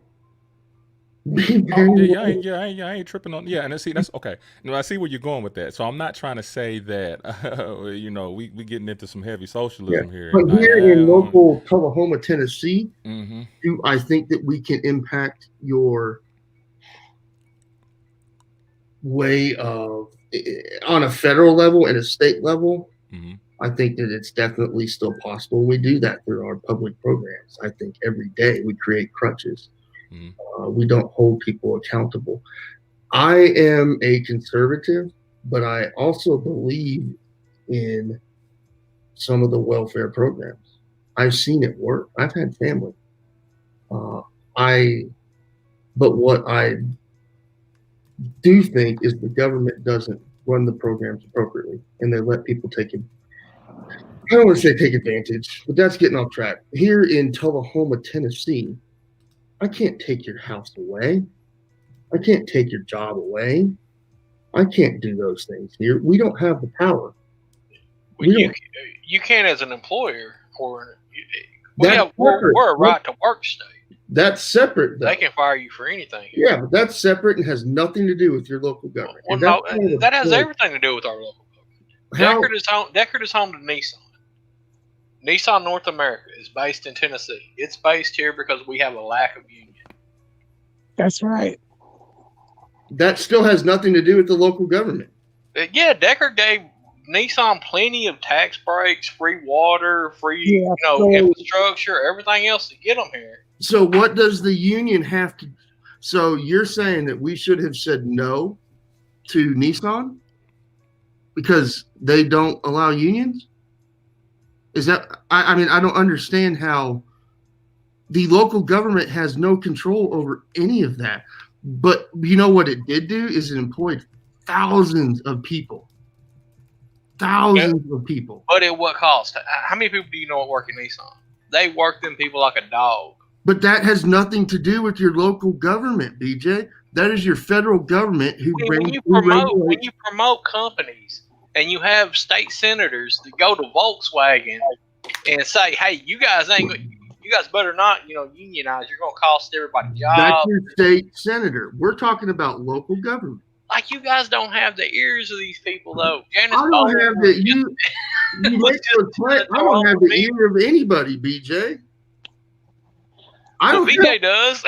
Be very wary. I ain't tripping on. Yeah, and that's okay. No, I see where you're going with that. So I'm not trying to say that, we getting into some heavy socialism here. But here in local Tullahoma, Tennessee, do I think that we can impact your way of, on a federal level and a state level? I think that it's definitely still possible. We do that through our public programs. I think every day we create crutches. We don't hold people accountable. I am a conservative, but I also believe in some of the welfare programs. I've seen it work. I've had family. But what I do think is the government doesn't run the programs appropriately, and they let people take it. I don't want to say take advantage, but that's getting off track. Here in Tullahoma, Tennessee, I can't take your house away. I can't take your job away. I can't do those things here. We don't have the power. You can as an employer, or we're a right to work state. That's separate, though. They can fire you for anything. Yeah, but that's separate and has nothing to do with your local government. Well, no, that has everything to do with our local government. Deckard is home to Nissan. Nissan North America is based in Tennessee. It's based here because we have a lack of union. That's right. That still has nothing to do with the local government. Yeah, Deckard gave Nissan plenty of tax breaks, free water, free infrastructure, everything else to get them here. So what does the union have to? So you're saying that we should have said no to Nissan because they don't allow unions? Is that? I mean, I don't understand how the local government has no control over any of that. But you know what it did do is it employed thousands of people. Thousands of people. But at what cost? How many people do you know work at Nissan? They work them people like a dog. But that has nothing to do with your local government, BJ. That is your federal government who when you promote companies and you have state senators that go to Volkswagen and say, "Hey, you guys better not, unionize. You're going to cost everybody jobs." That's your state senator. We're talking about local government. Like you guys don't have the ears of these people, though. I don't have the ear of anybody, BJ. BJ does.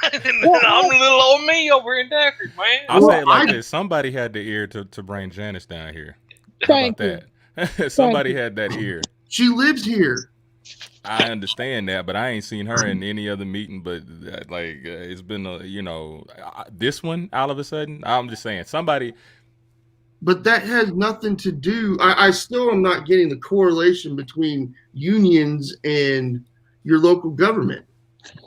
I'm a little old me over in Deckard, man. I'll say it like this: somebody had the ear to bring Janice down here. How about that? Somebody had that ear. She lives here. I understand that, but I ain't seen her in any other meeting. But it's been this one all of a sudden. I'm just saying somebody. But that has nothing to do. I still am not getting the correlation between unions and your local government.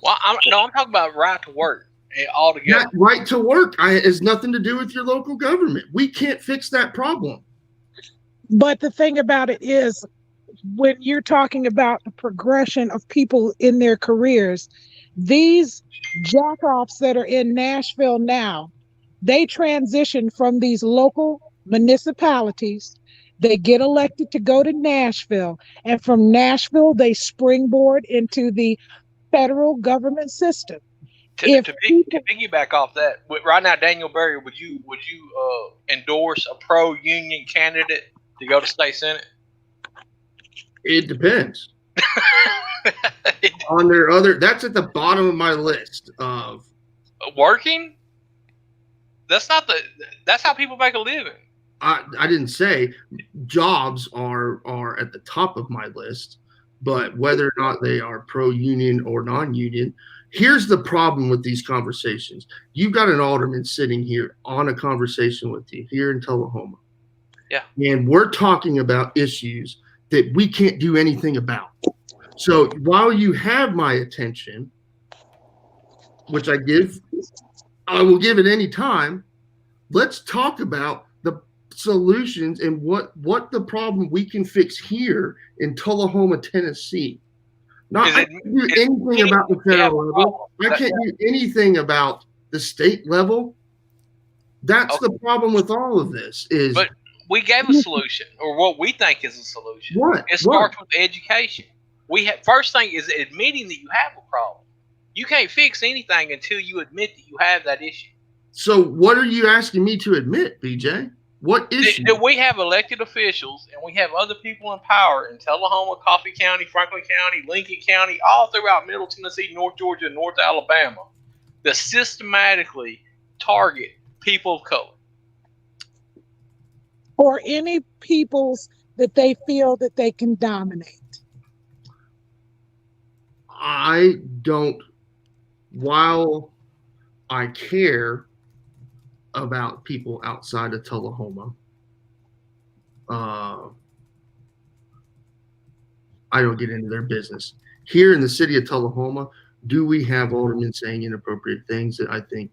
Well, I'm talking about right to work altogether. That right to work has nothing to do with your local government. We can't fix that problem. But the thing about it is, when you're talking about the progression of people in their careers, these jackoffs that are in Nashville now, they transition from these local municipalities. They get elected to go to Nashville, and from Nashville, they springboard into the federal government system. To piggyback off that, right now, Daniel Berry, would you endorse a pro-union candidate to go to state senate? It depends. That's at the bottom of my list of working. That's how people make a living. I didn't say jobs are at the top of my list, but whether or not they are pro-union or non-union, here's the problem with these conversations. You've got an alderman sitting here on a conversation with you here in Tullahoma. Yeah. And we're talking about issues that we can't do anything about. So while you have my attention, which I will give at any time, let's talk about the solutions and what the problem we can fix here in Tullahoma, Tennessee. I can't do anything about the federal level. I can't do anything about the state level. That's the problem with all of this is. But we gave a solution, or what we think is a solution. What? It starts with education. First thing is admitting that you have a problem. You can't fix anything until you admit that you have that issue. So what are you asking me to admit, BJ? What issue? That we have elected officials and we have other people in power in Tullahoma, Coffee County, Franklin County, Lincoln County, all throughout Middle Tennessee, North Georgia, and North Alabama that systematically target people of color. Or any peoples that they feel that they can dominate. I don't, while I care about people outside of Tullahoma, I don't get into their business. Here in the city of Tullahoma, do we have aldermen saying inappropriate things? That I think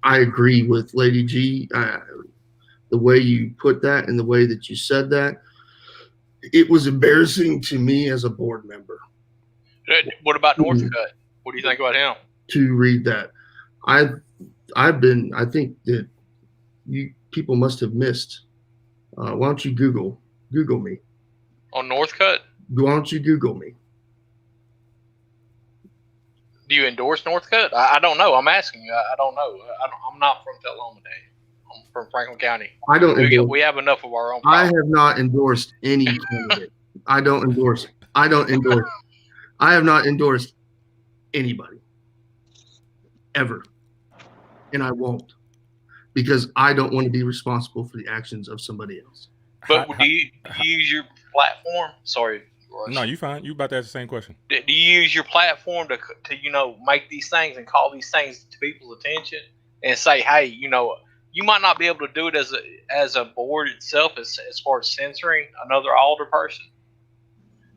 I agree with Lady G. The way you put that and the way that you said that, it was embarrassing to me as a board member. What about Northcutt? What do you think about him? To read that, I think that you people must have missed. Why don't you Google me? On Northcutt? Why don't you Google me? Do you endorse Northcutt? I don't know. I'm asking you. I don't know. I'm not from Tullahoma, Dave. I'm from Franklin County. I don't. We have enough of our own. I have not endorsed any candidate. I don't endorse. I have not endorsed anybody ever, and I won't, because I don't want to be responsible for the actions of somebody else. But do you use your platform? Sorry, Russ. No, you fine. You about to ask the same question. Do you use your platform to make these things and call these things to people's attention and say, hey, you might not be able to do it as a board itself as far as censoring another alder person,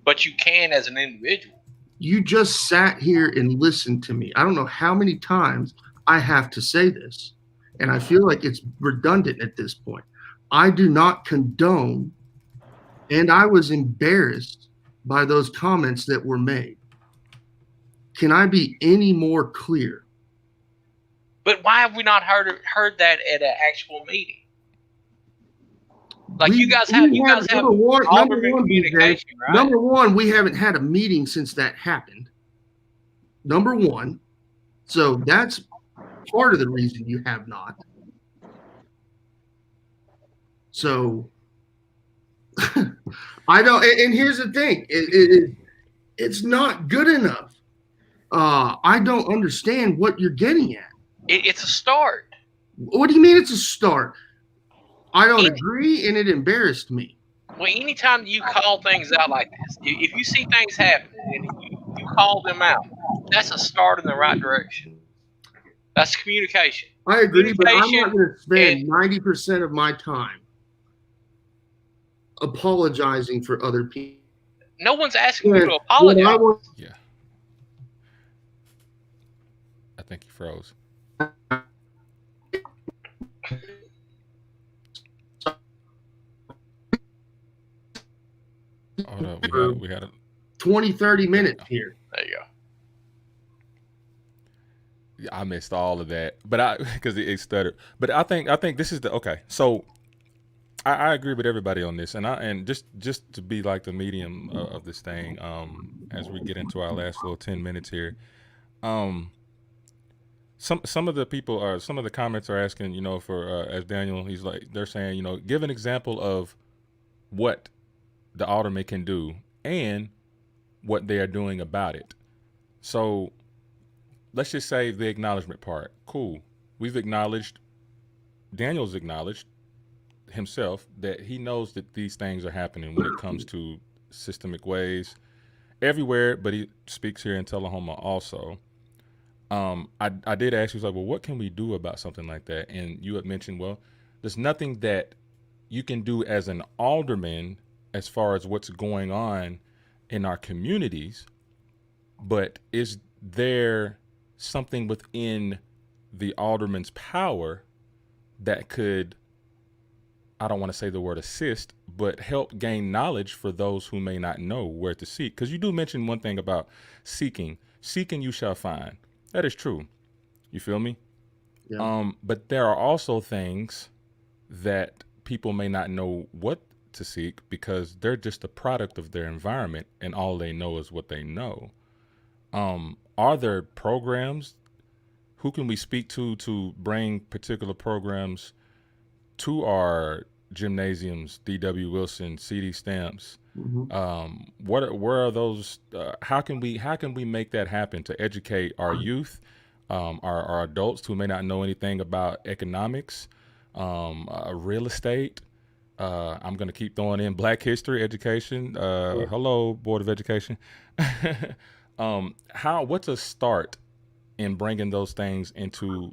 but you can as an individual. You just sat here and listened to me. I don't know how many times I have to say this, and I feel like it's redundant at this point. I do not condone, and I was embarrassed by those comments that were made. Can I be any more clear? But why have we not heard that at an actual meeting? Like you guys have number one, communication, right? Number one, we haven't had a meeting since that happened. Number one. So that's part of the reason you have not. So I don't, and here's the thing, it's not good enough. I don't understand what you're getting at. It's a start. What do you mean it's a start? I don't agree, and it embarrassed me. Well, anytime you call things out like this, if you see things happen and you call them out, that's a start in the right direction. That's communication. I agree, but I'm not going to spend 90% of my time apologizing for other people. No one's asking you to apologize. Yeah. I think he froze. Hold up, we had a 20-30 minutes here. There you go. I missed all of that, but because it stuttered. But I think this is okay. So I agree with everybody on this, and just to be like the medium of this thing, as we get into our last little 10 minutes here, some of the people are, some of the comments are asking, for as Daniel, he's like, they're saying, give an example of what the alderman can do and what they are doing about it. So let's just say the acknowledgement part. Cool. Daniel's acknowledged himself that he knows that these things are happening when it comes to systemic ways everywhere, but he speaks here in Tullahoma also. I did ask you, like, well, what can we do about something like that? And you had mentioned, well, there's nothing that you can do as an alderman as far as what's going on in our communities, but is there something within the alderman's power that could, I don't want to say the word assist, but help gain knowledge for those who may not know where to seek? Because you do mention one thing about seeking. Seeking you shall find. That is true. You feel me? Yeah. But there are also things that people may not know what to seek because they're just a product of their environment and all they know is what they know. Are there programs? Who can we speak to bring particular programs to our gymnasiums, D.W. Wilson, C.D. Stamps? Mm-hmm. Where are those? How can we make that happen to educate our youth, our adults who may not know anything about economics, real estate? I'm going to keep throwing in Black history education. Hello, Board of Education. What's a start in bringing those things into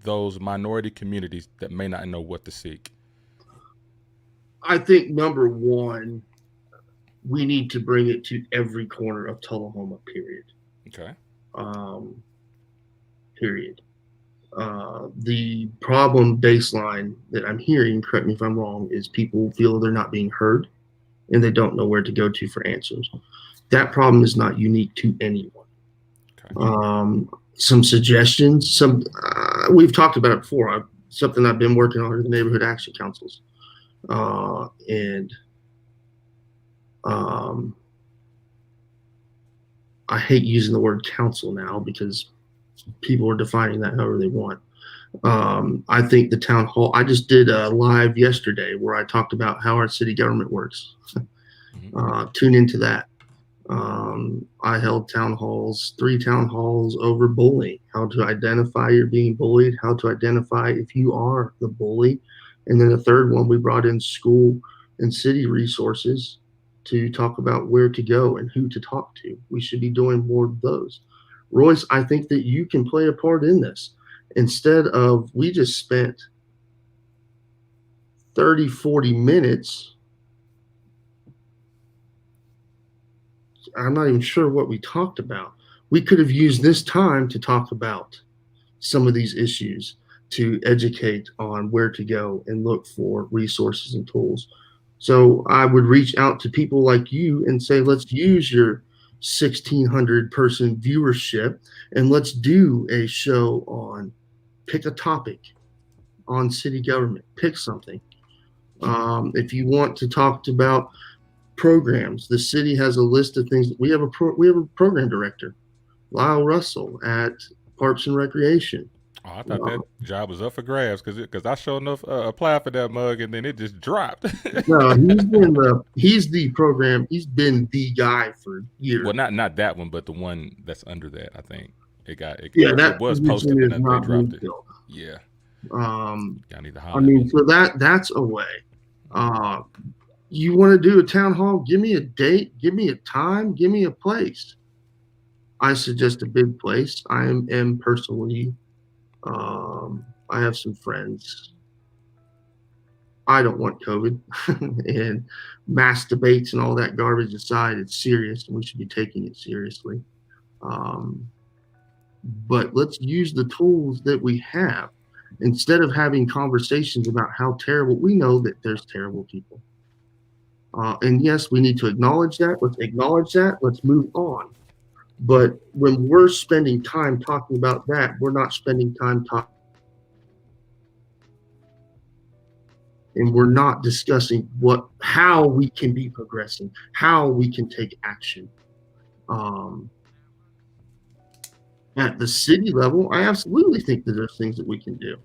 those minority communities that may not know what to seek? I think number one, we need to bring it to every corner of Tullahoma, period. Okay. Period. The problem baseline that I'm hearing, correct me if I'm wrong, is people feel they're not being heard and they don't know where to go to for answers. That problem is not unique to anyone. Okay. Some suggestions, we've talked about it before. Something I've been working on are the neighborhood action councils. I hate using the word council now because people are defining that however they want. I think the town hall, I just did a live yesterday where I talked about how our city government works. Tune into that. I held 3 town halls over bullying, how to identify you're being bullied, how to identify if you are the bully. And then the third one, we brought in school and city resources to talk about where to go and who to talk to. We should be doing more of those. Royce, I think that you can play a part in this. Instead of, we just spent 30, 40 minutes. I'm not even sure what we talked about. We could have used this time to talk about some of these issues, to educate on where to go and look for resources and tools. So I would reach out to people like you and say, let's use your 1,600 person viewership and let's do a show on, pick a topic on city government, pick something. If you want to talk about programs, the city has a list of things. We have a program director, Lyle Russell at Parks and Recreation. Oh, I thought that job was up for grabs because I sure enough applied for that mug and then it just dropped. No, he's been the guy for years. Well, not that one, but the one that's under that. I think that was posted and they dropped it. Filled. Yeah. I need to so that's a way. You want to do a town hall? Give me a date, give me a time, give me a place. I suggest a big place. I am personally, I have some friends. I don't want COVID and mass debates and all that garbage aside. It's serious and we should be taking it seriously. But let's use the tools that we have instead of having conversations about how terrible. We know that there's terrible people. And yes, we need to acknowledge that. Let's acknowledge that. Let's move on. But when we're spending time talking about that, we're not spending time talking. And we're not discussing how we can be progressing, how we can take action. At the city level, I absolutely think that there's things that we can do.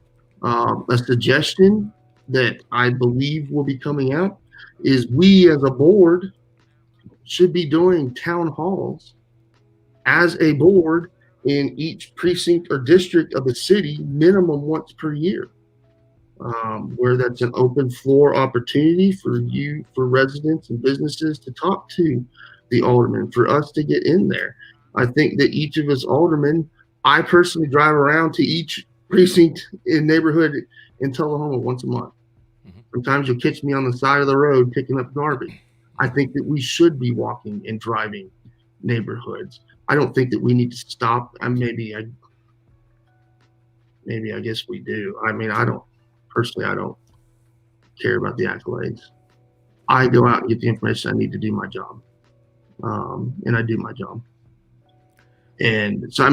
A suggestion that I believe will be coming out is we as a board should be doing town halls as a board in each precinct or district of the city minimum once per year, where that's an open floor opportunity for residents and businesses to talk to the alderman, for us to get in there. I think that each of us aldermen, I personally drive around to each precinct in neighborhood in Tullahoma once a month. Sometimes you'll catch me on the side of the road picking up garbage. I think that we should be walking and driving neighborhoods. I don't think that we need to stop. Maybe I guess we do. I mean, I don't care about the accolades. I go out and get the information I need to do my job. And I do my job. And so,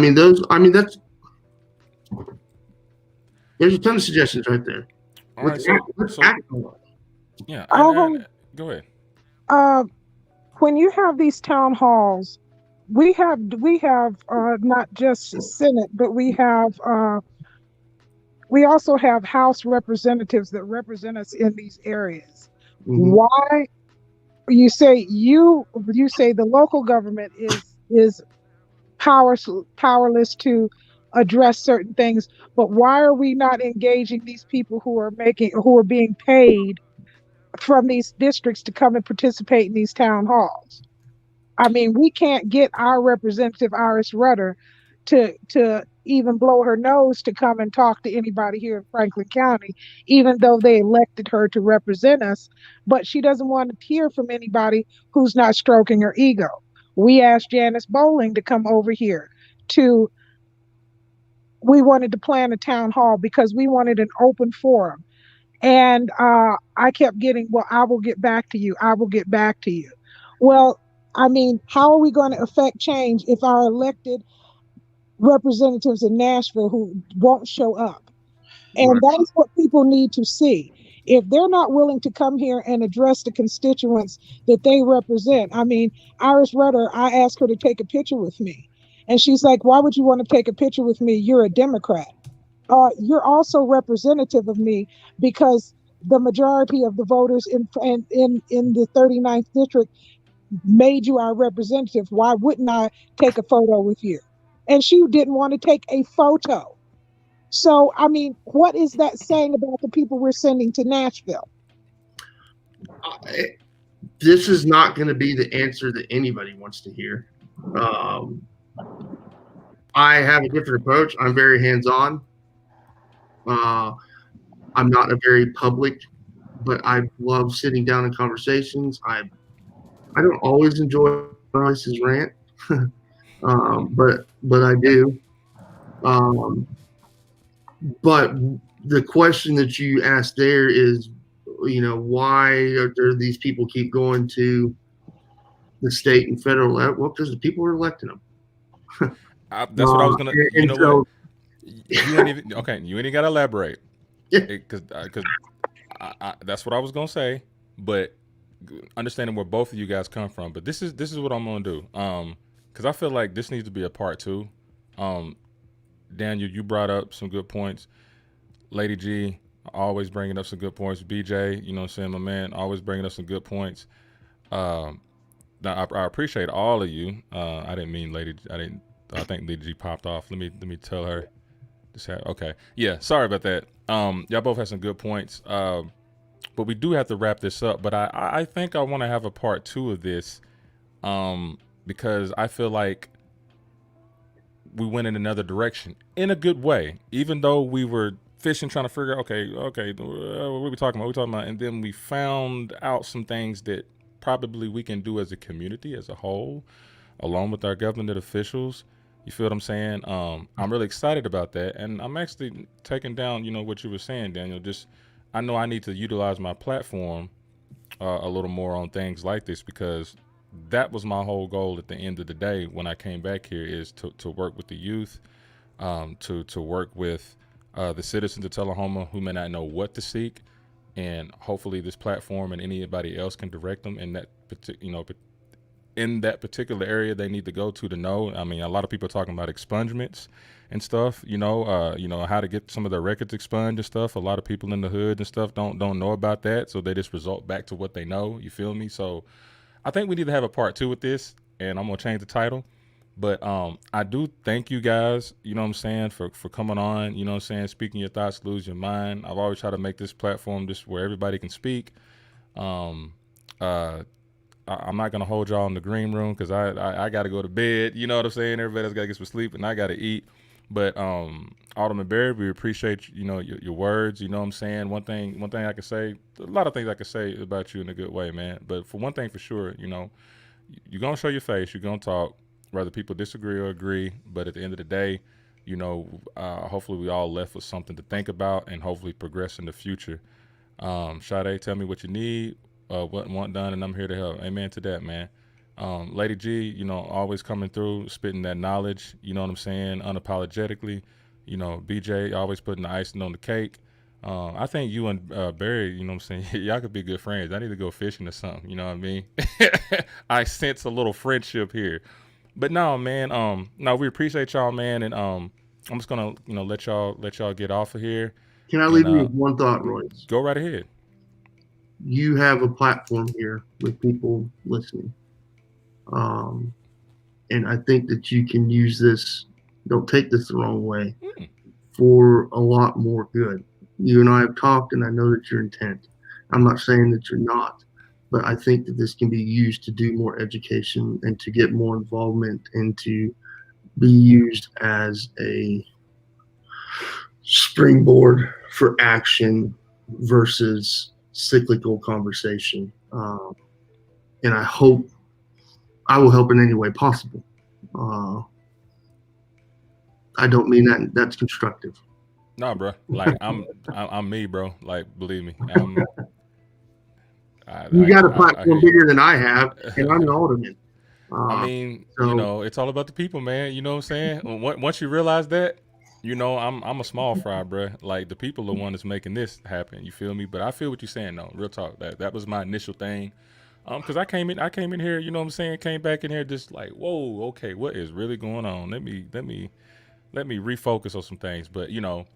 there's a ton of suggestions right there. All right, let's act on it. Yeah. Go ahead. When you have these town halls, we have not just Senate, but we also have House representatives that represent us in these areas. Mm-hmm. Why you say the local government is powerless to address certain things, but why are we not engaging these people who are being paid from these districts to come and participate in these town halls? I mean, we can't get our representative Iris Rutter to even blow her nose to come and talk to anybody here in Franklin County, even though they elected her to represent us. But she doesn't want to hear from anybody who's not stroking her ego. We asked Janice Bowling to come over here we wanted to plan a town hall because we wanted an open forum. And I kept getting, well, I will get back to you. I will get back to you. Well, I mean, how are we going to affect change if our elected representatives in Nashville who won't show up? And that's what people need to see. If they're not willing to come here and address the constituents that they represent, I mean, Iris Rudder, I asked her to take a picture with me. And she's like, why would you want to take a picture with me? You're a Democrat. You're also representative of me because the majority of the voters in the 39th district made you our representative. Why wouldn't I take a photo with you? And she didn't want to take a photo. So, I mean, what is that saying about the people we're sending to Nashville? This is not going to be the answer that anybody wants to hear. I have a different approach. I'm very hands-on. I'm not a very public, but I love sitting down in conversations. I don't always enjoy Royce's rant, but I do. But the question that you asked there is, why are these people keep going to the state and federal level? Well, because the people are electing them. That's what I was gonna. You know so, what? You ain't even gotta elaborate. Because that's what I was gonna say. But understanding where both of you guys come from. But this is what I'm gonna do. Because I feel like this needs to be a part 2. Daniel, you brought up some good points. Lady G, always bringing up some good points. BJ, you know what I'm saying, my man, always bringing up some good points. Now I appreciate all of you. I didn't mean Lady. I think Lady G popped off. Let me tell her. Okay. Yeah. Sorry about that. Y'all both had some good points. But we do have to wrap this up. But I think I want to have a part 2 of this, because I feel like we went in another direction in a good way, even though we were fishing, trying to figure out, okay, what are we talking about? And then we found out some things that probably we can do as a community, as a whole, along with our government officials. You feel what I'm saying? I'm really excited about that. And I'm actually taking down, what you were saying, Daniel. I know I need to utilize my platform a little more on things like this, because that was my whole goal at the end of the day when I came back here, is to work with the youth, to work with the citizens of Tullahoma who may not know what to seek. And hopefully this platform and anybody else can direct them in that in that particular area they need to go to know. I mean, a lot of people are talking about expungements and stuff, how to get some of their records expunged and stuff. A lot of people in the hood and stuff don't know about that. So they just resort back to what they know. You feel me? So I think we need to have a part 2 with this, and I'm going to change the title. But I do thank you guys, for coming on, speaking your thoughts, lose your mind. I've always tried to make this platform just where everybody can speak. I'm not going to hold y'all in the green room because I got to go to bed. You know what I'm saying? Everybody's got to get some sleep, and I got to eat. But Autumn and Barry, we appreciate, your words. You know what I'm saying? One thing I can say, a lot of things I can say about you in a good way, man. But for one thing for sure, you're going to show your face. You're going to talk, whether people disagree or agree. But at the end of the day, hopefully we all left with something to think about and hopefully progress in the future. Sade, tell me what you need, what want done, and I'm here to help. Amen to that, man. Lady G, always coming through, spitting that knowledge, you know what I'm saying, unapologetically. BJ always putting the icing on the cake. I think you and Barry, you know what I'm saying, y'all could be good friends. I need to go fishing or something, you know what I mean? I sense a little friendship here. But no, man, we appreciate y'all, man, and I'm just gonna, let y'all get off of here. Can I leave you with one thought, Royce? Go right ahead. You have a platform here with people listening. And I think that you can use this, don't take this the wrong way, for a lot more good. You and I have talked, and I know that you're intent. I'm not saying that you're not, but I think that this can be used to do more education and to get more involvement and to be used as a springboard for action versus cyclical conversation. And I hope I will help in any way possible. I don't mean that that's constructive. Nah, bro. Like I'm me, bro. Like, believe me. You got a platform bigger than I have, and I'm an alderman. I mean, you know, it's all about the people, man. You know what I'm saying? Once you realize that, you know, I'm a small fry, bro. Like, the people are the one that's making this happen. You feel me? But I feel what you're saying, though. Real talk. That was my initial thing. Because I came in here, you know what I'm saying? Came back in here just like, whoa, okay, what is really going on? Let me refocus on some things. But you know,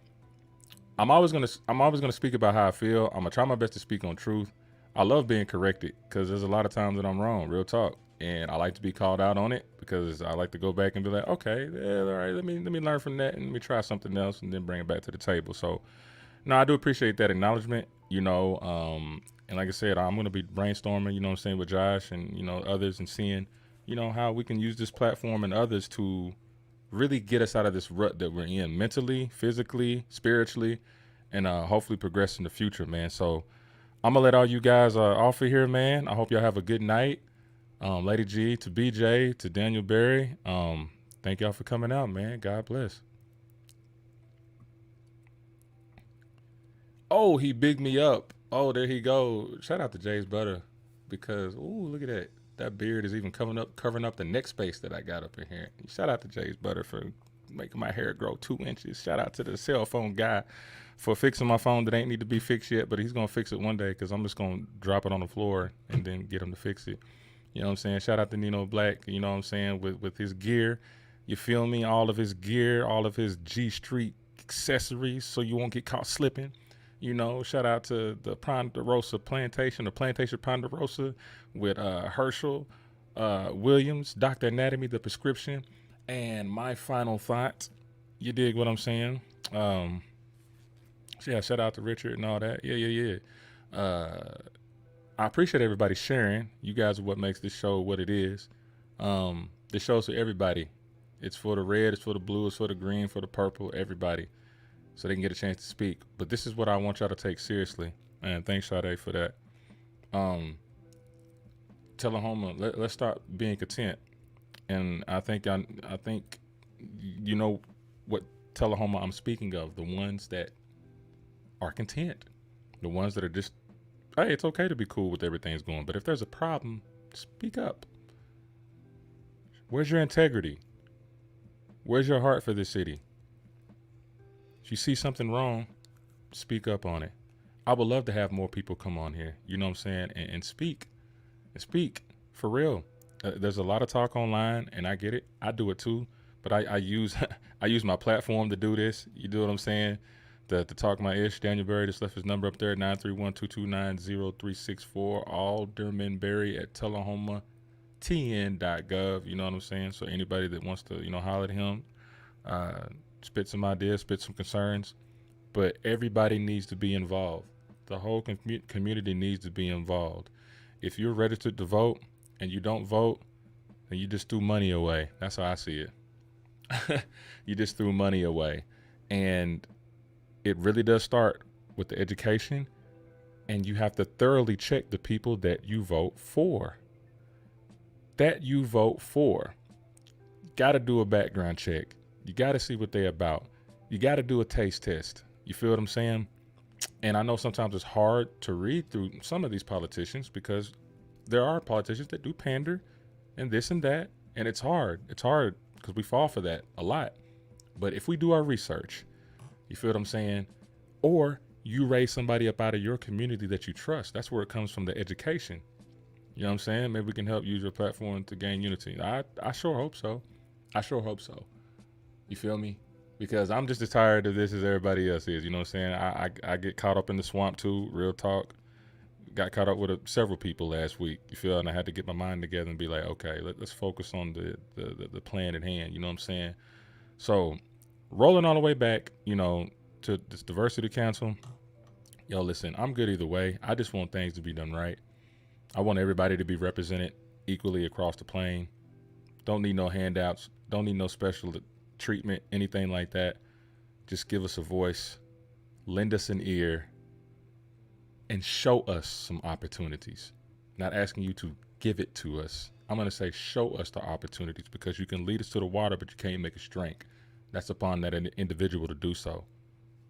I'm always gonna speak about how I feel. I'm gonna try my best to speak on truth. I love being corrected because there's a lot of times that I'm wrong, real talk. And I like to be called out on it because I like to go back and be like, okay, yeah, all right, let me learn from that and let me try something else and then bring it back to the table. So, no, I do appreciate that acknowledgement, you know. And like I said, I'm going to be brainstorming, you know what I'm saying, with Josh and, you know, others and seeing, you know, how we can use this platform and others to really get us out of this rut that we're in mentally, physically, spiritually, and hopefully progress in the future, man. So I'm going to let all you guys off of here, man. I hope y'all have a good night. Lady G, to BJ, to Daniel Berry, thank y'all for coming out, man. God bless. Oh, he bigged me up. Oh, there he go. Shout out to Jay's Butter because, ooh, look at that. That beard is even covering up the neck space that I got up in here. Shout out to Jay's Butter for making my hair grow 2 inches. Shout out to the cell phone guy for fixing my phone that ain't need to be fixed yet, but he's going to fix it one day because I'm just going to drop it on the floor and then get him to fix it. You know what I'm saying? Shout out to Nino Black, you know what I'm saying, with his gear. You feel me? All of his gear, all of his G Street accessories so you won't get caught slipping. You know, shout out to the Ponderosa Plantation, the Plantation Ponderosa with Herschel Williams, Dr. Anatomy, The Prescription. And my final thought, you dig what I'm saying? Yeah, shout out to Richard and all that. Yeah. I appreciate everybody sharing. You guys are what makes this show what it is. This show's for everybody. It's for the red, it's for the blue, it's for the green, for the purple, everybody. So they can get a chance to speak. But this is what I want y'all to take seriously. And thanks, Sade, for that. Tullahoma, let's start being content. And I think you know what Tullahoma I'm speaking of. The ones that are content. The ones that are just, hey, it's okay to be cool with everything's going. But if there's a problem, speak up. Where's your integrity? Where's your heart for this city? If you see something wrong, speak up on it. I would love to have more people come on here, you know what I'm saying, and speak. And speak, for real. There's a lot of talk online, and I get it. I do it too, but I use I use my platform to do this. You do what I'm saying? To talk my ish. Daniel Berry just left his number up there, 931-229-0364. aldermanberry@tullahomatn.gov. You know what I'm saying? So anybody that wants to, you know, holler at him, spit some ideas, spit some concerns, but everybody needs to be involved. The whole community needs to be involved. If you're registered to vote and you don't vote, then you just threw money away. That's how I see it. You just threw money away. And it really does start with the education, and you have to thoroughly check the people that you vote for. Got to do a background check. You got to see what they're about. You got to do a taste test. You feel what I'm saying? And I know sometimes it's hard to read through some of these politicians because there are politicians that do pander and this and that. And it's hard. It's hard because we fall for that a lot. But if we do our research, you feel what I'm saying? Or you raise somebody up out of your community that you trust. That's where it comes from, the education. You know what I'm saying? Maybe we can help use your platform to gain unity. I sure hope so. You feel me? Because I'm just as tired of this as everybody else is. You know what I'm saying? I get caught up in the swamp too, real talk. Got caught up with several people last week. You feel? And I had to get my mind together and be like, okay, let's focus on the plan at hand. You know what I'm saying? So rolling all the way back, you know, to this diversity council. Yo, listen, I'm good either way. I just want things to be done right. I want everybody to be represented equally across the plane. Don't need no handouts. Don't need no special treatment, anything like that. just give us a voice, lend us an ear, and show us some opportunities. Not asking you to give it to us. I'm going to say show us the opportunities, because you can lead us to the water, but you can't make us drink. That's upon that individual to do so.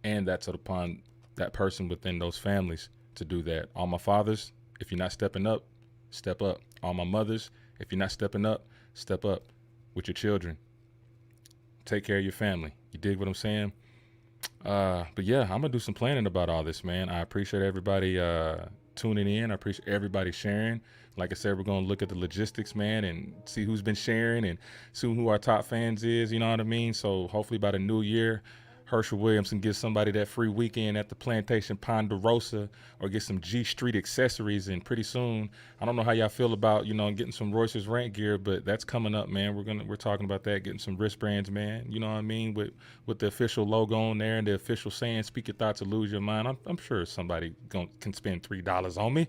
And that's upon that person within those families to do that. All my fathers, if you're not stepping up, step up. All my mothers, if you're not stepping up, step up with your children. Take care of your family. You dig what I'm saying? But yeah, I'm going to do some planning about all this, man. I appreciate everybody tuning in. I appreciate everybody sharing. Like I said, we're going to look at the logistics, man, and see who's been sharing and see who our top fans is, you know what I mean? So hopefully by the new year, Herschel Williamson gives somebody that free weekend at the Plantation Ponderosa, or get some G Street accessories. And pretty soon, I don't know how y'all feel about, getting some Royce's Rant gear, but that's coming up, man. We're talking about that, getting some wristbands, man. You know what I mean? With the official logo on there and the official saying, speak your thoughts or lose your mind. I'm sure somebody can spend $3 on me.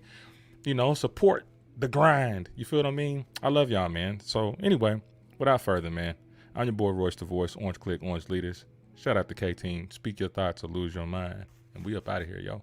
Support the grind. You feel what I mean? I love y'all, man. So anyway, without further, man, I'm your boy Royce the Voice, Orange Click, Orange Leaders. Shout out to K-Team. Speak your thoughts or lose your mind. And we up out of here, yo.